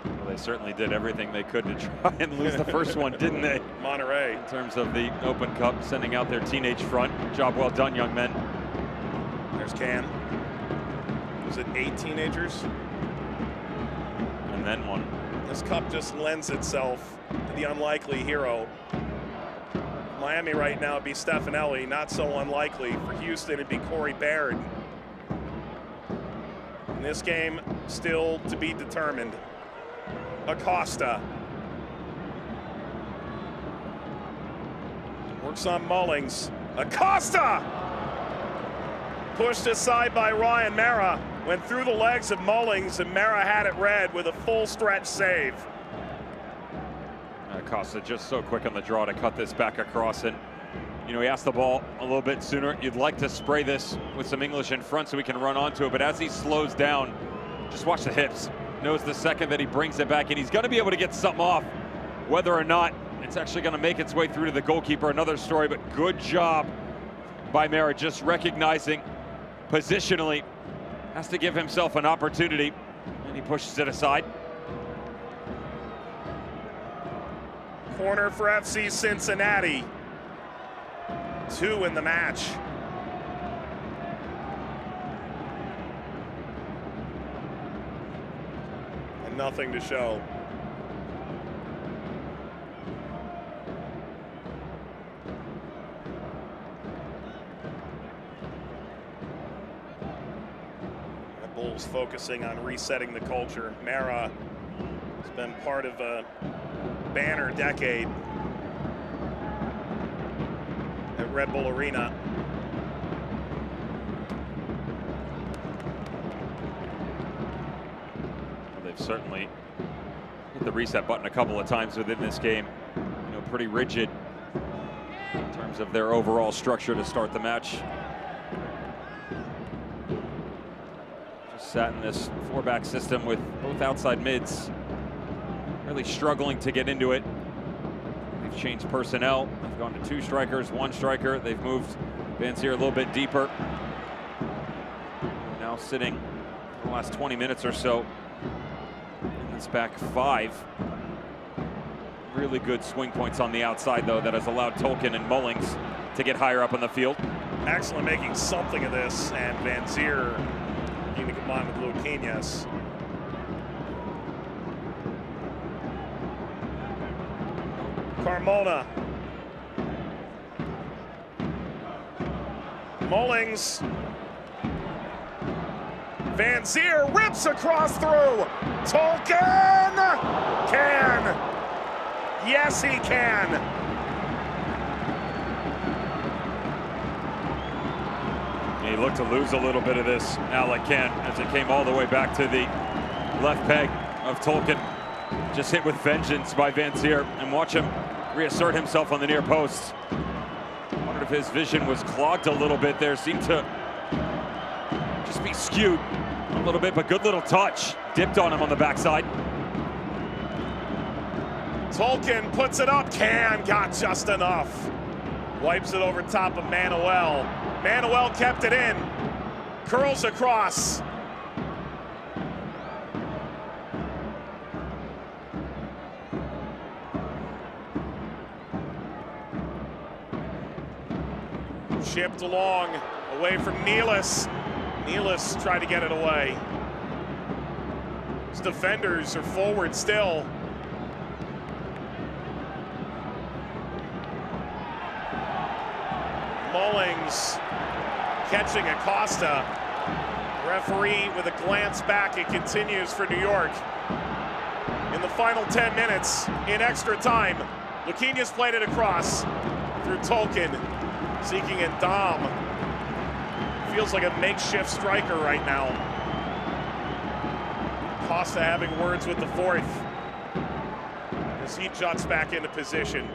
Well, they certainly did everything they could to try and lose the first one, didn't they? Monterrey. In terms of the Open Cup, sending out their teenage front. Job well done, young men. There's Can. Was it 8 teenagers? And then one. This cup just lends itself to the unlikely hero. Miami right now would be Stefanelli, not so unlikely. For Houston, it'd be Corey Baird. In this game, still to be determined. Acosta. Works on Mullings. Acosta! Pushed aside by Ryan Mara. Went through the legs of Mullings, and Mara had it red with a full stretch save. Acosta just so quick on the draw to cut this back across, and you know, he asked the ball a little bit sooner. You'd like to spray this with some English in front so we can run onto it, but as he slows down, just watch the hips. Knows the second that he brings it back, and he's going to be able to get something off. Whether or not it's actually going to make its way through to the goalkeeper, another story, but good job by Mara, just recognizing positionally, has to give himself an opportunity, and he pushes it aside. Corner for FC Cincinnati. 2 in the match. And nothing to show. Bulls focusing on resetting the culture. Mara has been part of a banner decade at Red Bull Arena. Well, they've certainly hit the reset button a couple of times within this game. You know, pretty rigid in terms of their overall structure to start the match. Just sat in this four-back system with both outside mids really struggling to get into it. They've changed personnel. They've gone to two strikers, one striker. They've moved Van Zier a little bit deeper. Now sitting in the last 20 minutes or so in this back five. Really good swing points on the outside, though, that has allowed Tolkien and Mullings to get higher up on the field. Excellent making something of this, and Van Zier looking to combine with Luquinhas. Carmona. Mullings. Van Zier rips across through. Tolkien can. Yes, he can. He looked to lose a little bit of this, Alec can, as it came all the way back to the left peg of Tolkien. Just hit with vengeance by Van Zier, and watch him reassert himself on the near post. Wondered if his vision was clogged a little bit there. Seemed to just be skewed a little bit, but good little touch. Dipped on him on the backside. Tolkien puts it up. Can got just enough. Wipes it over top of Manuel. Manuel kept it in. Curls across. Chipped along, away from Nealis. Nealis tried to get it away. His defenders are forward still. Mullings catching Acosta. Referee with a glance back. It continues for New York. In the final 10 minutes, in extra time, Luquinhas played it across through Tolkien, seeking a Dom. Feels like a makeshift striker right now. Acosta having words with the fourth as he juts back into position.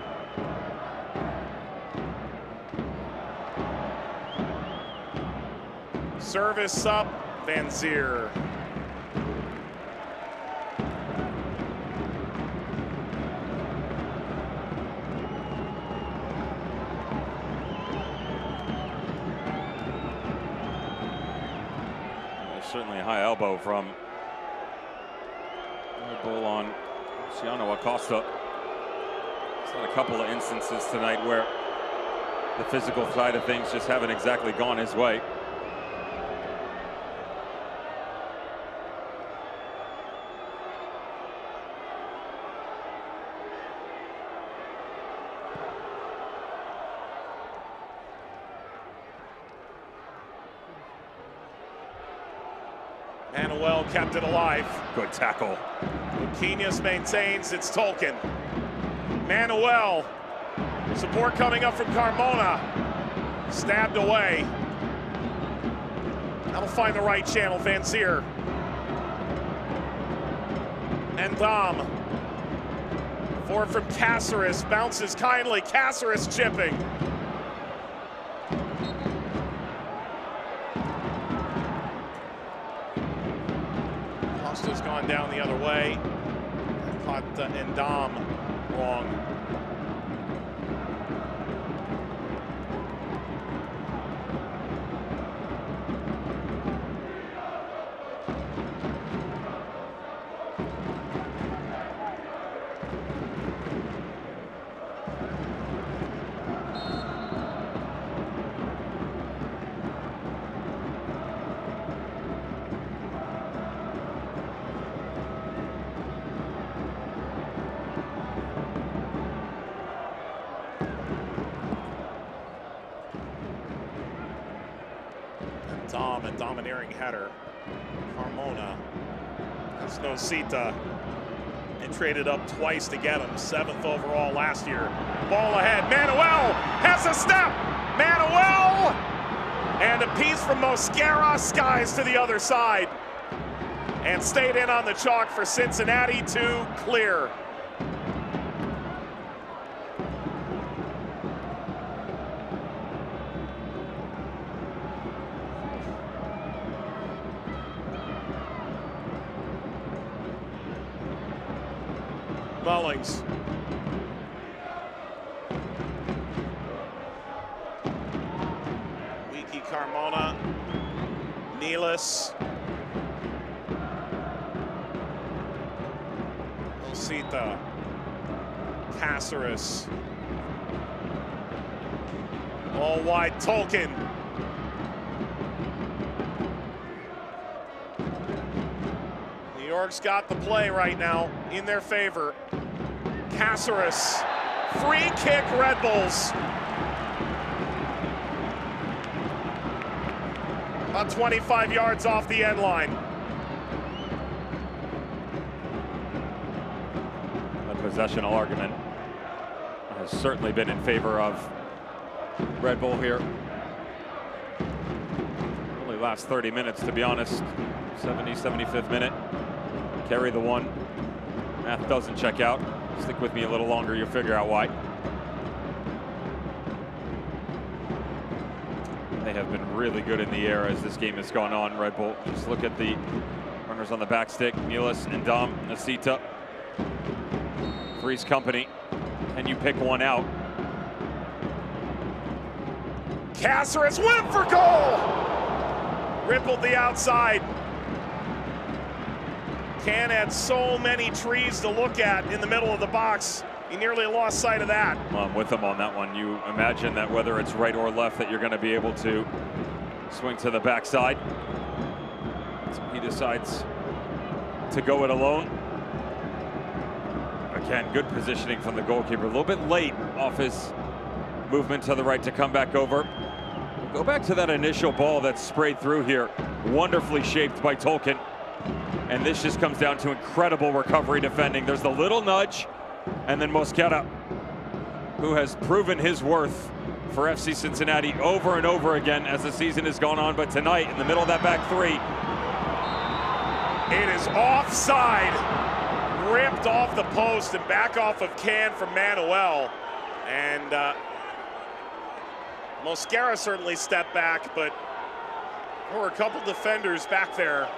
Service up, Van Zier. There's certainly a high elbow from Red Bull on Luciano Acosta. He's had a couple of instances tonight where the physical side of things just haven't exactly gone his way. Manuel kept it alive. Good tackle. Luquinhas maintains, it's Tolkien. Manuel, support coming up from Carmona. Stabbed away. That'll find the right channel, Van Zier. And Dom. Forward from Caceres, bounces kindly, Caceres chipping. Costa's gone down the other way. Caught Ndam wrong. Dom, a domineering header Carmona. That's Nosita. And traded up twice to get him. 7th overall last year. Ball ahead. Manuel has a step. Manuel! And a piece from Mosquera. Skies to the other side. And stayed in on the chalk for Cincinnati to clear. Mullings. Wiki Carmona. Nealis. Osita. Caceres. All wide Tolkien. New York's got the play right now in their favor. Caceres, free kick Red Bulls. About 25 yards off the end line. The possessional argument has certainly been in favor of Red Bull here. Only last 30 minutes, to be honest. 75th minute. Carry the one. Math doesn't check out. Stick with me a little longer, you'll figure out why. They have been really good in the air as this game has gone on, Red Bull. Just look at the runners on the back stick. Nealis and Dom, Nosita. Three's company. Can you pick one out? Caceres went for goal! Rippled the outside. Can had so many trees to look at in the middle of the box. He nearly lost sight of that. Well, I'm with him on that one. You imagine that whether it's right or left that you're going to be able to swing to the backside. So he decides to go it alone. Again, good positioning from the goalkeeper. A little bit late off his movement to the right to come back over. Go back to that initial ball that's sprayed through here. Wonderfully shaped by Tolkien. And this just comes down to incredible recovery defending. There's the little nudge, and then Mosquera, who has proven his worth for FC Cincinnati over and over again as the season has gone on. But tonight, in the middle of that back three, it is offside. Ripped off the post and back off of Can from Manuel. And Mosquera certainly stepped back, but there were a couple defenders back there.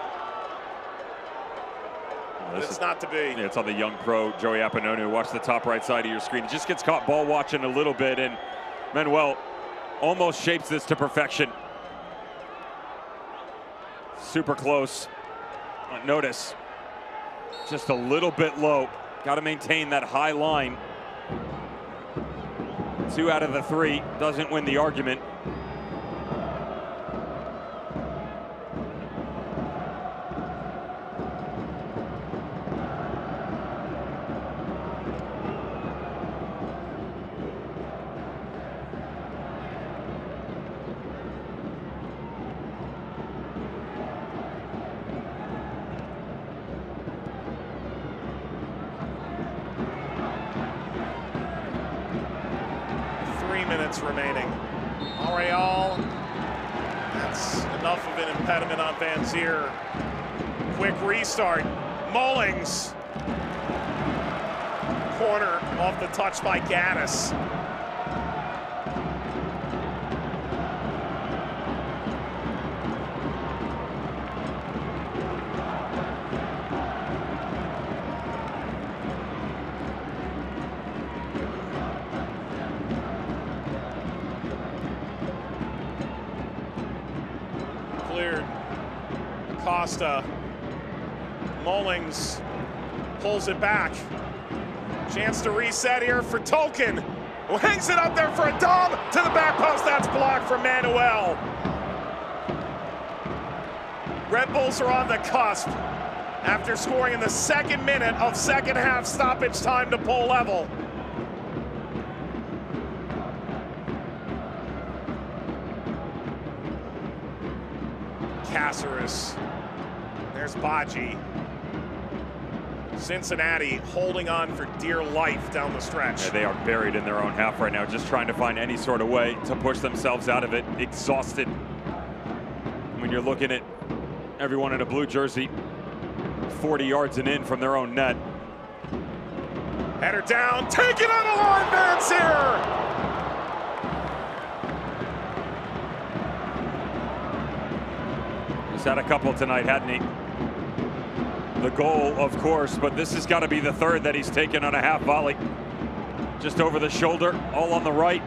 It's not to be. Yeah, it's on the young pro, Joey Appanonu. Watch the top right side of your screen. He just gets caught ball watching a little bit, and Manuel almost shapes this to perfection. Super close. Notice, just a little bit low. Got to maintain that high line. 2 out of the 3, doesn't win the argument. Remaining. Aureal, that's enough of an impediment on Van Zier. Quick restart. Mullings. Corner off the touch by Gaddis. Cleared. Acosta. Mullings pulls it back. Chance to reset here for Tolkien, who hangs it up there for a Dom to the back post. That's blocked from Manuel. Red Bulls are on the cusp after scoring in the 2nd minute of second half stoppage time to pull level. Caceres. There's Baji. Cincinnati holding on for dear life down the stretch. Yeah, they are buried in their own half right now, just trying to find any sort of way to push themselves out of it. Exhausted. When you're looking at everyone in a blue jersey 40 yards and in from their own net. Header down, taken on the line, Van Zier! He's had a couple tonight, hadn't he? The goal, of course, but this has got to be the third that he's taken on a half volley. Just over the shoulder, all on the right,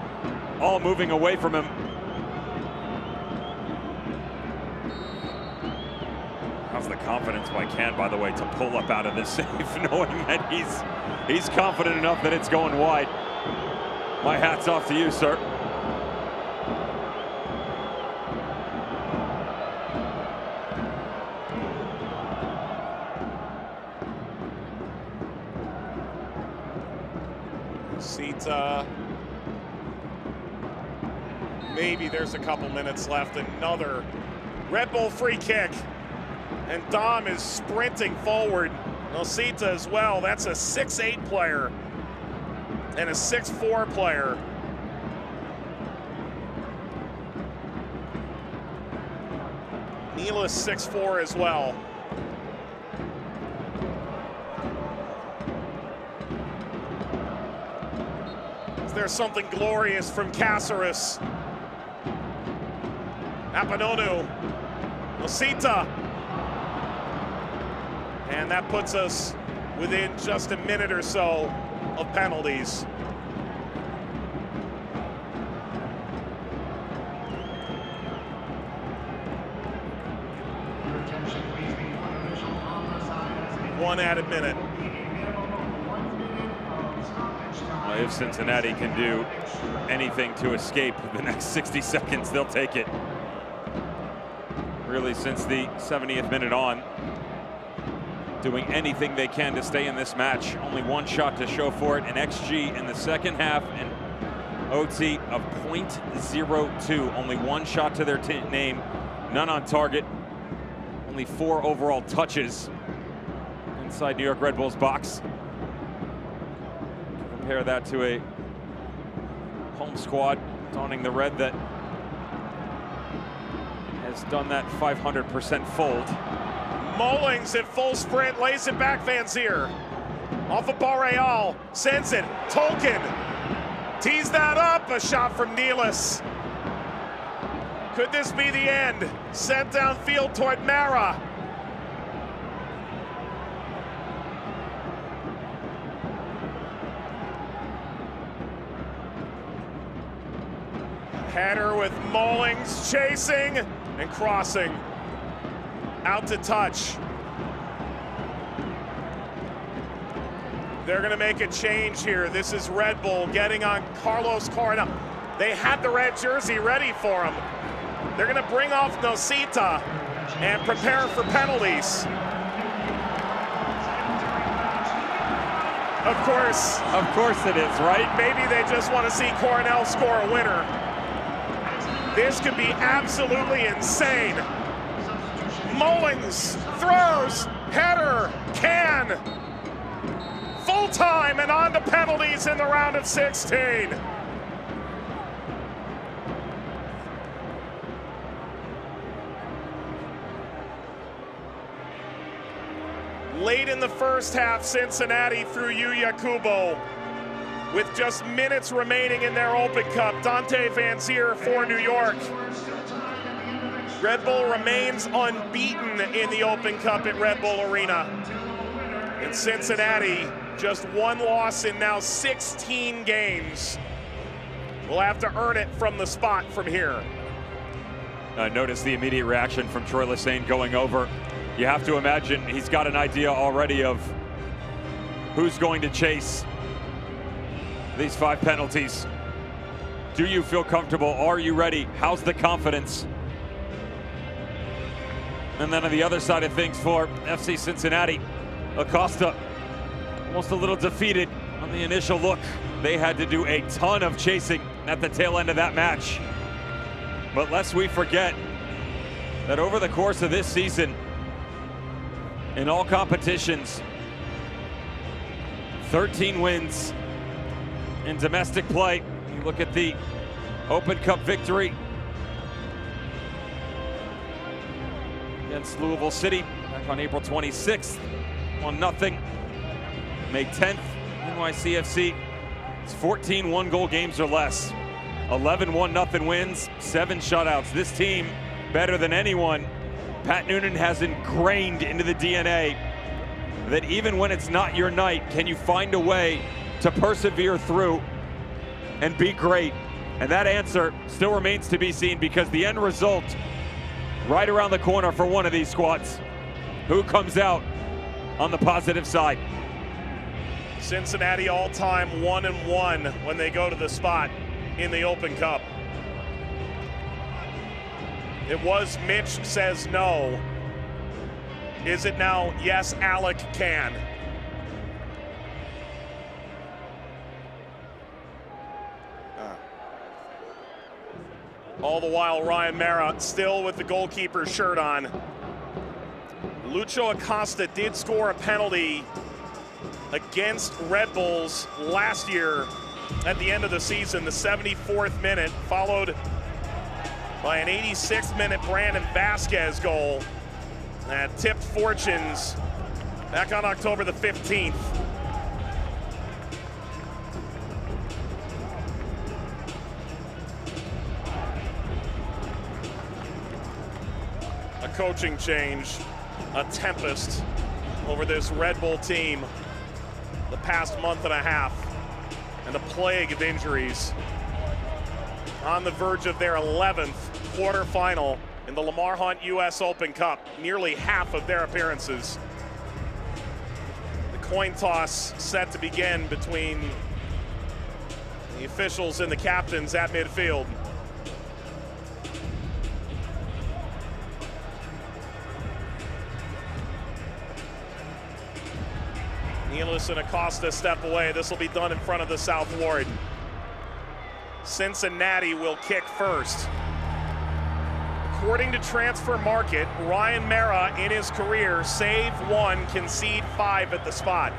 all moving away from him. How's the confidence by Can, by the way, to pull up out of this save, knowing that he's confident enough that it's going wide. My hat's off to you, sir. Sita. Maybe there's a couple minutes left. Another Red Bull free kick. And Dom is sprinting forward. Nosita as well. That's a 6'8" player and a 6'4" player. Neela's 6'4" as well. There's something glorious from Caceres. Apanonu. Nosita. And that puts us within just a minute or so of penalties. One added minute. Well, if Cincinnati can do anything to escape the next 60 seconds, they'll take it. Really, since the 70th minute on, doing anything they can to stay in this match. Only one shot to show for it, an XG in the second half, and OT of .02. Only one shot to their name, none on target. Only 4 overall touches inside New York Red Bull's box. Compare that to a home squad donning the red that has done that 500% fold. Mullings at full sprint, lays it back, Van Zier. Off of Barreal, sends it, Tolkien. Tees that up, a shot from Neelis. Could this be the end? Sent downfield toward Mara. Header with Mullings chasing and crossing. Out to touch. They're gonna make a change here. This is Red Bull getting on Carlos Coronel. They had the red jersey ready for him. They're gonna bring off Nosita and prepare for penalties. Of course it is, right? Maybe they just want to see Coronel score a winner. This could be absolutely insane. Mullings throws, header, Can. Full time and on to penalties in the round of 16. Late in the first half, Cincinnati through Yuya Kubo. With just minutes remaining in their Open Cup, Dante Van Zier for New York. Red Bull remains unbeaten in the Open Cup at Red Bull Arena. And Cincinnati, just one loss in now 16 games. Will have to earn it from the spot from here. Notice the immediate reaction from Troy Lesesne going over. You have to imagine he's got an idea already of who's going to chase these 5 penalties. Do you feel comfortable? Are you ready? How's the confidence? And then on the other side of things for FC Cincinnati, Acosta almost a little defeated on the initial look. They had to do a ton of chasing at the tail end of that match. But lest we forget that over the course of this season, in all competitions. 13 wins in domestic play. You look at the Open Cup victory against Louisville City back on April 26th, 1-0. May 10th, NYCFC. It's 14 one-goal games or less, 11 1-0 wins, 7 shutouts. This team, better than anyone, Pat Noonan has ingrained into the DNA that even when it's not your night, can you find a way to persevere through and be great? And that answer still remains to be seen, because the end result right around the corner for one of these squads. Who comes out on the positive side? Cincinnati all-time 1-1 when they go to the spot in the Open Cup. It was Mitch says no. Is it now yes, Alec can? All the while, Ryan Mara still with the goalkeeper's shirt on. Lucho Acosta did score a penalty against Red Bulls last year at the end of the season, the 74th minute, followed by an 86th minute Brandon Vasquez goal that tipped fortunes back on October the 15th. A coaching change, a tempest over this Red Bull team the past month and a half, and a plague of injuries. On the verge of their 11th quarterfinal in the Lamar Hunt U.S. Open Cup, nearly half of their appearances. The coin toss set to begin between the officials and the captains at midfield. Nealis and Acosta step away. This will be done in front of the South Ward. Cincinnati will kick first. According to Transfer Market, Ryan Mara in his career save 1, concede 5 at the spot.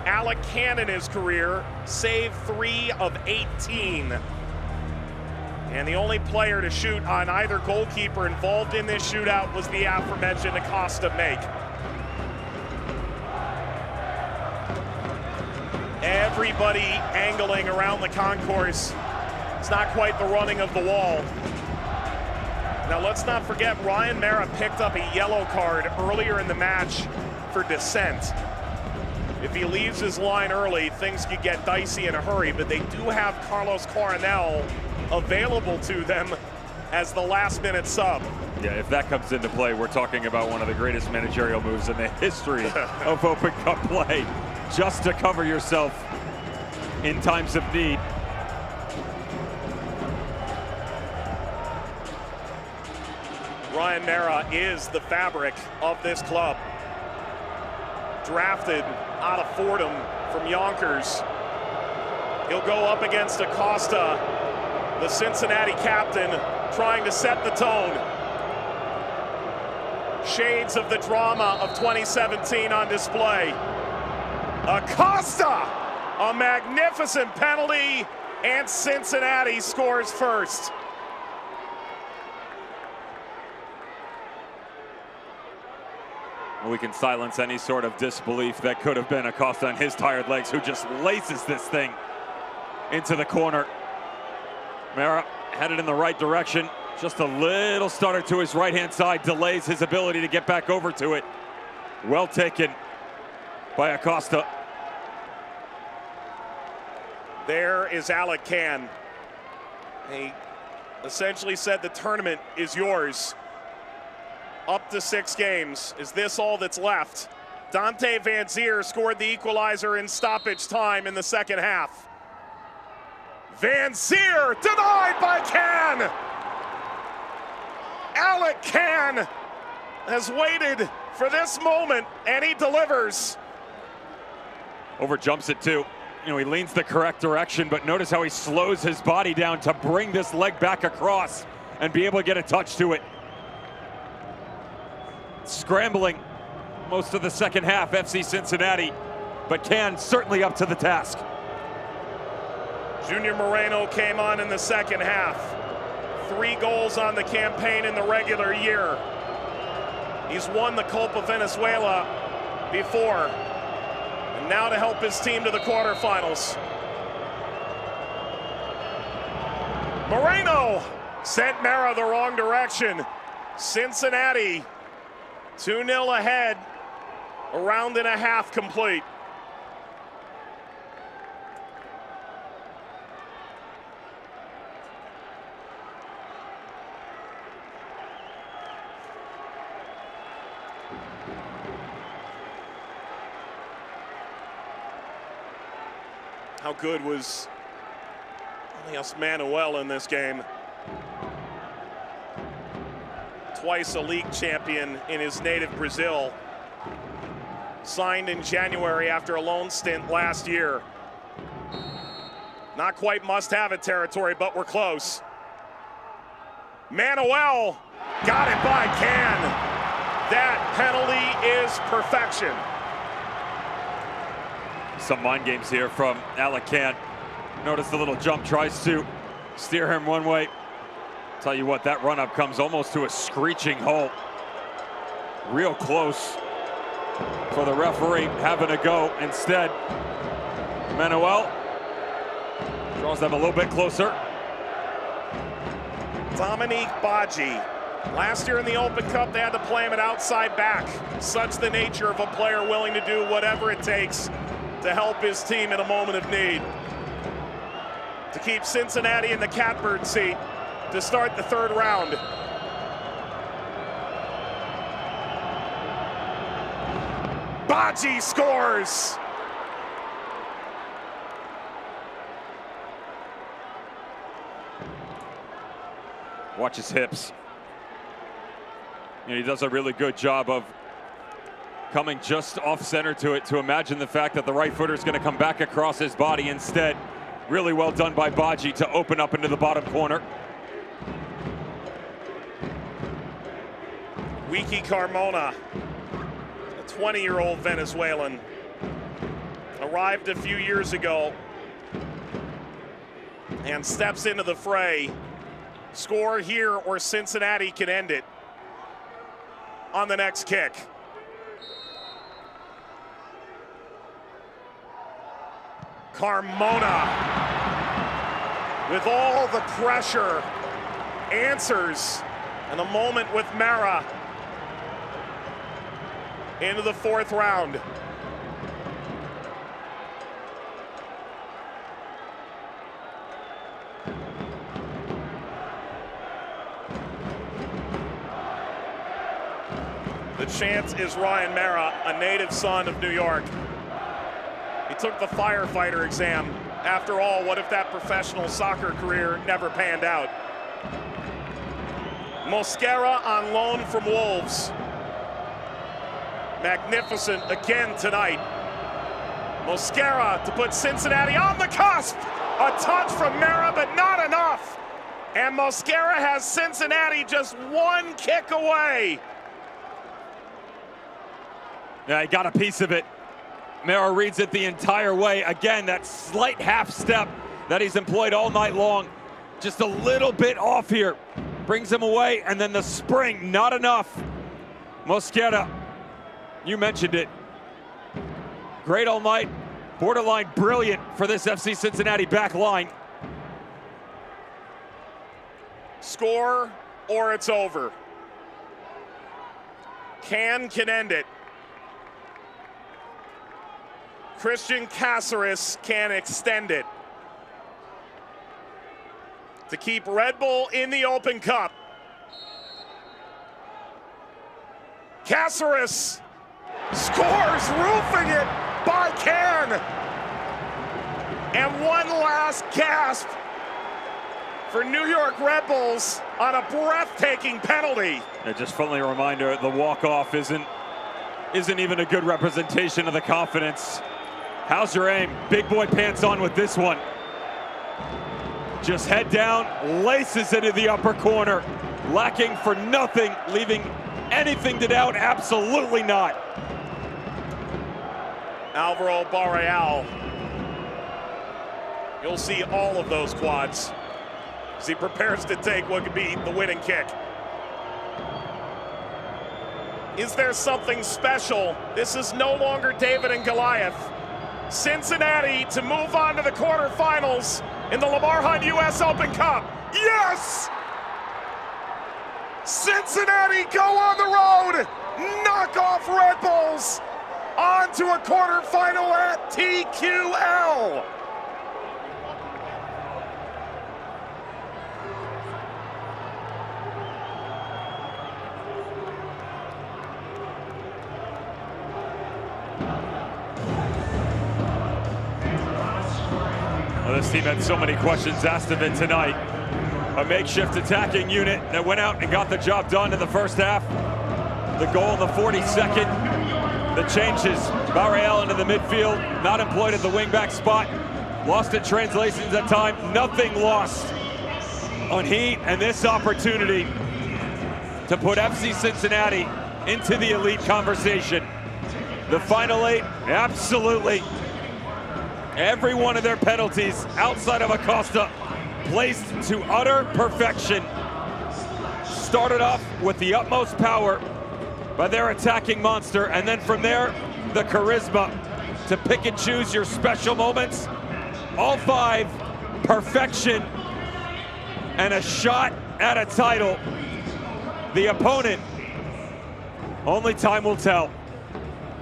Alec Can in his career save 3 of 18. And the only player to shoot on either goalkeeper involved in this shootout was the aforementioned Acosta make. Everybody angling around the concourse. It's not quite the running of the wall. Now let's not forget, Ryan Mara picked up a yellow card earlier in the match for dissent. If he leaves his line early, things could get dicey in a hurry, but they do have Carlos Coronel available to them as the last-minute sub. Yeah, if that comes into play, we're talking about one of the greatest managerial moves in the history of Open Cup play, just to cover yourself in times of need. Ryan Mara is the fabric of this club. Drafted out of Fordham from Yonkers. He'll go up against Acosta, the Cincinnati captain, trying to set the tone. Shades of the drama of 2017 on display. Acosta, a magnificent penalty, and Cincinnati scores first. We can silence any sort of disbelief that could have been Acosta on his tired legs, who just laces this thing into the corner. Mara headed in the right direction. Just a little stutter to his right-hand side delays his ability to get back over to it. Well taken by Acosta. There is Alec Can. He essentially said the tournament is yours. Up to 6 games. Is this all that's left? Dante Van Zier scored the equalizer in stoppage time in the second half. Van Zier denied by Can. Alec Can has waited for this moment, and he delivers. Over jumps it too. You know, he leans the correct direction, but notice how he slows his body down to bring this leg back across and be able to get a touch to it. Scrambling most of the second half, FC Cincinnati, but Can certainly up to the task. Junior Moreno came on in the second half. 3 goals on the campaign in the regular year. He's won the Copa Venezuela before. And now to help his team to the quarterfinals. Moreno sent Mara the wrong direction. Cincinnati 2-0 ahead. A round and a half complete. How good was Elias Manuel in this game? Twice a league champion in his native Brazil. Signed in January after a loan stint last year. Not quite must-have-it territory, but we're close. Manuel got it by Can. That penalty is perfection. Some mind games here from Alec Can. Notice the little jump, tries to steer him one way. Tell you what, that run-up comes almost to a screeching halt. Real close for the referee having a go. Instead, Manuel draws them a little bit closer. Dominique Badji. Last year in the Open Cup, they had to play him at outside back. Such the nature of a player willing to do whatever it takes to help his team in a moment of need. To keep Cincinnati in the catbird seat to start the third round. Badji scores! Watch his hips. And he does a really good job of coming just off center to it, to imagine the fact that the right footer is going to come back across his body instead. Really well done by Badji to open up into the bottom corner. Wiki Carmona, a 20-year-old Venezuelan, arrived a few years ago and steps into the fray. Score here or Cincinnati can end it on the next kick. Carmona, with all the pressure, answers, and a moment with Mara into the fourth round. The chance is Ryan Mara, a native son of New York. He took the firefighter exam. After all, what if that professional soccer career never panned out? Mosquera on loan from Wolves. Magnificent again tonight. Mosquera to put Cincinnati on the cusp. A touch from Mara, but not enough. And Mosquera has Cincinnati just one kick away. Yeah, he got a piece of it. Mara reads it the entire way. Again, that slight half step that he's employed all night long. Just a little bit off here. Brings him away, and then the spring, not enough. Mosquera, you mentioned it. Great all night. Borderline brilliant for this FC Cincinnati back line. Score or it's over. Can end it. Christian Cáceres can extend it to keep Red Bull in the Open Cup. Cáceres scores, roofing it by Can. And one last gasp for New York Red Bulls on a breathtaking penalty. Yeah, just friendly reminder, the walk-off isn't even a good representation of the confidence. How's your aim? Big boy pants on with this one. Just head down, laces into the upper corner. Lacking for nothing, leaving anything to doubt? Absolutely not. Alvaro Barreal. You'll see all of those quads as he prepares to take what could be the winning kick. Is there something special? This is no longer David and Goliath. Cincinnati to move on to the quarterfinals in the Lamar Hunt U.S. Open Cup. Yes! Cincinnati go on the road, knock off Red Bulls, on to a quarterfinal at TQL. Well, this team had so many questions asked of it tonight. A makeshift attacking unit that went out and got the job done in the first half. The goal in the 42nd. The changes. Barreal into the midfield, not employed at the wingback spot. Lost in translations at time. Nothing lost on heat and this opportunity to put FC Cincinnati into the elite conversation. The final 8, absolutely. Every one of their penalties outside of Acosta placed to utter perfection. Started off with the utmost power by their attacking monster, and then from there, the charisma to pick and choose your special moments. All 5, perfection, and a shot at a title. The opponent, only time will tell.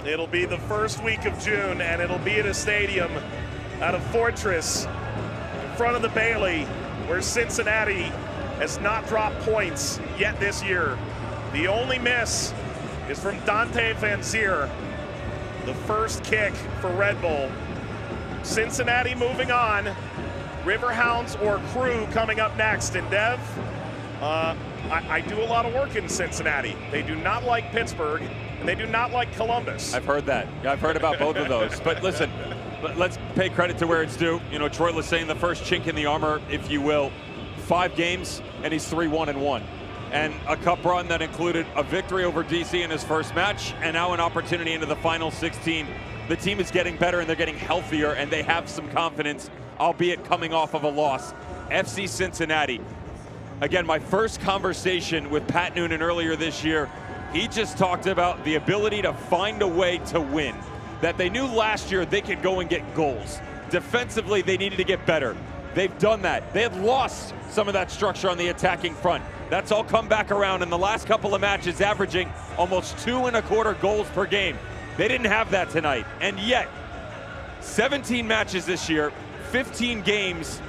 It'll be the first week of June, and it'll be at a stadium out of Fortress in front of the Bailey, where Cincinnati has not dropped points yet this year. The only miss is from Dante Van Zier, the first kick for Red Bull. Cincinnati moving on. Riverhounds or Crew coming up next. And Dev, I do a lot of work in Cincinnati. They do not like Pittsburgh, and they do not like Columbus. I've heard that. I've heard about both of those. But listen, let's pay credit to where it's due. You know, Troy was saying the first chink in the armor, if you will. 5 games, and he's 3-1-1. And a cup run that included a victory over DC in his first match, and now an opportunity into the final 16. The team is getting better, and they're getting healthier, and they have some confidence, albeit coming off of a loss. FC Cincinnati. Again, my first conversation with Pat Noonan earlier this year, he just talked about the ability to find a way to win. That they knew last year they could go and get goals. Defensively, they needed to get better. They've done that. They had lost some of that structure on the attacking front. That's all come back around in the last couple of matches, averaging almost 2.25 goals per game. They didn't have that tonight. And yet, 17 matches this year, 15 games,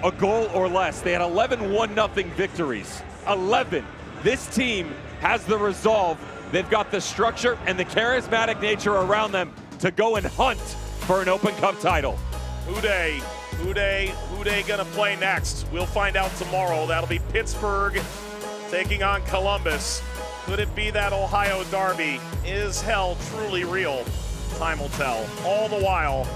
a goal or less. They had 11 1-0 victories. 11. This team has the resolve. They've got the structure and the charismatic nature around them to go and hunt for an Open Cup title. Who they gonna play next? We'll find out tomorrow. That'll be Pittsburgh taking on Columbus. Could it be that Ohio derby? Is hell truly real? Time will tell. All the while,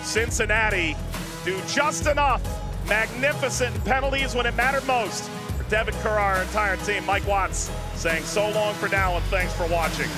Cincinnati do just enough. Magnificent penalties when it mattered most. For Devin Kerr, our entire team, Mike Watts saying so long for now and thanks for watching.